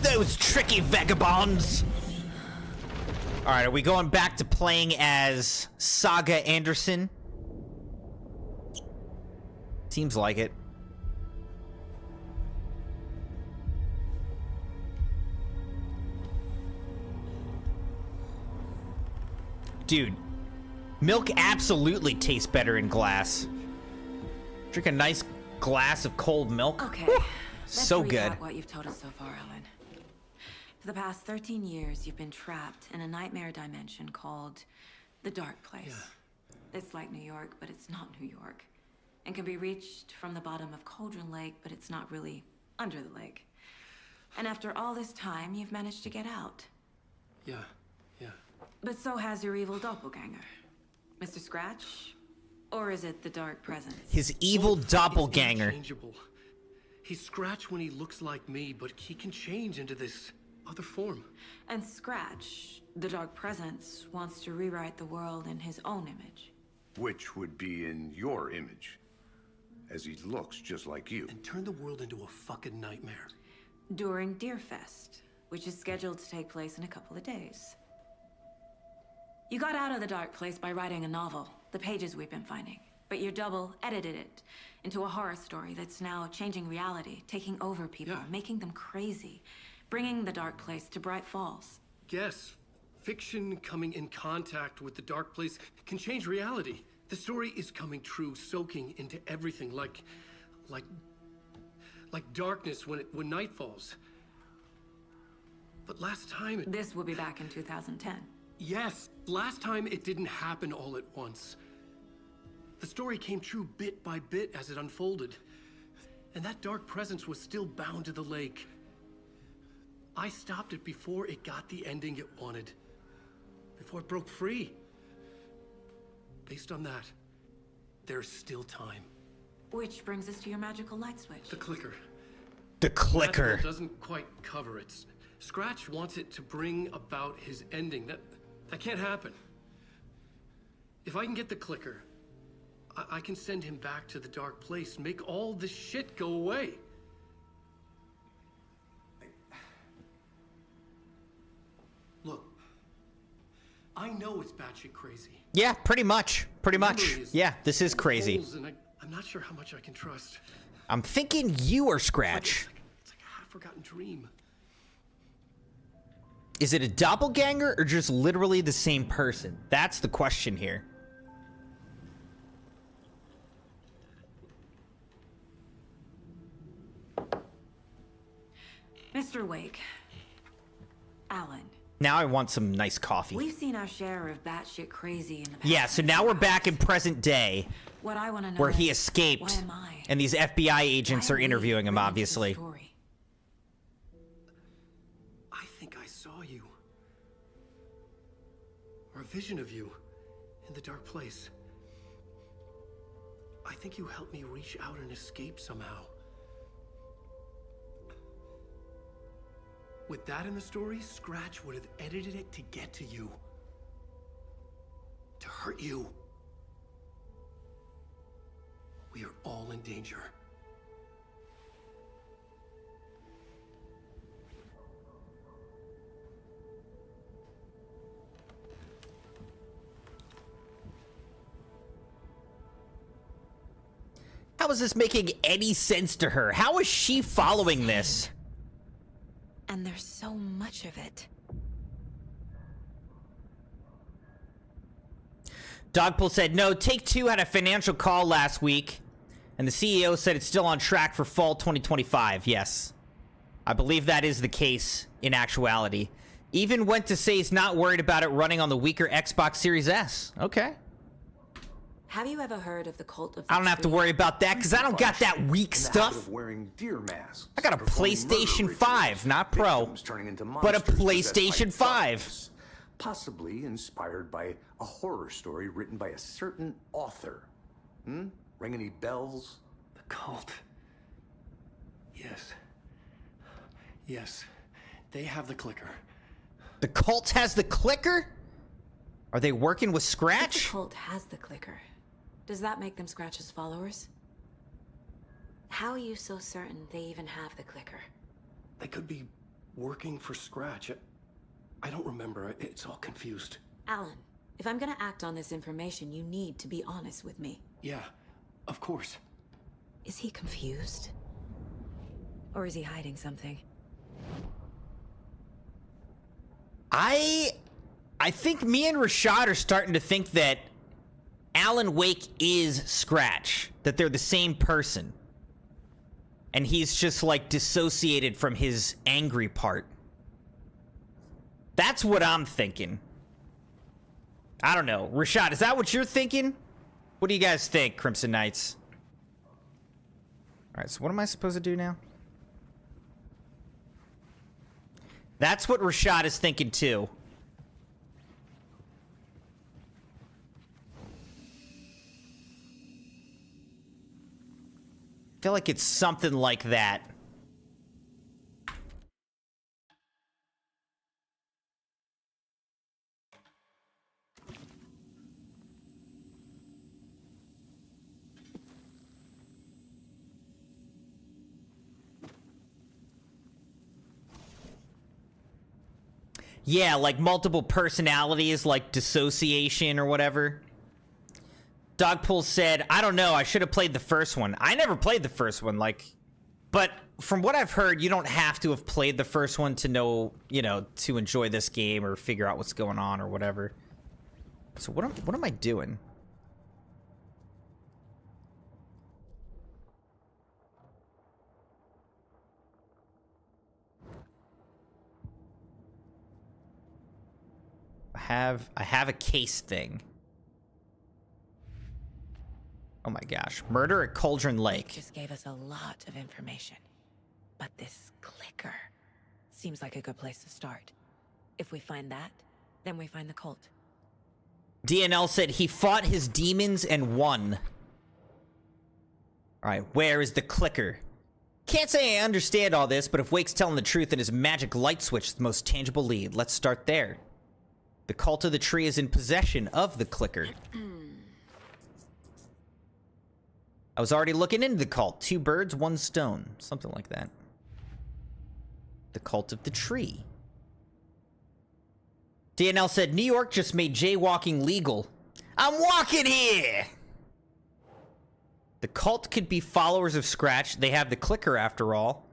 Those tricky vagabonds. All right, are we going back to playing as Saga Anderson? Seems like it. Dude, milk absolutely tastes better in glass. Drink a nice glass of cold milk. Okay. Woo, let's so recap good. What you've told us so far, Alan. For the past 13 years, you've been trapped in a nightmare dimension called the Dark Place. Yeah. It's like New York, but it's not New York. And can be reached from the bottom of Cauldron Lake, but it's not really under the lake. And after all this time, you've managed to get out. Yeah. But so has your evil doppelganger. Mr. Scratch? Or is it the Dark Presence? His evil doppelganger. Interchangeable. He's Scratch when he looks like me, but he can change into this other form. And Scratch, the Dark Presence, wants to rewrite the world in his own image. Which would be in your image, as he looks just like you. And turn the world into a fucking nightmare. During Deerfest, which is scheduled to take place in a couple of days. You got out of the Dark Place by writing a novel, the pages we've been finding. But your double edited it into a horror story that's now changing reality, taking over people, making them crazy, bringing the Dark Place to Bright Falls. Yes, fiction coming in contact with the Dark Place can change reality. The story is coming true, soaking into everything, like darkness when night falls. But last time This will be back in 2010. Yes, last time it didn't happen all at once. The story came true bit by bit as it unfolded. And that dark presence was still bound to the lake. I stopped it before it got the ending it wanted. Before it broke free. Based on that, there's still time. Which brings us to your magical light switch. The clicker. The clicker. Magical doesn't quite cover it. Scratch wants it to bring about his ending. That can't happen. If I can get the clicker, I can send him back to the dark place, make all this shit go away. Look, I know it's batshit crazy. Yeah, pretty much. Pretty much. Yeah, this is crazy. And I'm not sure how much I can trust. I'm thinking you are Scratch. It's like a half-forgotten dream. Is it a doppelganger or just literally the same person? That's the question here. Mr. Wake. Alan. Now I want some nice coffee. We've seen our share of batshit crazy in the past. Yeah, so now we're back in present day. What I want to know where he is, escaped. why am I? And these FBI agents are interviewing him, obviously. I think I saw you. Or a vision of you in the dark place. I think you helped me reach out and escape somehow. With that in the story, Scratch would have edited it to get to you. To hurt you. We are all in danger. How is this making any sense to her? How is she following this? And there's so much of it. Dogpool said, no, Take-Two had a financial call last week, and the CEO said it's still on track for fall 2025. Yes. I believe that is the case in actuality. Even went to say he's not worried about it running on the weaker Xbox Series S. Okay. Have you ever heard of the cult of the I don't have to worry about that because I don't got that weak stuff. Wearing deer masks, I got a PlayStation 5, not Pro, but a PlayStation 5. Possibly inspired by a horror story written by a certain author. Ring any bells? The cult. Yes. Yes. They have the clicker. The cult has the clicker? Are they working with Scratch? If the cult has the clicker, does that make them Scratch's followers? How are you so certain they even have the clicker? They could be working for Scratch. I don't remember. It's all confused. Alan, if I'm gonna act on this information, you need to be honest with me. Yeah, of course. Is he confused? Or is he hiding something? I think me and Rashad are starting to think that Alan Wake is Scratch. That they're the same person. And he's just like dissociated from his angry part. That's what I'm thinking. I don't know. Rashad, is that what you're thinking? What do you guys think, Crimson Knights? Alright, so what am I supposed to do now? That's what Rashad is thinking too. I feel like it's something like that. Yeah, like multiple personalities, like dissociation or whatever. Dogpool said, I don't know, I should have played the first one. I never played the first one, like, but from what I've heard, you don't have to have played the first one to know, you know, to enjoy this game or figure out what's going on or whatever. So what am I doing? I have a case thing. Oh my gosh. Murder at Cauldron Lake. Just gave us a lot of information. But this clicker seems like a good place to start. If we find that, then we find the cult. DNL said he fought his demons and won. Alright, where is the clicker? Can't say I understand all this, but if Wake's telling the truth, then his magic light switch is the most tangible lead. Let's start there. The cult of the tree is in possession of the clicker. I was already looking into the cult. 2 birds, 1 stone. Something like that. The cult of the tree. DNL said, New York just made jaywalking legal. I'm walking here! The cult could be followers of Scratch. They have the clicker after all.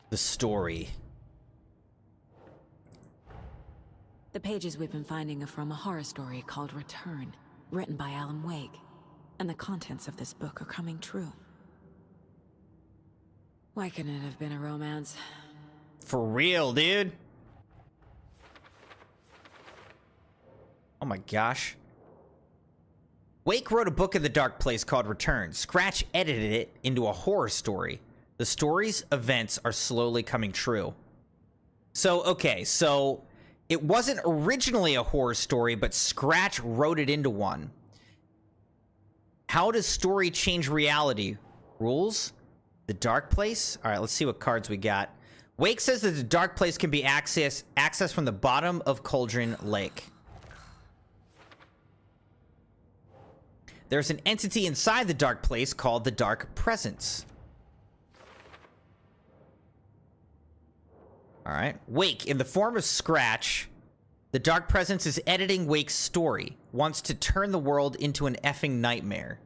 The story. The pages we've been finding are from a horror story called Return, written by Alan Wake. And the contents of this book are coming true. Why couldn't it have been a romance? For real, dude. Oh my gosh. Wake wrote a book in the dark place called Return. Scratch edited it into a horror story. The story's events are slowly coming true. So, okay, so it wasn't originally a horror story, but Scratch wrote it into one. How does story change reality? Rules? The dark place? All right, let's see what cards we got. Wake says that the dark place can be accessed from the bottom of Cauldron Lake. There's an entity inside the dark place called the Dark Presence. All right. Wake, in the form of Scratch, the Dark Presence is editing Wake's story, wants to turn the world into an effing nightmare.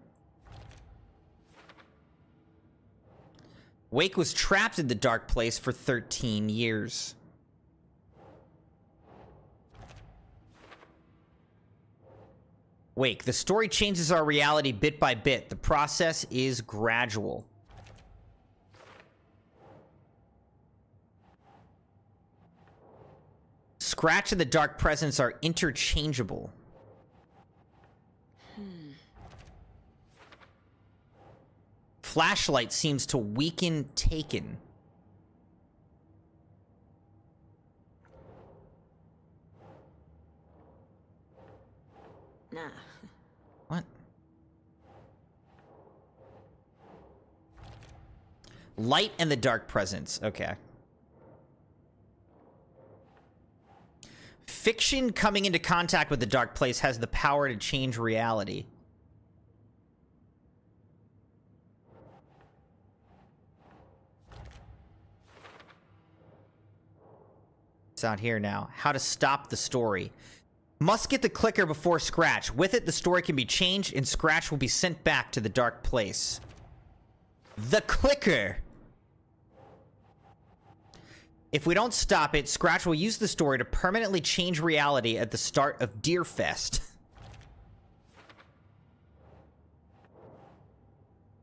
Wake was trapped in the dark place for 13 years. Wake, the story changes our reality bit by bit. The process is gradual. Scratch and the Dark Presence are interchangeable. Flashlight seems to weaken Taken. Nah. What? Light and the Dark Presence. Okay. Fiction coming into contact with the dark place has the power to change reality. It's out here now. How to stop the story. Must get the clicker before Scratch. With it, the story can be changed and Scratch will be sent back to the dark place. The clicker! If we don't stop it, Scratch will use the story to permanently change reality at the start of Deerfest.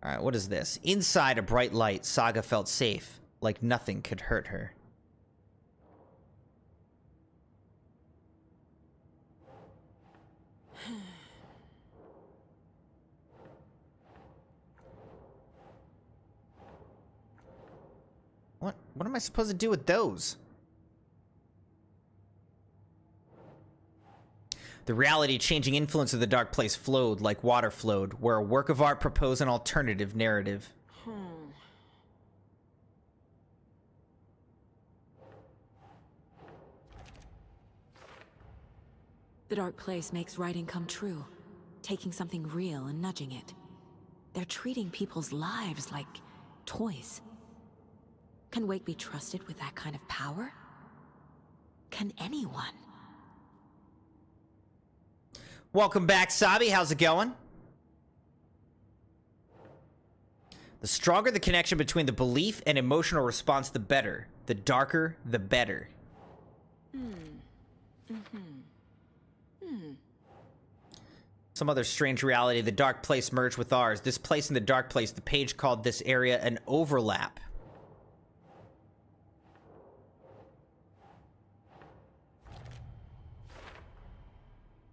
Alright, what is this? Inside a bright light, Saga felt safe, like nothing could hurt her. What am I supposed to do with those? The reality-changing influence of the dark place flowed like water flowed, where a work of art proposed an alternative narrative. The dark place makes writing come true, taking something real and nudging it. They're treating people's lives like toys. Can Wake be trusted with that kind of power? Can anyone? Welcome back, Sabi. How's it going? The stronger the connection between the belief and emotional response, the better. The darker, the better. Some other strange reality. The dark place merged with ours. This place and the dark place, the page called this area an overlap.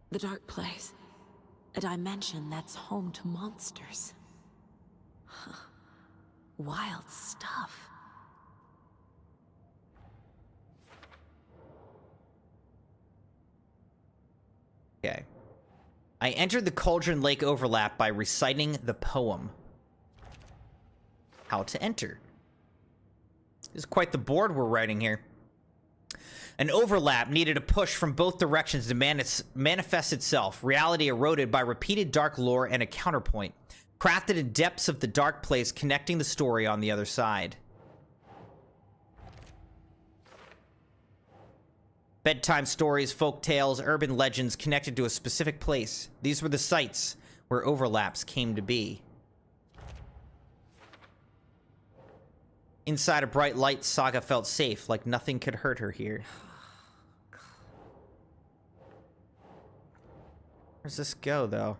The dark place. A dimension that's home to monsters. Huh. Wild stuff. Okay. I entered the Cauldron Lake overlap by reciting the poem. How to enter. This is quite the board we're writing here. An overlap needed a push from both directions to manifest itself. Reality eroded by repeated dark lore and a counterpoint. Crafted in depths of the dark place, connecting the story on the other side. Bedtime stories, folk tales, urban legends connected to a specific place. These were the sites where overlaps came to be. Inside a bright light, Saga felt safe, like nothing could hurt her here. Where's this go, though?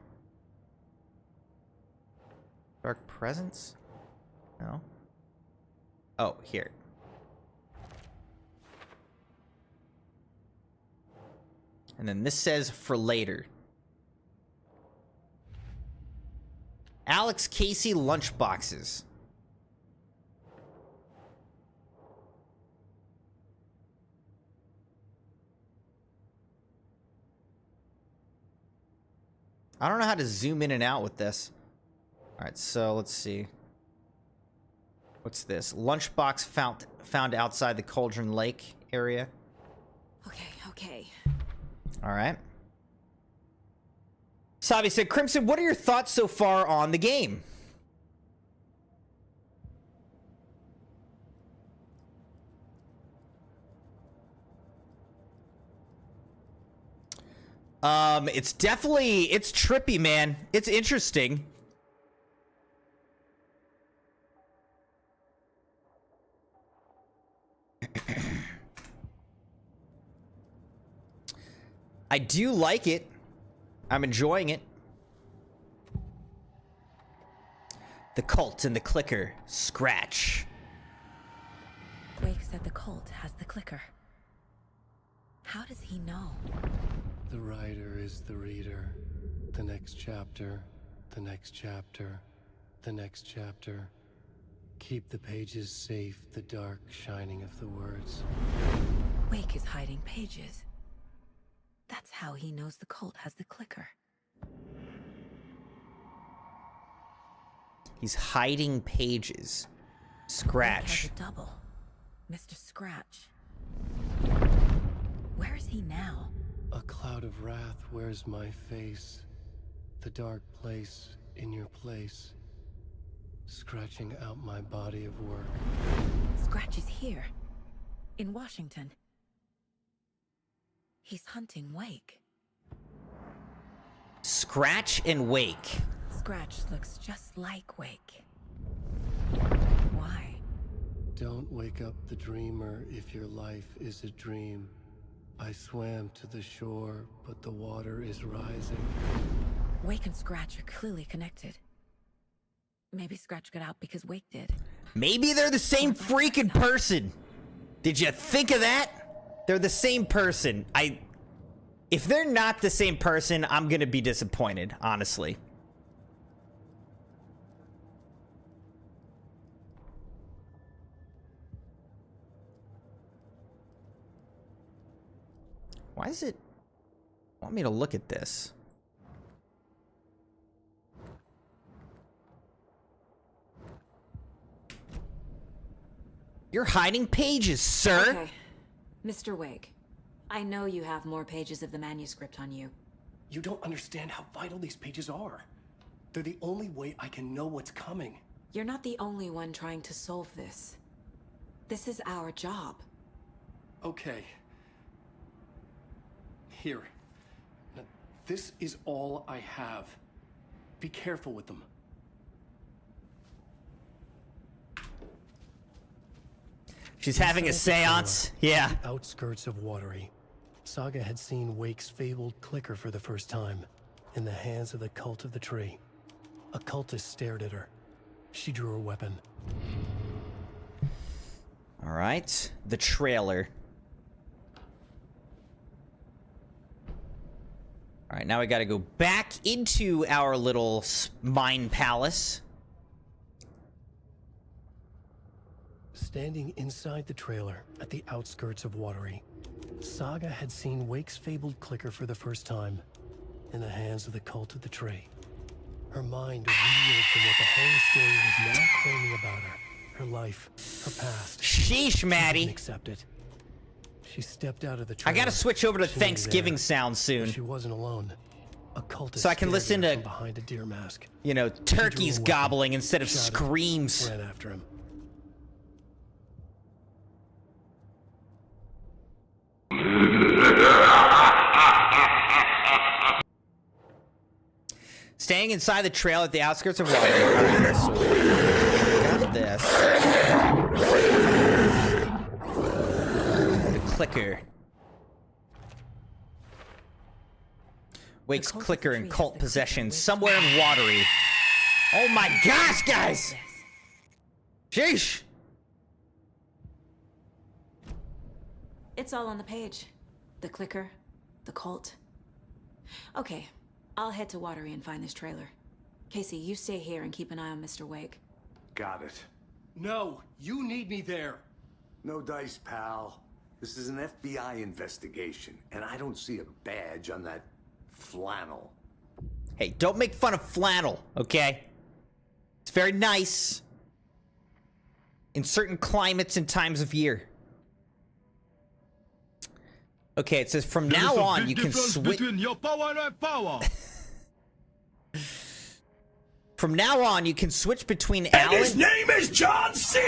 Dark presence? No. Oh, here. And then this says for later. Alex Casey lunchboxes. I don't know how to zoom in and out with this. All right, so let's see. What's this? Lunchbox found outside the Cauldron Lake area. Okay. All right. Savi said, Crimson, what are your thoughts so far on the game? It's definitely, it's trippy, man. It's interesting. I do like it. I'm enjoying it. The cult and the clicker. Scratch. Wake said the cult has the clicker. How does he know? The writer is the reader. The next chapter, the next chapter, the next chapter. Keep the pages safe, the dark shining of the words. Wake is hiding pages. That's how he knows the cult has the clicker. He's hiding pages. Scratch. Wake has a double. Mr. Scratch. Where is he now? A cloud of wrath wears my face. The dark place in your place. Scratching out my body of work. Scratch is here. In Washington. He's hunting Wake. Scratch and Wake. Scratch looks just like Wake. Why? Don't wake up the dreamer if your life is a dream. I swam to the shore, but the water is rising. Wake and Scratch are clearly connected. Maybe Scratch got out because Wake did. Maybe they're the same freaking person. Did you think of that? They're the same person. If they're not the same person, I'm gonna be disappointed, honestly. Why does it want me to look at this? You're hiding pages, sir. Okay. Mr. Wake, I know you have more pages of the manuscript on you. You don't understand how vital these pages are. They're the only way I can know what's coming. You're not the only one trying to solve this. This is our job. Okay. Here. Now, this is all I have. Be careful with them. She's having a seance. Yeah. The outskirts of Watery. Saga had seen Wake's fabled clicker for the first time, in the hands of the Cult of the Tree. A cultist stared at her. She drew her weapon. All right. The trailer. All right, now we got to go back into our little mine palace. Standing inside the trailer at the outskirts of Watery, Saga had seen Wake's fabled clicker for the first time, in the hands of the cult of the tree. Her mind reeled from what the whole story was now claiming about her. Her life, her past. Sheesh, Maddie. She didn't accept it. She stepped out of the trailer. I gotta switch over to Thanksgiving sounds soon. She wasn't alone. A cultist so I can listen to, behind a deer mask. You know, turkeys gobbling instead of screams. Ran after him. Staying inside the trail at the outskirts of Water. Alright, so got this. The clicker. Wake's clicker in cult possession somewhere in Watery. Oh my gosh, guys! Sheesh! It's all on the page. The clicker, the cult. Okay, I'll head to Watery and find this trailer. Casey, you stay here and keep an eye on Mr. Wake. Got it. No, you need me there. No dice, pal. This is an FBI investigation, and I don't see a badge on that flannel. Hey, don't make fun of flannel, okay? It's very nice in certain climates and times of year. Okay, it says from now on you can switch between your power and power. From now on you can switch between Alan. His name is John C.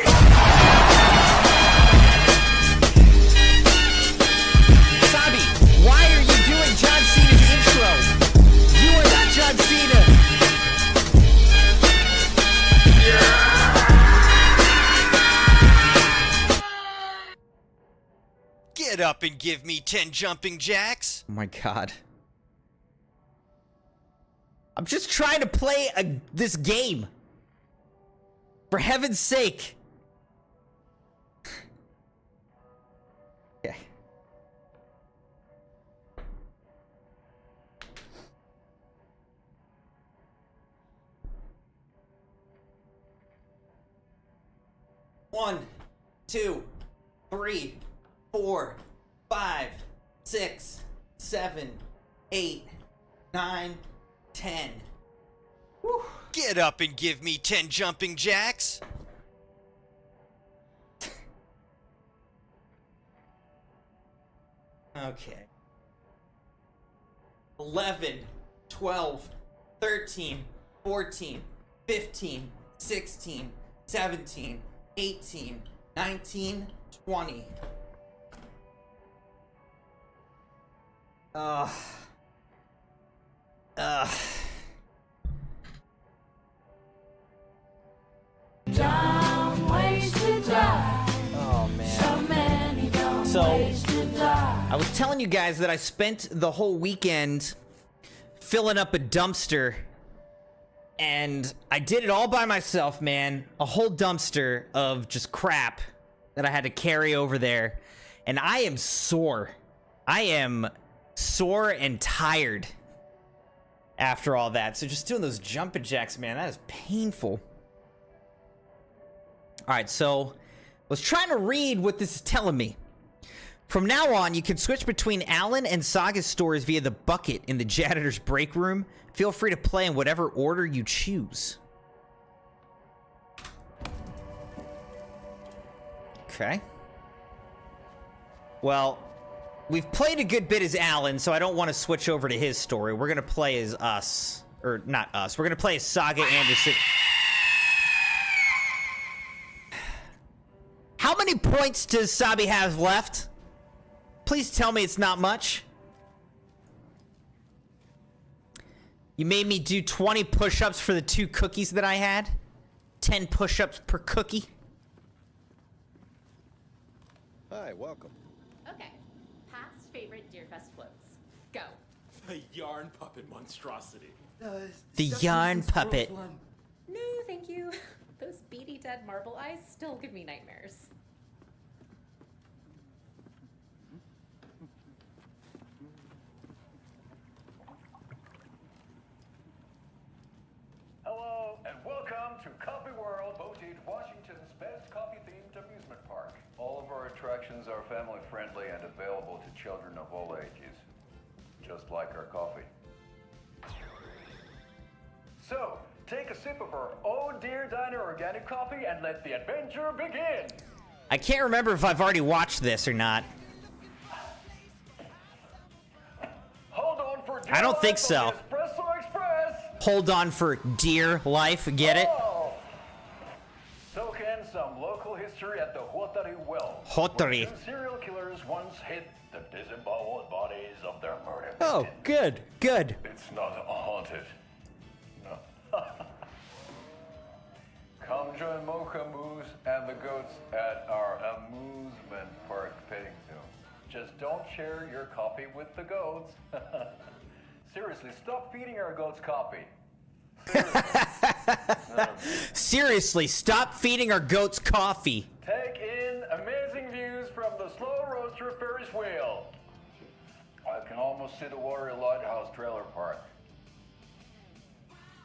Sabi, why are you doing John Cena's intro? You are not John Cena. Get up and give me 10 jumping jacks. Oh my god. I'm just trying to play this game. For heaven's sake. Okay. One, 2, 3, 4, 5, 6, 7, 8, 9, 10. Whew. Get up and give me 10 jumping jacks. Okay. 11, 12, 13, 14, 15, 16, 17, 18, 19, 20. Oh man. So I was telling you guys that I spent the whole weekend filling up a dumpster, and I did it all by myself, man. A whole dumpster of just crap that I had to carry over there, and I am sore. I am sore and tired after all that. So just doing those jumping jacks, man, that is painful. All right, so I was trying to read what this is telling me. From now on, you can switch between Alan and Saga's stories via the bucket in the janitor's break room. Feel free to play in whatever order you choose. Okay. Well, we've played a good bit as Alan, so I don't want to switch over to his story. We're going to play as us. Or, not us. We're going to play as Saga Anderson. How many points does Sabi have left? Please tell me it's not much. You made me do 20 push-ups for the 2 cookies that I had. 10 push-ups per cookie. Hi, welcome. Okay. Past favorite Deerfest floats. Go. The yarn puppet monstrosity. The yarn puppet. No, thank you. Those beady dead marble eyes still give me nightmares. Hello and welcome to Coffee World, voted Washington's best coffee-themed amusement selections are family friendly and available to children of all ages, just like our coffee. So, take a sip of our Oh Dear Diner organic coffee and let the adventure begin! I can't remember if I've already watched this or not. Hold on for dear I don't think life so. on the Espresso Express! Hold on for dear life, get it? Oh. Soak in some local history at the Hotari Well. Hotari. Where two serial killers once hid the disemboweled bodies of their murdered Oh, good, good. It's not haunted. No. Come join Mocha Moose and the goats at our amusement park petting zoo. Just don't share your coffee with the goats. Seriously, stop feeding our goats coffee. Seriously, stop feeding our goats coffee. Take in amazing views from the slow roaster Ferris wheel. I can almost see the Watery Lighthouse trailer park.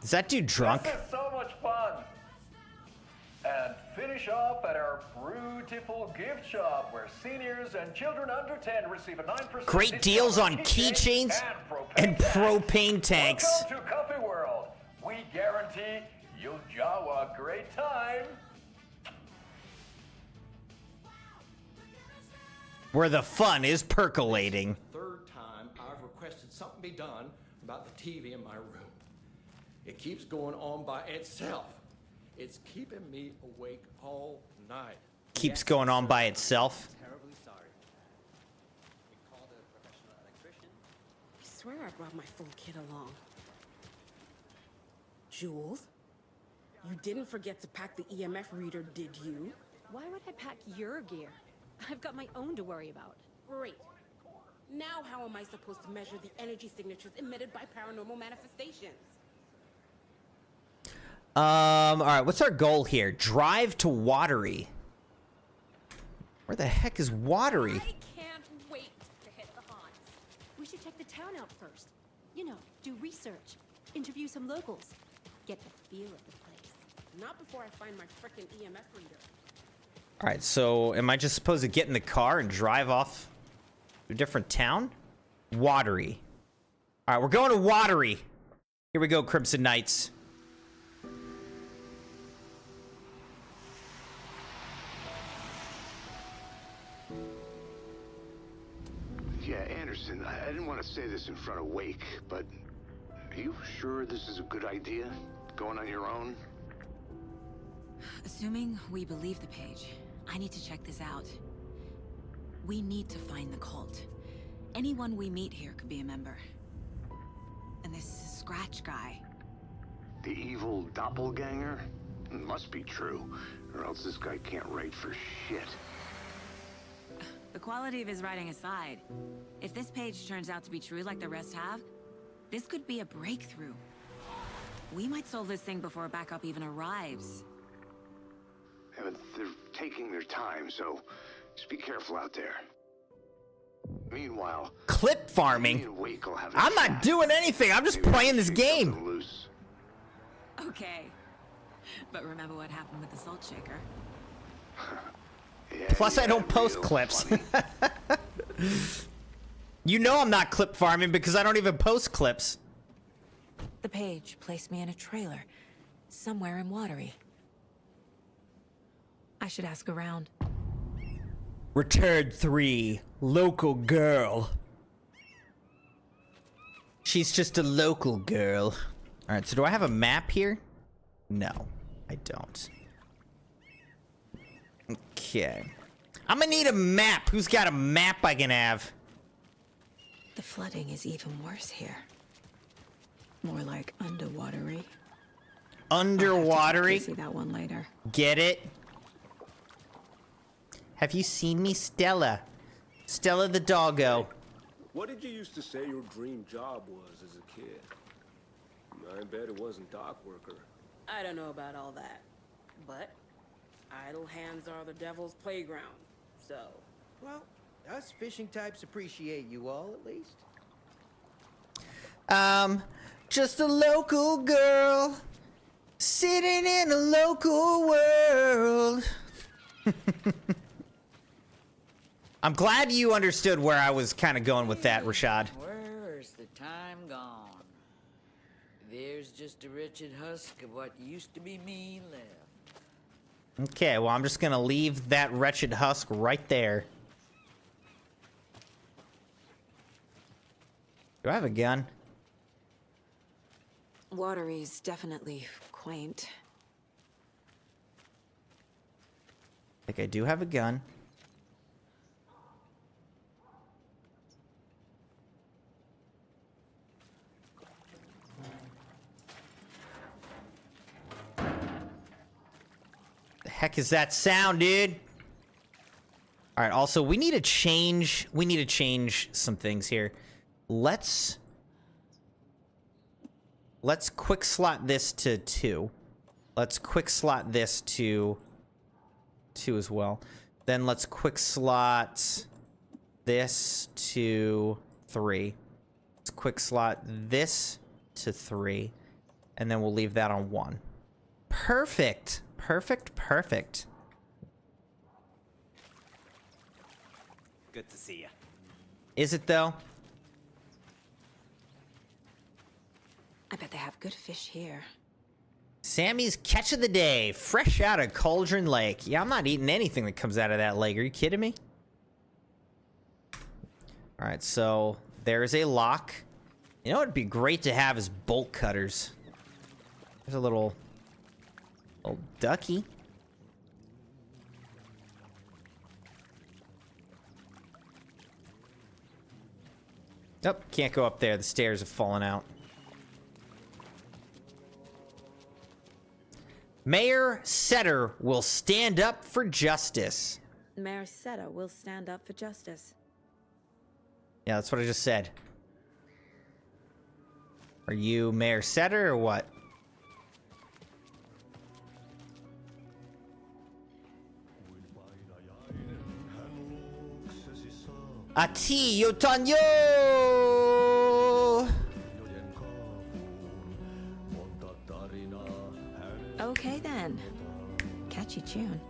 Is that dude drunk? This is so much fun. And finish off at our beautiful gift shop where seniors and children under 10 receive a 9% Great deals on keychains and propane tanks. Welcome to Coffee World. We guarantee you'll jaw a great time. Where the fun is percolating. Third time I've requested something be done about the TV in my room. It keeps going on by itself. It's keeping me awake all night. Keeps going on by itself. Terribly sorry. We called a professional electrician. I swear I brought my full kit along. Jules, you didn't forget to pack the EMF reader, did you? Why would I pack your gear? I've got my own to worry about. Great. Now how am I supposed to measure the energy signatures emitted by paranormal manifestations? All right, what's our goal here? Drive to Watery. Where the heck is Watery? I can't wait to hit the haunts. We should check the town out first. You know, do research, interview some locals, get the feel of the place. Not before I find my frickin' EMF reader. All right, so am I just supposed to get in the car and drive off to a different town? Watery. All right, we're going to Watery. Here we go, Crimson Knights. Yeah, Anderson, I didn't want to say this in front of Wake, but are you sure this is a good idea? Going on your own? Assuming we believe the page, I need to check this out. We need to find the cult. Anyone we meet here could be a member. And this Scratch guy. The evil doppelganger? Must be true, or else this guy can't write for shit. The quality of his writing aside, if this page turns out to be true like the rest have, this could be a breakthrough. We might solve this thing before backup even arrives. Yeah, but they're taking their time, so just be careful out there. Meanwhile, clip farming? me and Wake will have a I'm not chat. doing anything. I'm just Maybe playing we this can shoot game. something loose. Okay. But remember what happened with the salt shaker? Plus, I don't post clips. You know I'm not clip farming because I don't even post clips. The page placed me in a trailer, somewhere in Watery. I should ask around. Return 3, local girl. She's just a local girl. All right, so do I have a map here? No, I don't. Okay. I'm gonna need a map. Who's got a map I can have? The flooding is even worse here. More like underwatery. Underwatery? See that one later. Get it? Have you seen me, Stella? Stella the doggo. What did you used to say your dream job was as a kid? I bet it wasn't dock worker. I don't know about all that, but idle hands are the devil's playground, so... Well, us fishing types appreciate you all, at least. Just a local girl sitting in a local world. I'm glad you understood where I was kind of going with that, Rashad. Where's the time gone? There's just a wretched husk of what used to be me left. Okay, well, I'm just gonna leave that wretched husk right there. Do I have a gun? Watery's definitely quaint. I think I do have a gun. The heck is that sound, dude? All right, also, we need to change some things here. Let's quick slot this to 2. Let's quick slot this to 2 as well. Then let's quick slot this to 3. Let's quick slot this to 3. And then we'll leave that on 1. Perfect. Perfect, perfect. Good to see you. Is it, though? I bet they have good fish here. Sammy's catch of the day, fresh out of Cauldron Lake. Yeah, I'm not eating anything that comes out of that lake. Are you kidding me? All right, so there's a lock. You know what would be great to have is bolt cutters. There's a little ducky. Nope, can't go up there. The stairs have fallen out. Mayor Setter will stand up for justice. Mayor Setter will stand up for justice. Yeah, that's what I just said. Are you Mayor Setter or what? Ati yotanyo! Okay then. Catchy tune.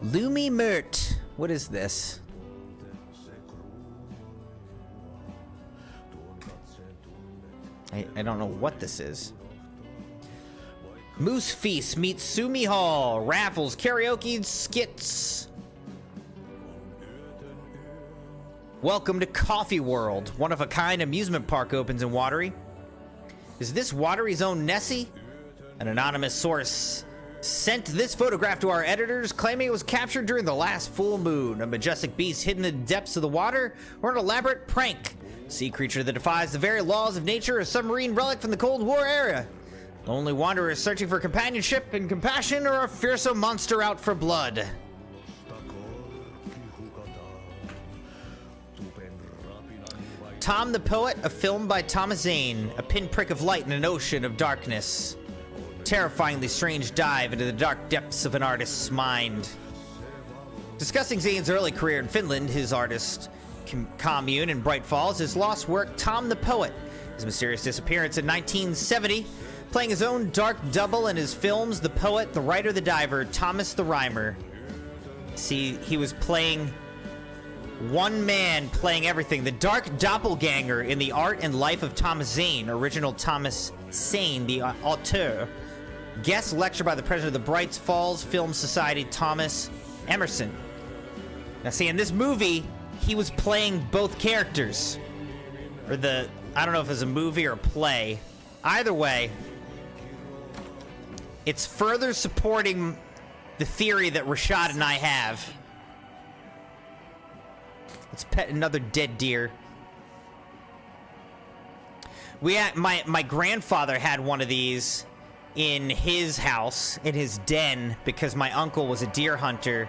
Lumi Mert. What is this? I don't know what this is. Moose Feast meets Sumi Hall. Raffles, karaoke, skits. Welcome to Coffee World. One-of-a-kind amusement park opens in Watery. Is this Watery's own Nessie? An anonymous source sent this photograph to our editors, claiming it was captured during the last full moon. A majestic beast hidden in the depths of the water, or an elaborate prank? Sea creature that defies the very laws of nature, a submarine relic from the Cold War era. Lonely wanderers searching for companionship and compassion, or a fearsome monster out for blood? Tom the Poet, a film by Thomas Zane, a pinprick of light in an ocean of darkness. Terrifyingly strange dive into the dark depths of an artist's mind. Discussing Zane's early career in Finland, his artist commune in Bright Falls, his lost work, Tom the Poet, his mysterious disappearance in 1970, playing his own dark double in his films, The Poet, The Writer, The Diver, Thomas the Rhymer. See, he was playing one man playing everything. The dark doppelganger in the art and life of Thomas Zane, original Thomas Zane, the auteur. Guest lecture by the president of the Bright Falls Film Society, Thomas Emerson. Now see, in this movie, he was playing both characters. Or I don't know if it's a movie or a play. Either way, it's further supporting the theory that Rashad and I have. Let's pet another dead deer. We had my grandfather had one of these in his house, in his den, because my uncle was a deer hunter,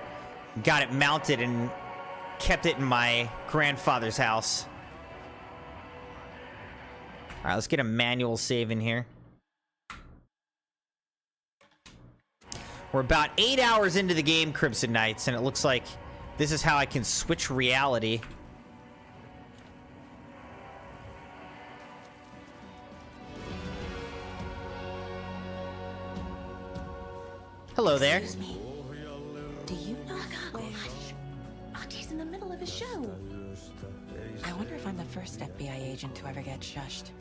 got it mounted and kept it in my grandfather's house. All right, let's get a manual save in here. We're about 8 hours into the game, Crimson Knights, and it looks like this is how I can switch reality. Hello there. Excuse me. Do you know? Hush. Archie's in the middle of a show. I wonder if I'm the first FBI agent to ever get shushed.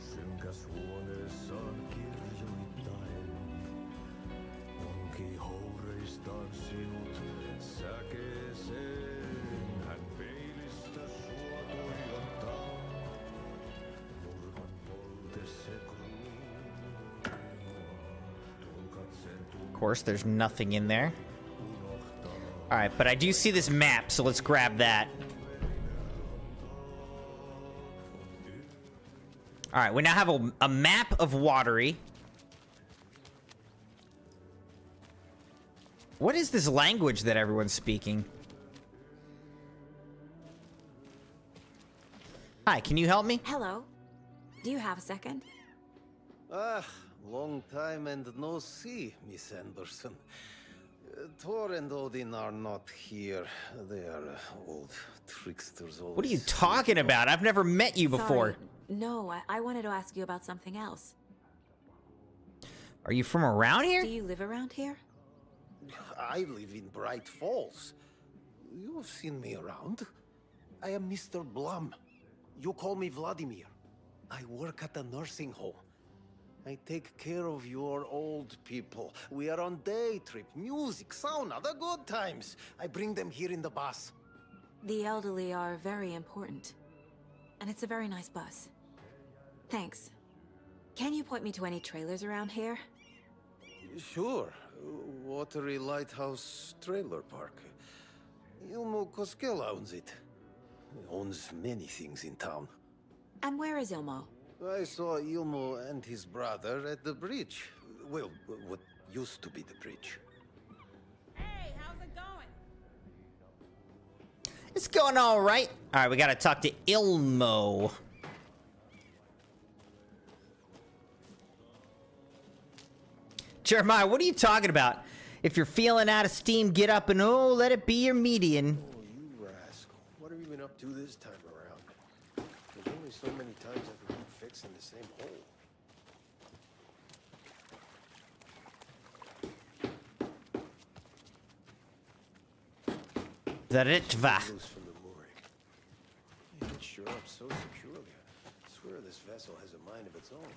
Of course, there's nothing in there. All right, but I do see this map, so let's grab that. All right, we now have a map of Watery. What is this language that everyone's speaking? Hi, can you help me? Hello. Do you have a second? Ah, long time and no see, Miss Anderson. Thor and Odin are not here. They are old tricksters. What are you talking about? I've never met you before. Sorry. No, I wanted to ask you about something else. Are you from around here? Do you live around here? I live in Bright Falls. You have seen me around. I am Mr. Blum. You call me Vladimir. I work at a nursing home. I take care of your old people. We are on day trip, music, sauna, the good times. I bring them here in the bus. The elderly are very important. And it's a very nice bus. Thanks. Can you point me to any trailers around here? Sure. Watery Lighthouse Trailer Park. Ilmo Koskela owns it. He owns many things in town. And where is Ilmo? I saw Ilmo and his brother at the bridge. Well, what used to be the bridge. Hey, how's it going? It's going all right. All right, we got to talk to Ilmo. Jeremiah, what are you talking about? If you're feeling out of steam, get up and let it be your median. Oh, you rascal. What have you been up to this time around? There's only so many times I can keep fixing the same hole. The Ritva. Loose from the mooring. Yeah, it's sure up so securely. I swear this vessel has a mind of its own.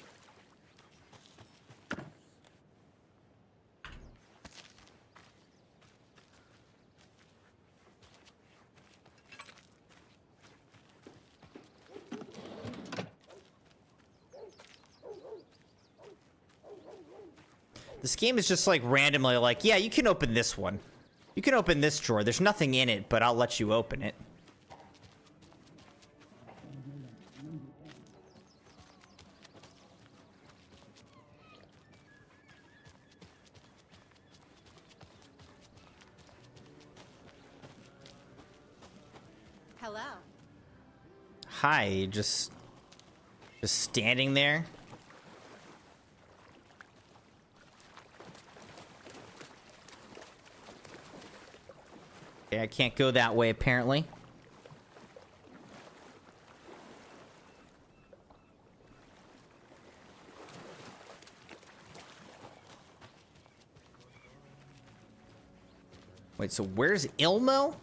This game is just like randomly like, yeah, you can open this one. You can open this drawer. There's nothing in it, but I'll let you open it. Hello. Hi, just standing there. Okay, I can't go that way, apparently. Wait, so where's Ilmo?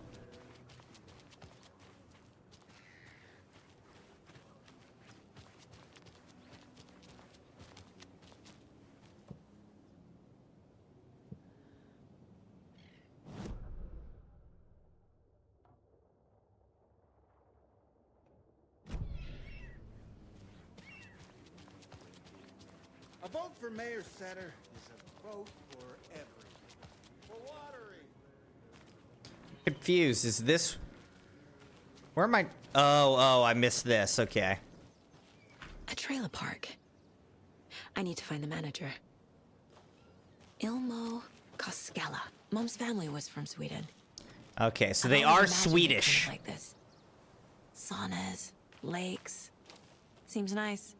A vote for Mayor Setter is a vote for everything. For Watery. Confused. Is this... Where am I? Oh, I missed this. Okay. A trailer park. I need to find the manager. Ilmo Koskela. Mom's family was from Sweden. Okay, so I've they always are imagined Swedish. things like this. Saunas, lakes. Seems nice.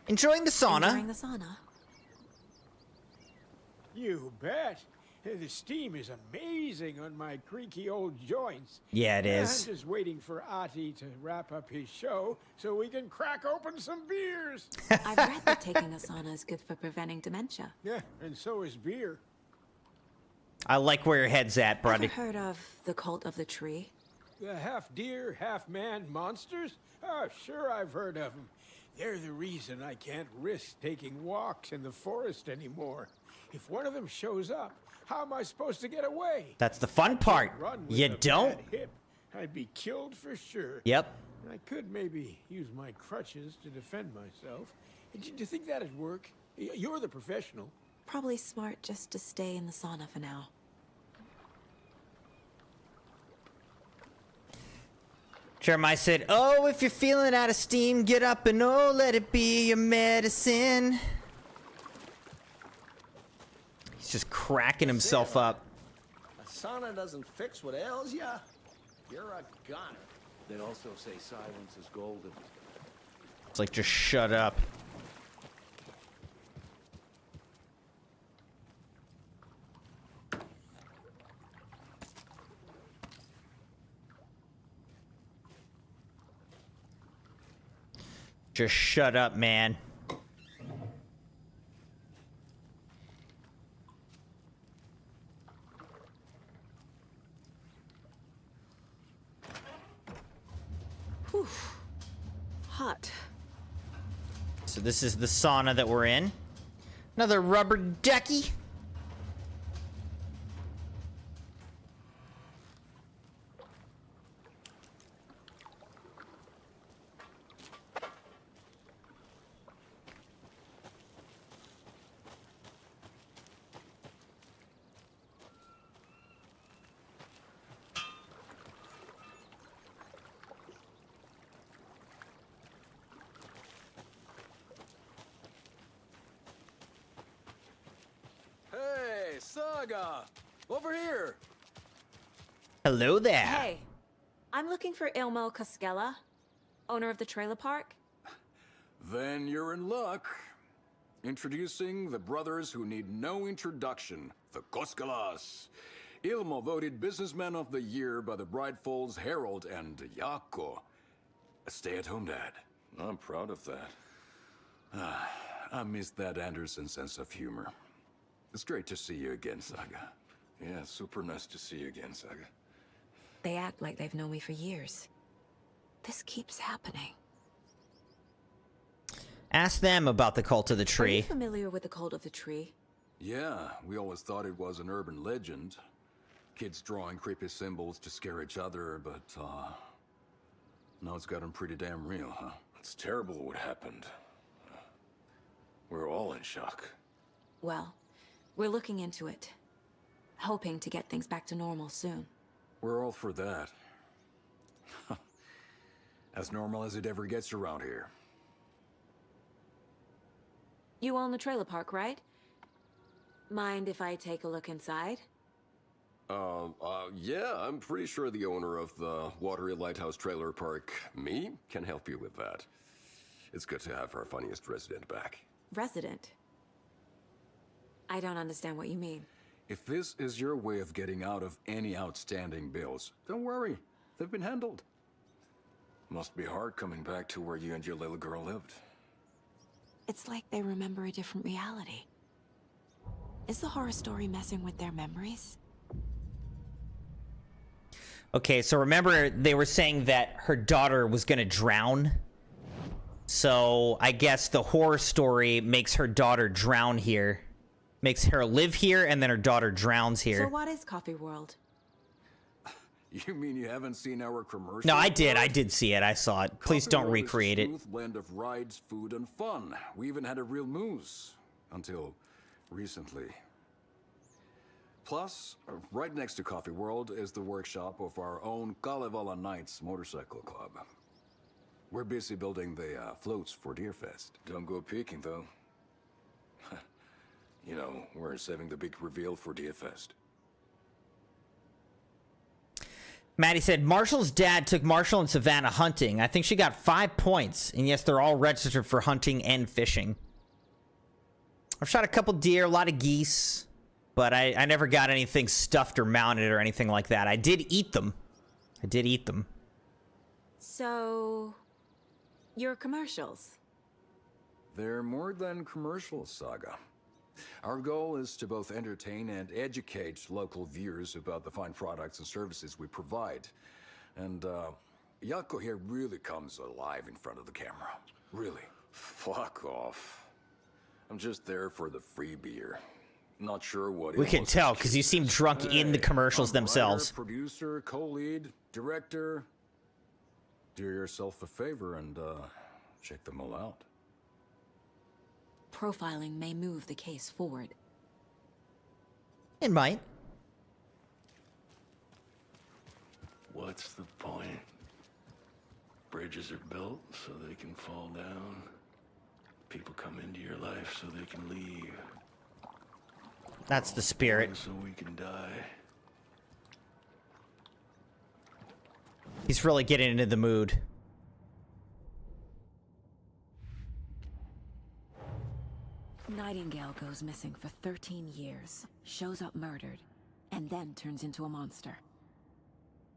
Enjoying the sauna. Enjoying the sauna. You bet. The steam is amazing on my creaky old joints. Yeah, it is. I'm just waiting for Ati to wrap up his show so we can crack open some beers. I've read that taking a sauna is good for preventing dementia. Yeah, and so is beer. I like where your head's at, buddy. Ever heard of the cult of the tree? The half-deer, half-man monsters? Oh, sure I've heard of them. They're the reason I can't risk taking walks in the forest anymore. If one of them shows up, how am I supposed to get away? That's the fun part. You don't. Hip. I'd be killed for sure. Yep. I could maybe use my crutches to defend myself. Do you think that'd work? You're the professional. Probably smart just to stay in the sauna for now. Jeremiah said, oh, if you're feeling out of steam, get up and oh, let it be your medicine. He's just cracking himself up. A sauna doesn't fix what ails ya. You're a goner. They also say silence is golden. It's like, just shut up. Just shut up, man. Whew. Hot. So this is the sauna that we're in. Another rubber ducky. Hey, Saga! Over here! Hello there. Hey, I'm looking for Ilmo Koskela, owner of the trailer park. Then you're in luck. Introducing the brothers who need no introduction, the Koskelas. Ilmo voted Businessman of the Year by the Bright Falls Herald, and Jaakko, a stay-at-home dad. I'm proud of that. I miss that Anderson sense of humor. It's great to see you again, Saga. Yeah, super nice to see you again, Saga. They act like they've known me for years. This keeps happening. Ask them about the cult of the Are you tree. familiar with the cult of the tree? Yeah, we always thought it was an urban legend. Kids drawing creepy symbols to scare each other, but, now it's gotten pretty damn real, huh? It's terrible what happened. We're all in shock. Well, we're looking into it. Hoping to get things back to normal soon. We're all for that. As normal as it ever gets around here. You own the trailer park, right? Mind if I take a look inside? Yeah, I'm pretty sure the owner of the Watery Lighthouse Trailer Park, me, can help you with that. It's good to have our funniest resident back. Resident? I don't understand what you mean. If this is your way of getting out of any outstanding bills, don't worry. They've been handled. Must be hard coming back to where you and your little girl lived. It's like they remember a different reality. Is the horror story messing with their memories? Okay, so remember they were saying that her daughter was gonna drown. So I guess the horror story makes her daughter drown here. Makes her live here, and then her daughter drowns here. So what is Coffee World? You mean you haven't seen our commercial? No, I did. I did see it. I saw it. Please Coffee don't World recreate is a it. smooth blend of rides, food, and fun. We even had a real moose. Until recently. Plus, right next to Coffee World is the workshop of our own Kalevala Knights Motorcycle Club. We're busy building the floats for Deerfest. Don't go peeking, though. You know, we're saving the big reveal for Deerfest. Maddie said, Marshall's dad took Marshall and Savannah hunting. I think she got 5 points. And yes, they're all registered for hunting and fishing. I've shot a couple deer, a lot of geese. But I never got anything stuffed or mounted or anything like that. I did eat them. So, your commercials? They're more than commercials, Saga. Our goal is to both entertain and educate local viewers about the fine products and services we provide. And, Yako here really comes alive in front of the camera. Really. Fuck off. I'm just there for the free beer. Not sure what We can tell, because you seem drunk in the commercials themselves. Writer, producer, co-lead, director. Do yourself a favor and, check them all out. Profiling may move the case forward. It might. What's the point? Bridges are built so they can fall down. People come into your life so they can leave. That's the spirit. So we can die. He's really getting into the mood. Nightingale goes missing for 13 years, shows up murdered, and then turns into a monster.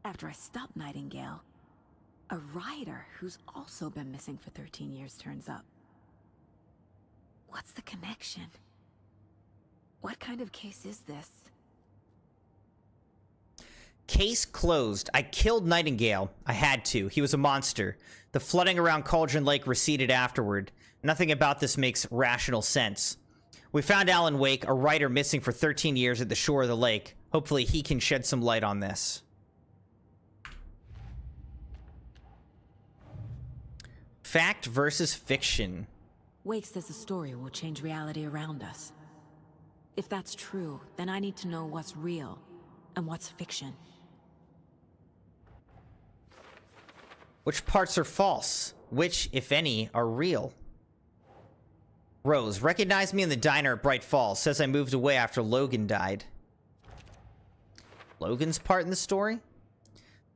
After I stop Nightingale, a writer who's also been missing for 13 years turns up. What's the connection? What kind of case is this? Case closed. I killed Nightingale. I had to. He was a monster. The flooding around Cauldron Lake receded afterward. Nothing about this makes rational sense. We found Alan Wake, a writer missing for 13 years at the shore of the lake. Hopefully he can shed some light on this. Fact versus fiction. Wake says the story will change reality around us. If that's true, then I need to know what's real and what's fiction. Which parts are false? Which, if any, are real? Rose, recognized me in the diner at Bright Falls. Says I moved away after Logan died. Logan's part in the story?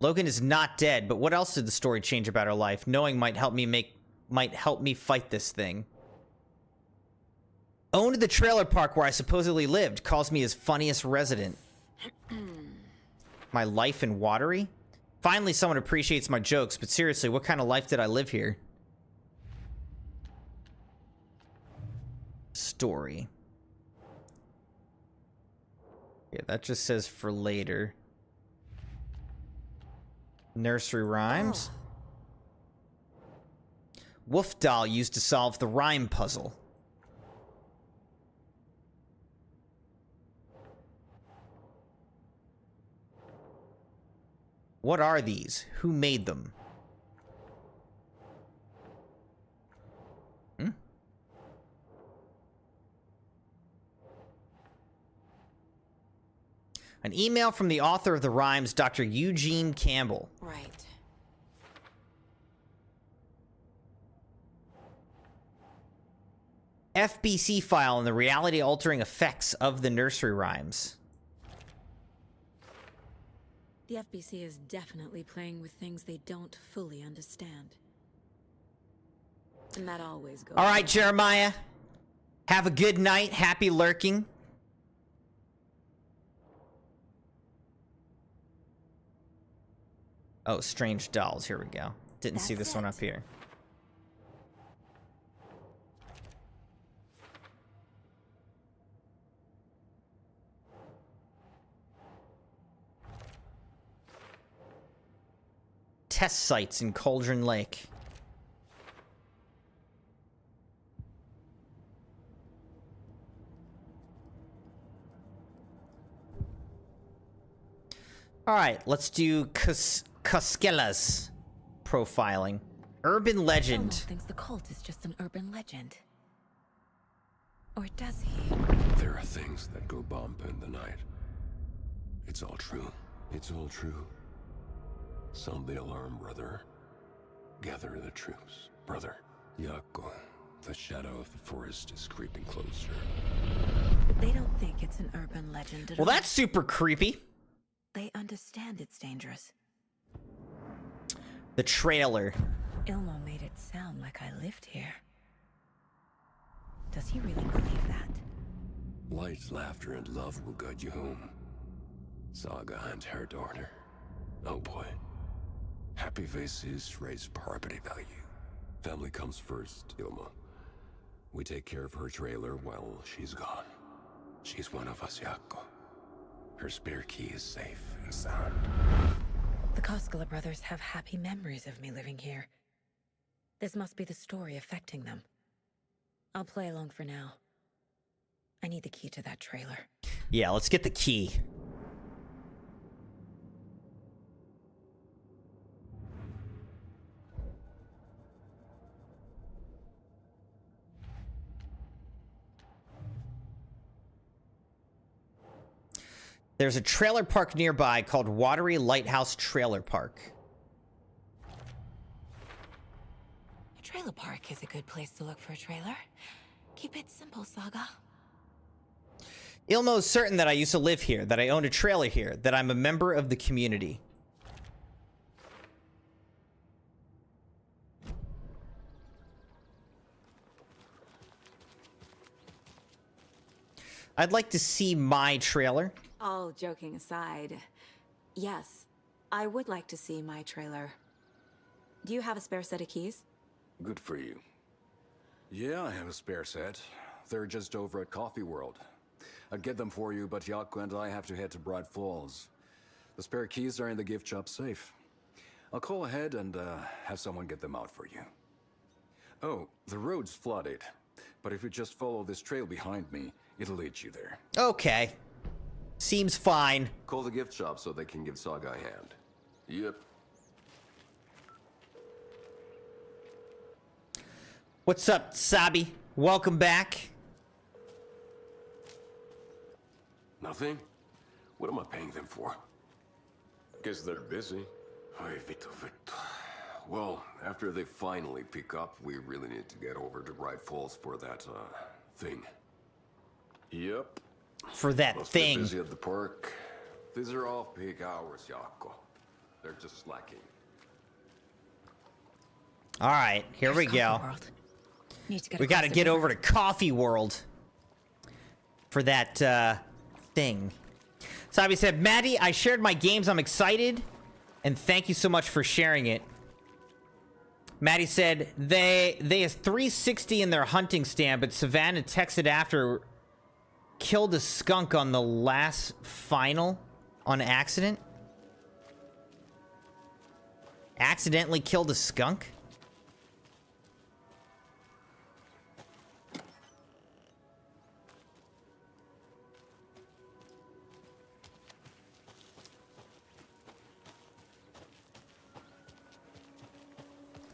Logan is not dead, but what else did the story change about her life? Knowing might help me fight this thing. Owned the trailer park where I supposedly lived. Calls me his funniest resident. My life in Watery? Finally, someone appreciates my jokes, but seriously, what kind of life did I live here? Story. Yeah, that just says for later. Nursery rhymes. Wolf Doll used to solve the rhyme puzzle. What are these? Who made them? An email from the author of the rhymes, Dr. Eugene Campbell. Right. FBC file and the reality-altering effects of the nursery rhymes. The FBC is definitely playing with things they don't fully understand. And that always goes. All right, Jeremiah. Have a good night. Happy lurking. Oh, Strange Dolls. Here we go. Didn't see this one up here. Test sites in Cauldron Lake. All right, let's do Koskela's profiling. Urban legend. Elmo thinks the cult is just an urban legend. Or does he? There are things that go bump in the night. It's all true. It's all true. Sound the alarm, brother. Gather the troops, brother. Yako, the shadow of the forest is creeping closer. They don't think it's an urban legend at all. Well, that's super creepy. They understand it's dangerous. The trailer. Ilmo made it sound like I lived here. Does he really believe that? Light, laughter, and love will guide you home. Saga and her daughter. Oh boy. Happy faces raise property value. Family comes first, Ilma. We take care of her trailer while she's gone. She's one of us, Jaakko. Her spare key is safe and sound. The Koskela brothers have happy memories of me living here. This must be the story affecting them. I'll play along for now. I need the key to that trailer. Yeah, let's get the key. There's a trailer park nearby called Watery Lighthouse Trailer Park. A trailer park is a good place to look for a trailer. Keep it simple, Saga. Ilmo is certain that I used to live here, that I owned a trailer here, that I'm a member of the community. I'd like to see my trailer. All joking aside, yes, I would like to see my trailer. Do you have a spare set of keys? Good for you. Yeah, I have a spare set. They're just over at Coffee World. I'd get them for you, but Jaakko and I have to head to Bright Falls. The spare keys are in the gift shop safe. I'll call ahead and have someone get them out for you. Oh, the road's flooded, but if you just follow this trail behind me, it'll lead you there. Okay. Seems fine. Call the gift shop so they can give Saga a hand. Yep. What's up, Sabi? Welcome back. Nothing? What am I paying them for? Guess they're busy. Ay, Vito. Well, after they finally pick up, we really need to get over to Bright Falls for that, thing. Yep. For that Must thing. be busy at the park. These are all peak hours, Jaakko. They're just slacking. All right, here we go. We got to get over to Coffee World for that thing. Sabi said, Maddie, I shared my games. I'm excited. And thank you so much for sharing it. Maddie said, they has 360 in their hunting stand, but Savannah texted after, killed a skunk on the last final on accident. Accidentally killed a skunk?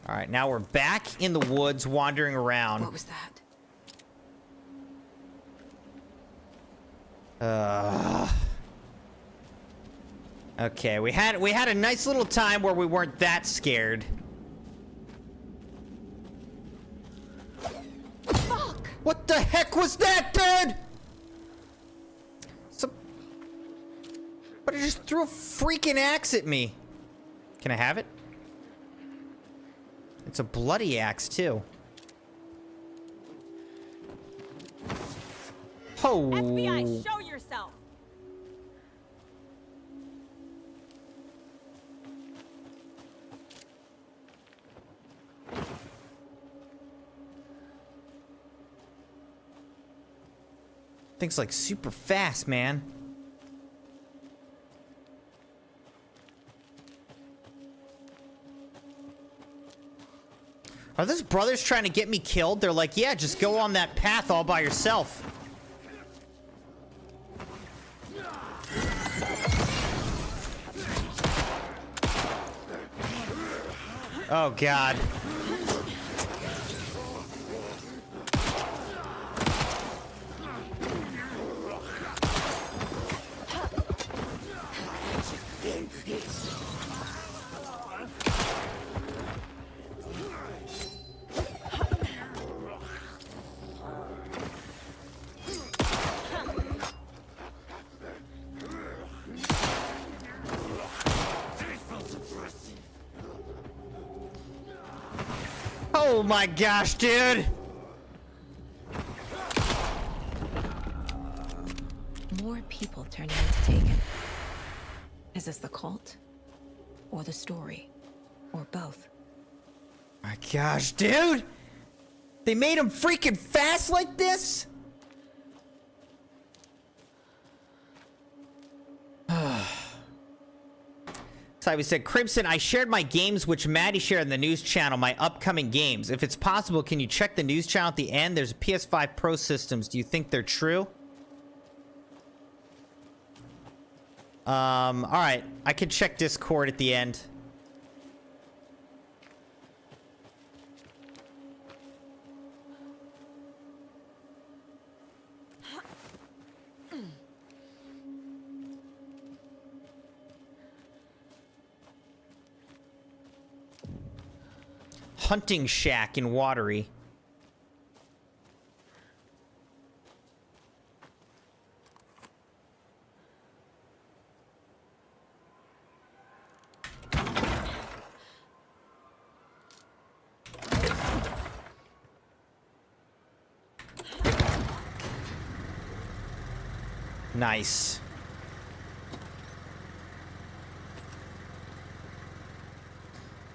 All right, now we're back in the woods wandering around. What was that? Okay, we had a nice little time where we weren't that scared. Fuck! What the heck was that, dude? Somebody just threw a freaking axe at me. Can I have it? It's a bloody axe too. Oh. FBI, show yourself. Thing's like super fast, man. Are those brothers trying to get me killed? They're like, yeah, just go on that path all by yourself. Oh, God. Oh my gosh, dude! more people turning into Taken. Is this the cult? Or the story? Or both? My gosh, dude! They made him freaking fast like this? So we said, Crimson, I shared my games, which Maddie shared in the news channel, my upcoming games. If it's possible, can you check the news channel at the end? There's PS5 Pro systems. Do you think they're true? Alright. I can check Discord at the end. Hunting shack in Watery. Nice.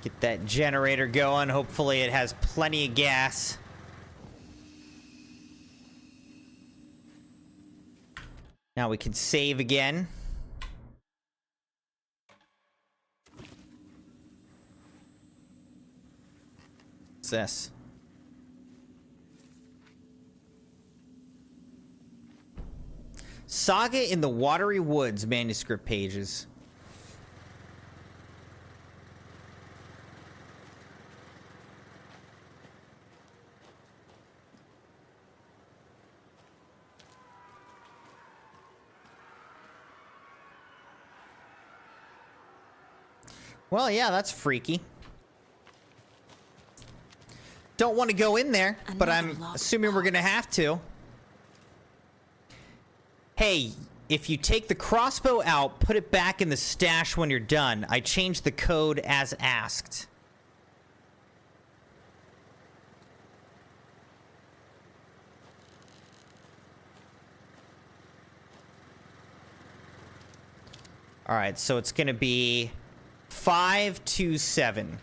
Get that generator going. Hopefully it has plenty of gas. Now we can save again. What's this? Saga in the Watery Woods manuscript pages. Well, yeah, that's freaky. Don't want to go in there, but I'm assuming we're gonna have to. Hey, if you take the crossbow out, put it back in the stash when you're done. I changed the code as asked. All right, so it's gonna be 527.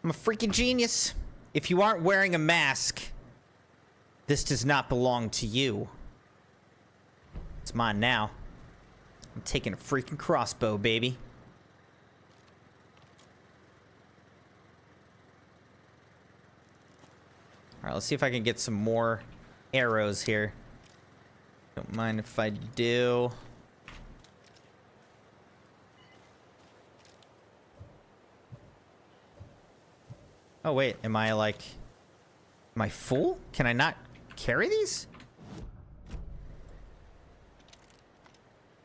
I'm a freaking genius. If you aren't wearing a mask, this does not belong to you. It's mine now. I'm taking a freaking crossbow, baby. Alright, let's see if I can get some more arrows here. Don't mind if I do. Oh, wait. Am I, like... Am I full? Can I not carry these?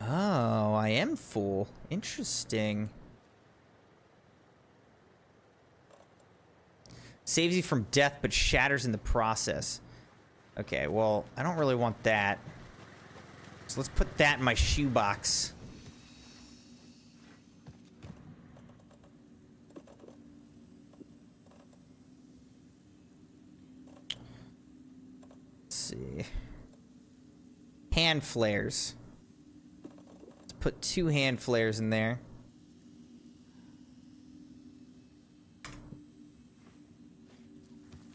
Oh, I am full. Interesting. Saves you from death, but shatters in the process. Okay, well, I don't really want that. So let's put that in my shoebox. Let's see. Hand flares. Let's put 2 hand flares in there.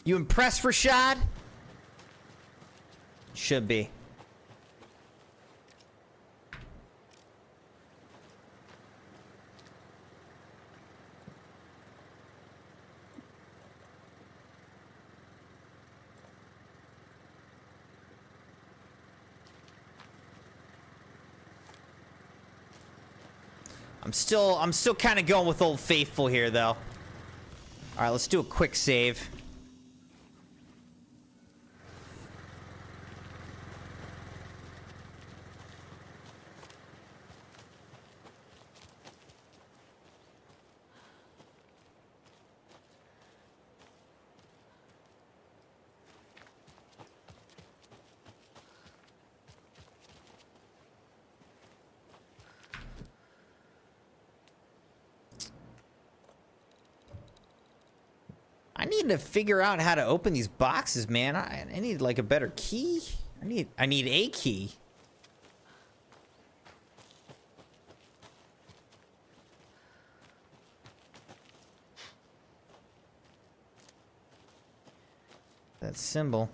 You impressed, Rashad? Should be. I'm still kind of going with Old Faithful here, though. All right, let's do a quick save. need to figure out how to open these boxes, man. I need like a better key. I need a key. That symbol.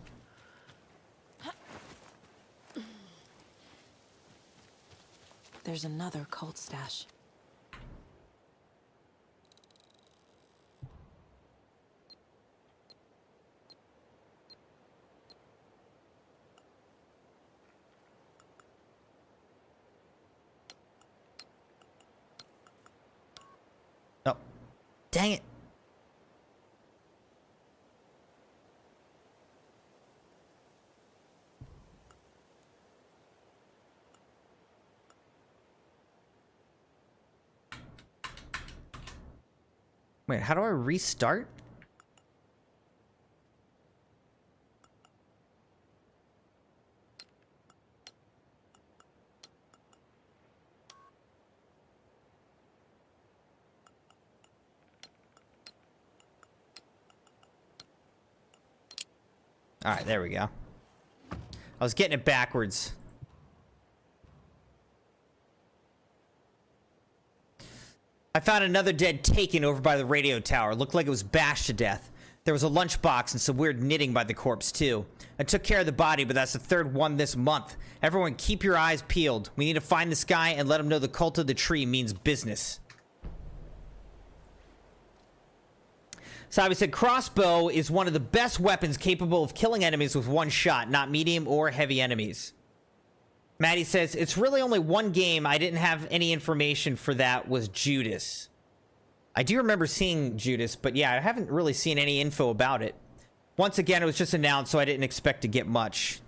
There's another cult stash. Oh, dang it. Wait, how do I restart? All right, there we go. I was getting it backwards. I found another dead taken over by the radio tower. Looked like it was bashed to death. There was a lunchbox and some weird knitting by the corpse, too. I took care of the body, but that's the third one this month. Everyone, keep your eyes peeled. We need to find this guy and let him know the cult of the tree means business. Sabi said, crossbow is one of the best weapons capable of killing enemies with one shot, not medium or heavy enemies. Maddie says, it's really only one game I didn't have any information for that was Judas. I do remember seeing Judas, but yeah, I haven't really seen any info about it. Once again, it was just announced, so I didn't expect to get much.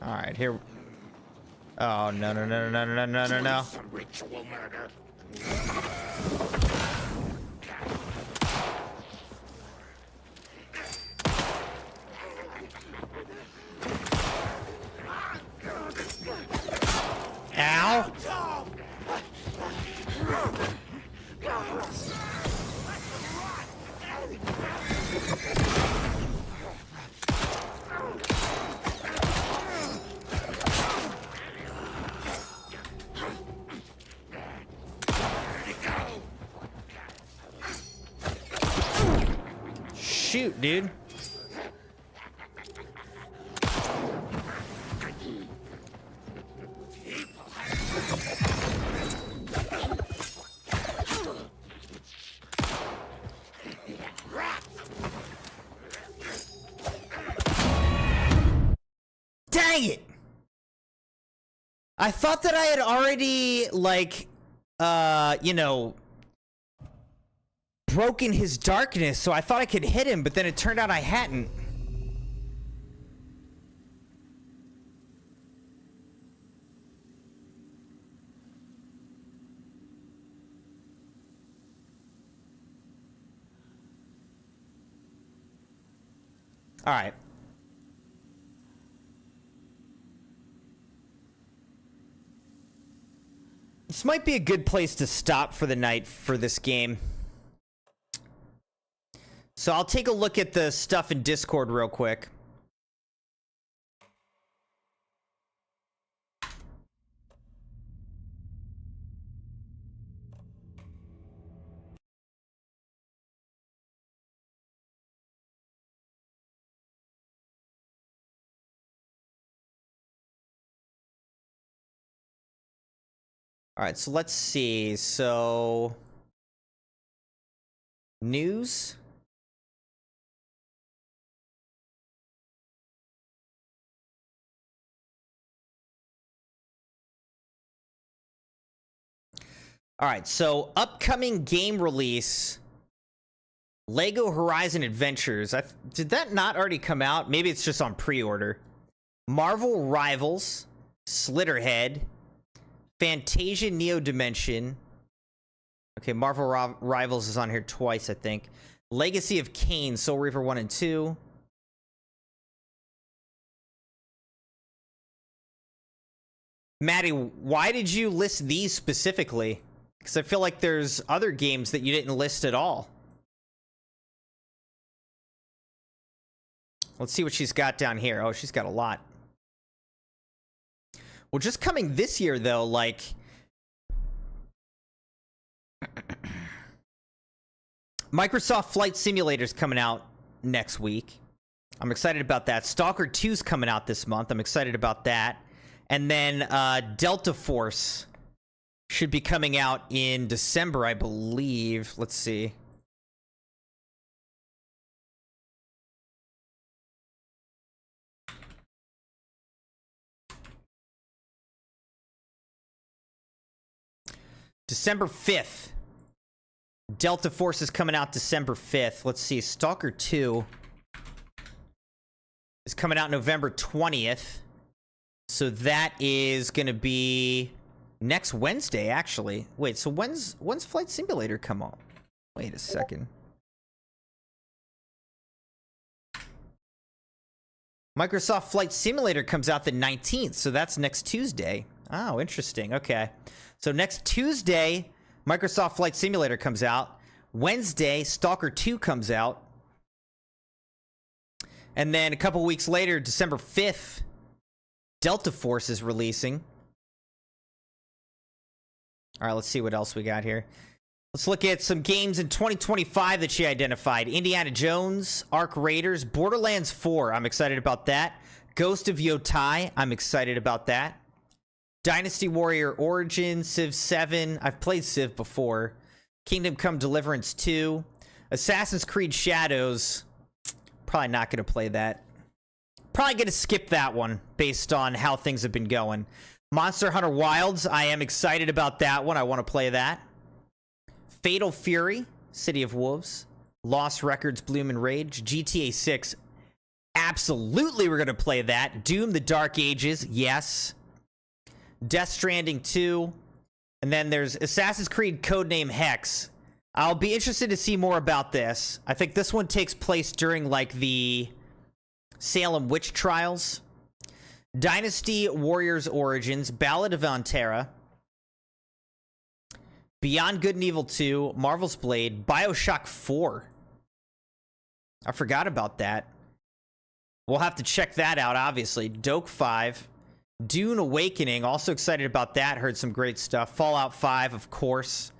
All right, here. Oh, no, no, no, no, no, no, no, no. Some ritual murder. Ow. Shoot, dude. Dang it! I thought that I had already, like, you know, broken his darkness, so I thought I could hit him, but then it turned out I hadn't. All right. This might be a good place to stop for the night for this game. So I'll take a look at the stuff in Discord real quick. All right, so let's see. So news. All right, so upcoming game release, Lego Horizon Adventures. Did that not already come out? Maybe it's just on pre-order. Marvel Rivals, Slitterhead, Fantasia Neo Dimension, Okay, Marvel Rivals is on here twice, I think. Legacy of Kain, Soul Reaver 1 and 2. Maddie, why did you list these specifically? Because I feel like there's other games that you didn't list at all. Let's see what she's got down here. Oh, she's got a lot. Well, just coming this year, though, like... Microsoft Flight Simulator's coming out next week. I'm excited about that. Stalker 2's coming out this month. I'm excited about that. And then Delta Force should be coming out in December, I believe. Let's see. December 5th. Delta Force is coming out December 5th. Let's see. Stalker 2 is coming out November 20th. So that is going to be next Wednesday, actually. Wait, so when's Flight Simulator come on? Wait a second. Microsoft Flight Simulator comes out the 19th, so that's next Tuesday. Oh, interesting. Okay. So next Tuesday, Microsoft Flight Simulator comes out. Wednesday, Stalker 2 comes out. And then a couple weeks later, December 5th, Delta Force is releasing. All right, let's see what else we got here. Let's look at some games in 2025 that she identified. Indiana Jones, Ark Raiders, Borderlands 4. I'm excited about that. Ghost of Yotai. I'm excited about that. Dynasty Warrior Origins, Civ 7. I've played Civ before. Kingdom Come Deliverance 2. Assassin's Creed Shadows. Probably not going to play that. Probably going to skip that one based on how things have been going. Monster Hunter Wilds. I am excited about that one. I want to play that. Fatal Fury, City of Wolves. Lost Records, Bloom and Rage. GTA 6. Absolutely, we're going to play that. Doom, The Dark Ages. Yes. Death Stranding 2. And then there's Assassin's Creed Codename Hex. I'll be interested to see more about this. I think this one takes place during, like, the Salem witch trials. Dynasty Warriors Origins. Ballad of Antera. Beyond Good and Evil 2. Marvel's Blade. Bioshock 4. I forgot about that. We'll have to check that out, obviously. Doke 5. Dune Awakening, also excited about that. Heard some great stuff. Fallout 5, of course.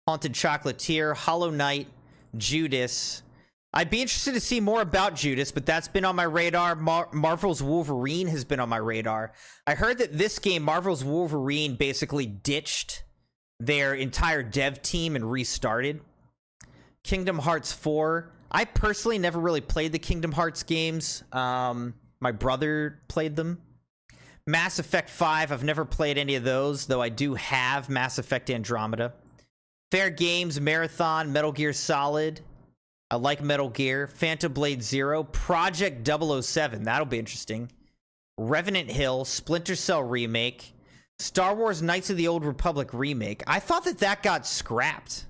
Haunted Chocolatier, Hollow Knight, Judas. I'd be interested to see more about Judas, but that's been on my radar. Marvel's Wolverine has been on my radar. I heard that this game, Marvel's Wolverine, basically ditched their entire dev team and restarted. Kingdom Hearts 4. I personally never really played the Kingdom Hearts games. My brother played them. Mass Effect 5, I've never played any of those, though I do have Mass Effect Andromeda. Fair Games, Marathon, Metal Gear Solid. I like Metal Gear. Phantom Blade 0, Project 007, that'll be interesting. Revenant Hill, Splinter Cell Remake. Star Wars Knights of the Old Republic Remake. I thought that got scrapped.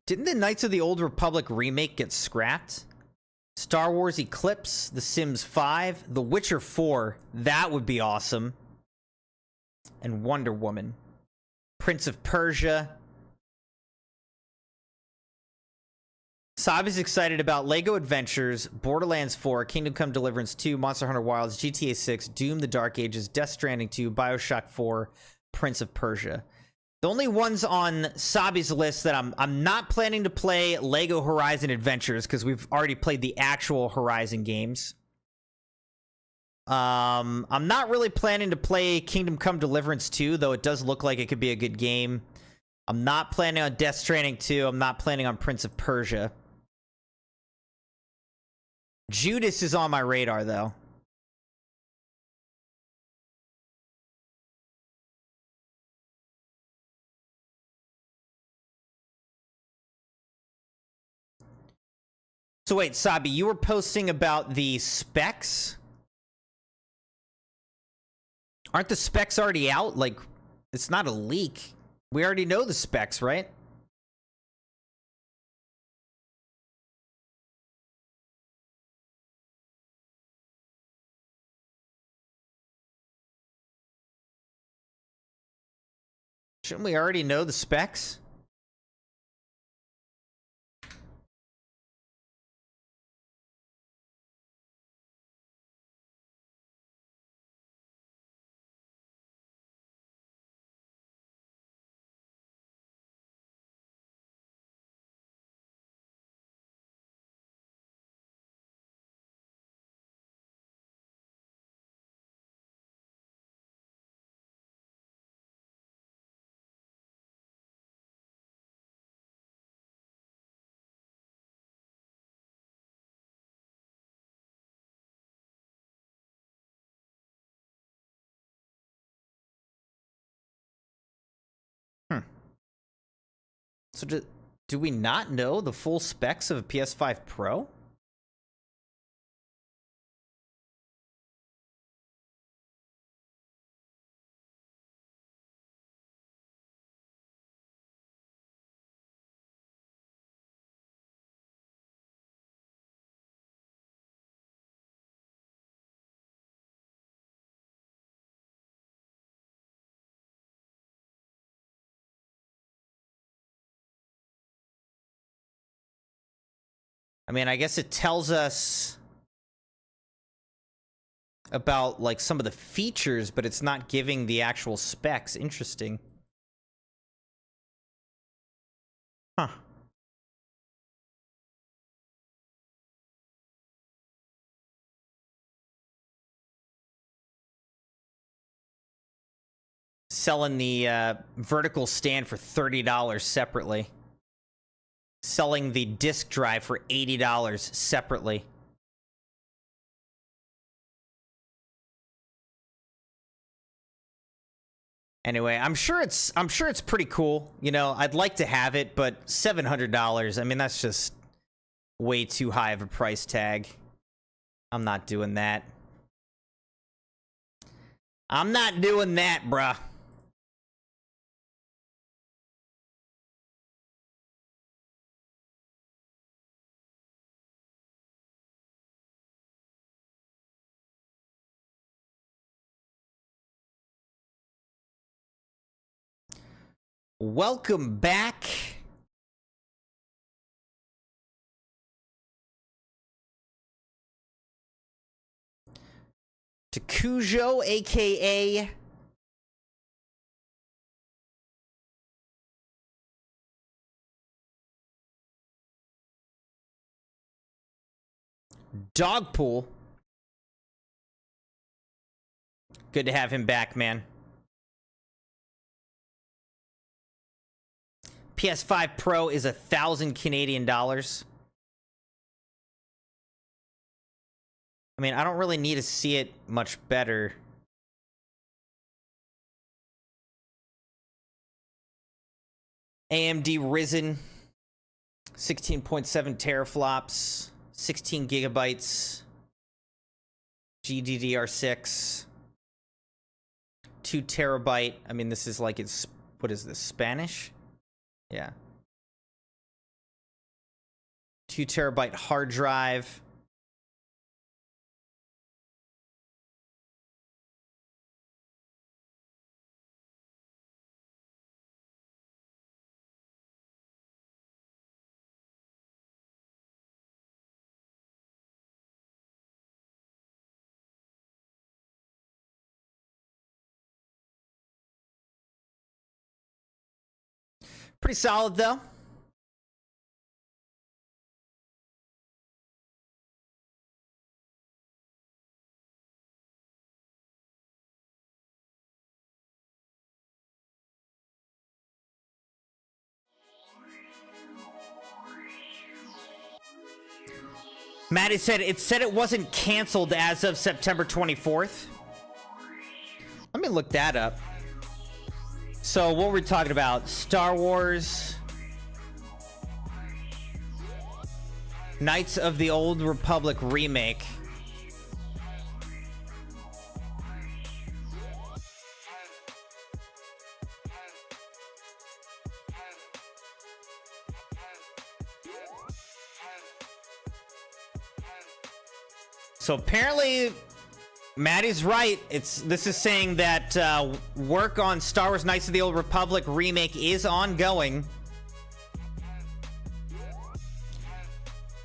Didn't the Knights of the Old Republic Remake get scrapped? Star Wars Eclipse, The Sims 5, The Witcher 4, that would be awesome. And Wonder Woman. Prince of Persia. Sabi's excited about Lego Adventures, Borderlands 4, Kingdom Come Deliverance 2, Monster Hunter Wilds, GTA 6, Doom, The Dark Ages, Death Stranding 2, Bioshock 4, Prince of Persia. The only ones on Sabi's list that I'm not planning to play Lego Horizon Adventures because we've already played the actual Horizon games. I'm not really planning to play Kingdom Come Deliverance 2, though it does look like it could be a good game. I'm not planning on Death Stranding 2. I'm not planning on Prince of Persia. Judas is on my radar, though. So wait, Sabi, you were posting about the specs? Aren't the specs already out? Like, it's not a leak. We already know the specs, right? Shouldn't we already know the specs? So do we not know the full specs of a PS5 Pro? I mean, I guess it tells us about, like, some of the features, but it's not giving the actual specs. Interesting. Huh. Selling the vertical stand for $30 separately. Selling the disk drive for $80 separately. Anyway, I'm sure it's pretty cool. You know, I'd like to have it, but $700, I mean, that's just way too high of a price tag. I'm not doing that. I'm not doing that, bruh. Welcome back. To Cujo, aka Dogpool. Good to have him back, man. PS5 Pro is 1,000 Canadian dollars. I mean, I don't really need to see it much better. AMD Ryzen, 16.7 teraflops, 16 gigabytes, GDDR6, 2 terabyte. I mean, this is like it's, what is this, Spanish? Yeah. 2 terabyte hard drive. Pretty solid, though. Maddie said it wasn't canceled as of September 24th. Let me look that up. So what we're talking about, Star Wars Knights of the Old Republic remake. So apparently, Maddie's right. This is saying that work on Star Wars Knights of the Old Republic remake is ongoing.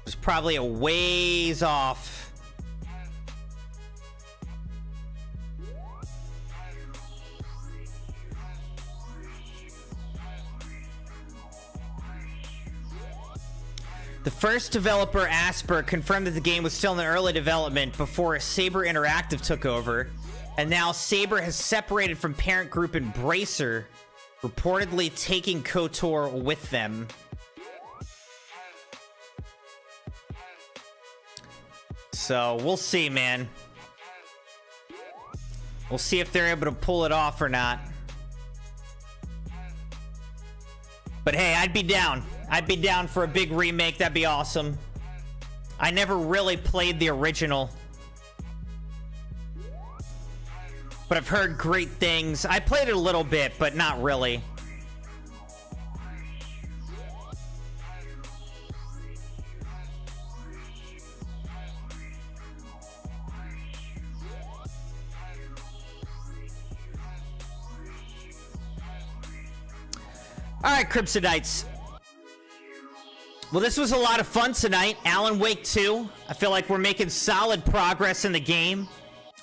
It's probably a ways off. The first developer, Asper, confirmed that the game was still in early development before Saber Interactive took over, and now Saber has separated from parent group Embracer, reportedly taking KOTOR with them. So, we'll see, man. We'll see if they're able to pull it off or not. But hey, I'd be down. I'd be down for a big remake. That'd be awesome. I never really played the original, but I've heard great things. I played it a little bit, but not really. All right, Crimsonites. Well, this was a lot of fun tonight. Alan Wake 2. I feel like we're making solid progress in the game.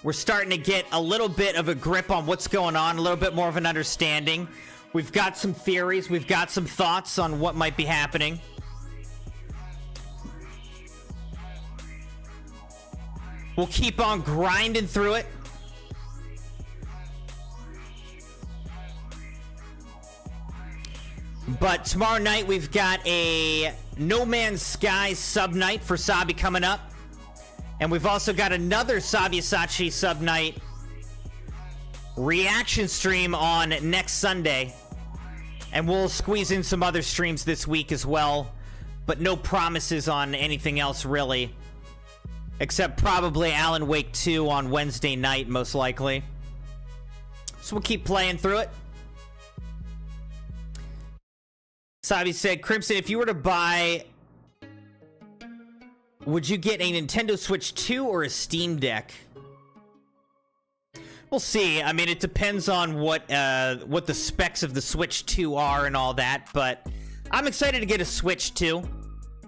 We're starting to get a little bit of a grip on what's going on, a little bit more of an understanding. We've got some theories. We've got some thoughts on what might be happening. We'll keep on grinding through it. But tomorrow night, we've got a No Man's Sky sub-night for Sabi coming up. And we've also got another Sabyasachi sub-night reaction stream on next Sunday. And we'll squeeze in some other streams this week as well. But no promises on anything else, really. Except probably Alan Wake 2 on Wednesday night, most likely. So we'll keep playing through it. Sabi said, Crimson, if you were to buy, would you get a Nintendo Switch 2 or a Steam Deck? We'll see. I mean, it depends on what the specs of the Switch 2 are and all that, but I'm excited to get a Switch 2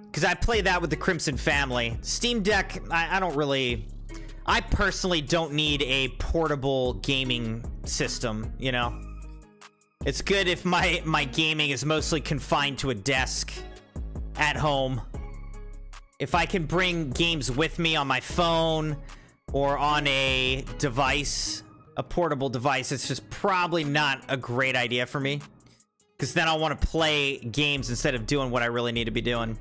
because I play that with the Crimson family. Steam Deck, I personally don't need a portable gaming system, you know? It's good if my gaming is mostly confined to a desk at home. If I can bring games with me on my phone or on a device, a portable device, it's just probably not a great idea for me. Because then I'll want to play games instead of doing what I really need to be doing.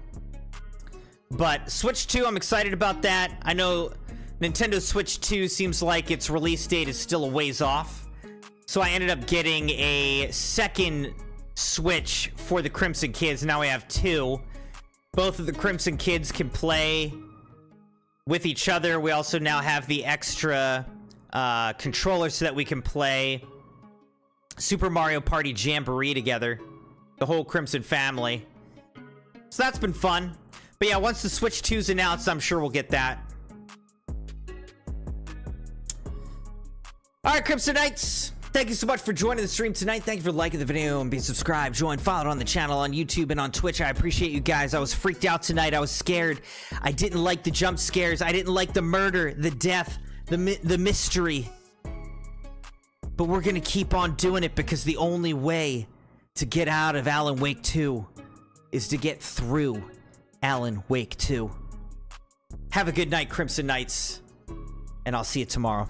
But Switch 2, I'm excited about that. I know Nintendo Switch 2 seems like its release date is still a ways off. So I ended up getting a second Switch for the Crimson kids. Now we have two. Both of the Crimson kids can play with each other. We also now have the extra controller so that we can play Super Mario Party Jamboree together. The whole Crimson family. So that's been fun. But yeah, once the Switch 2's announced, I'm sure we'll get that. All right, Crimsonites. Thank you so much for joining the stream tonight. Thank you for liking the video and being subscribed, joined, followed on the channel on YouTube and on Twitch. I appreciate you guys. I was freaked out tonight. I was scared. I didn't like the jump scares. I didn't like the murder, the death, the mystery. But we're going to keep on doing it because the only way to get out of Alan Wake 2 is to get through Alan Wake 2. Have a good night, Crimson Knights, and I'll see you tomorrow.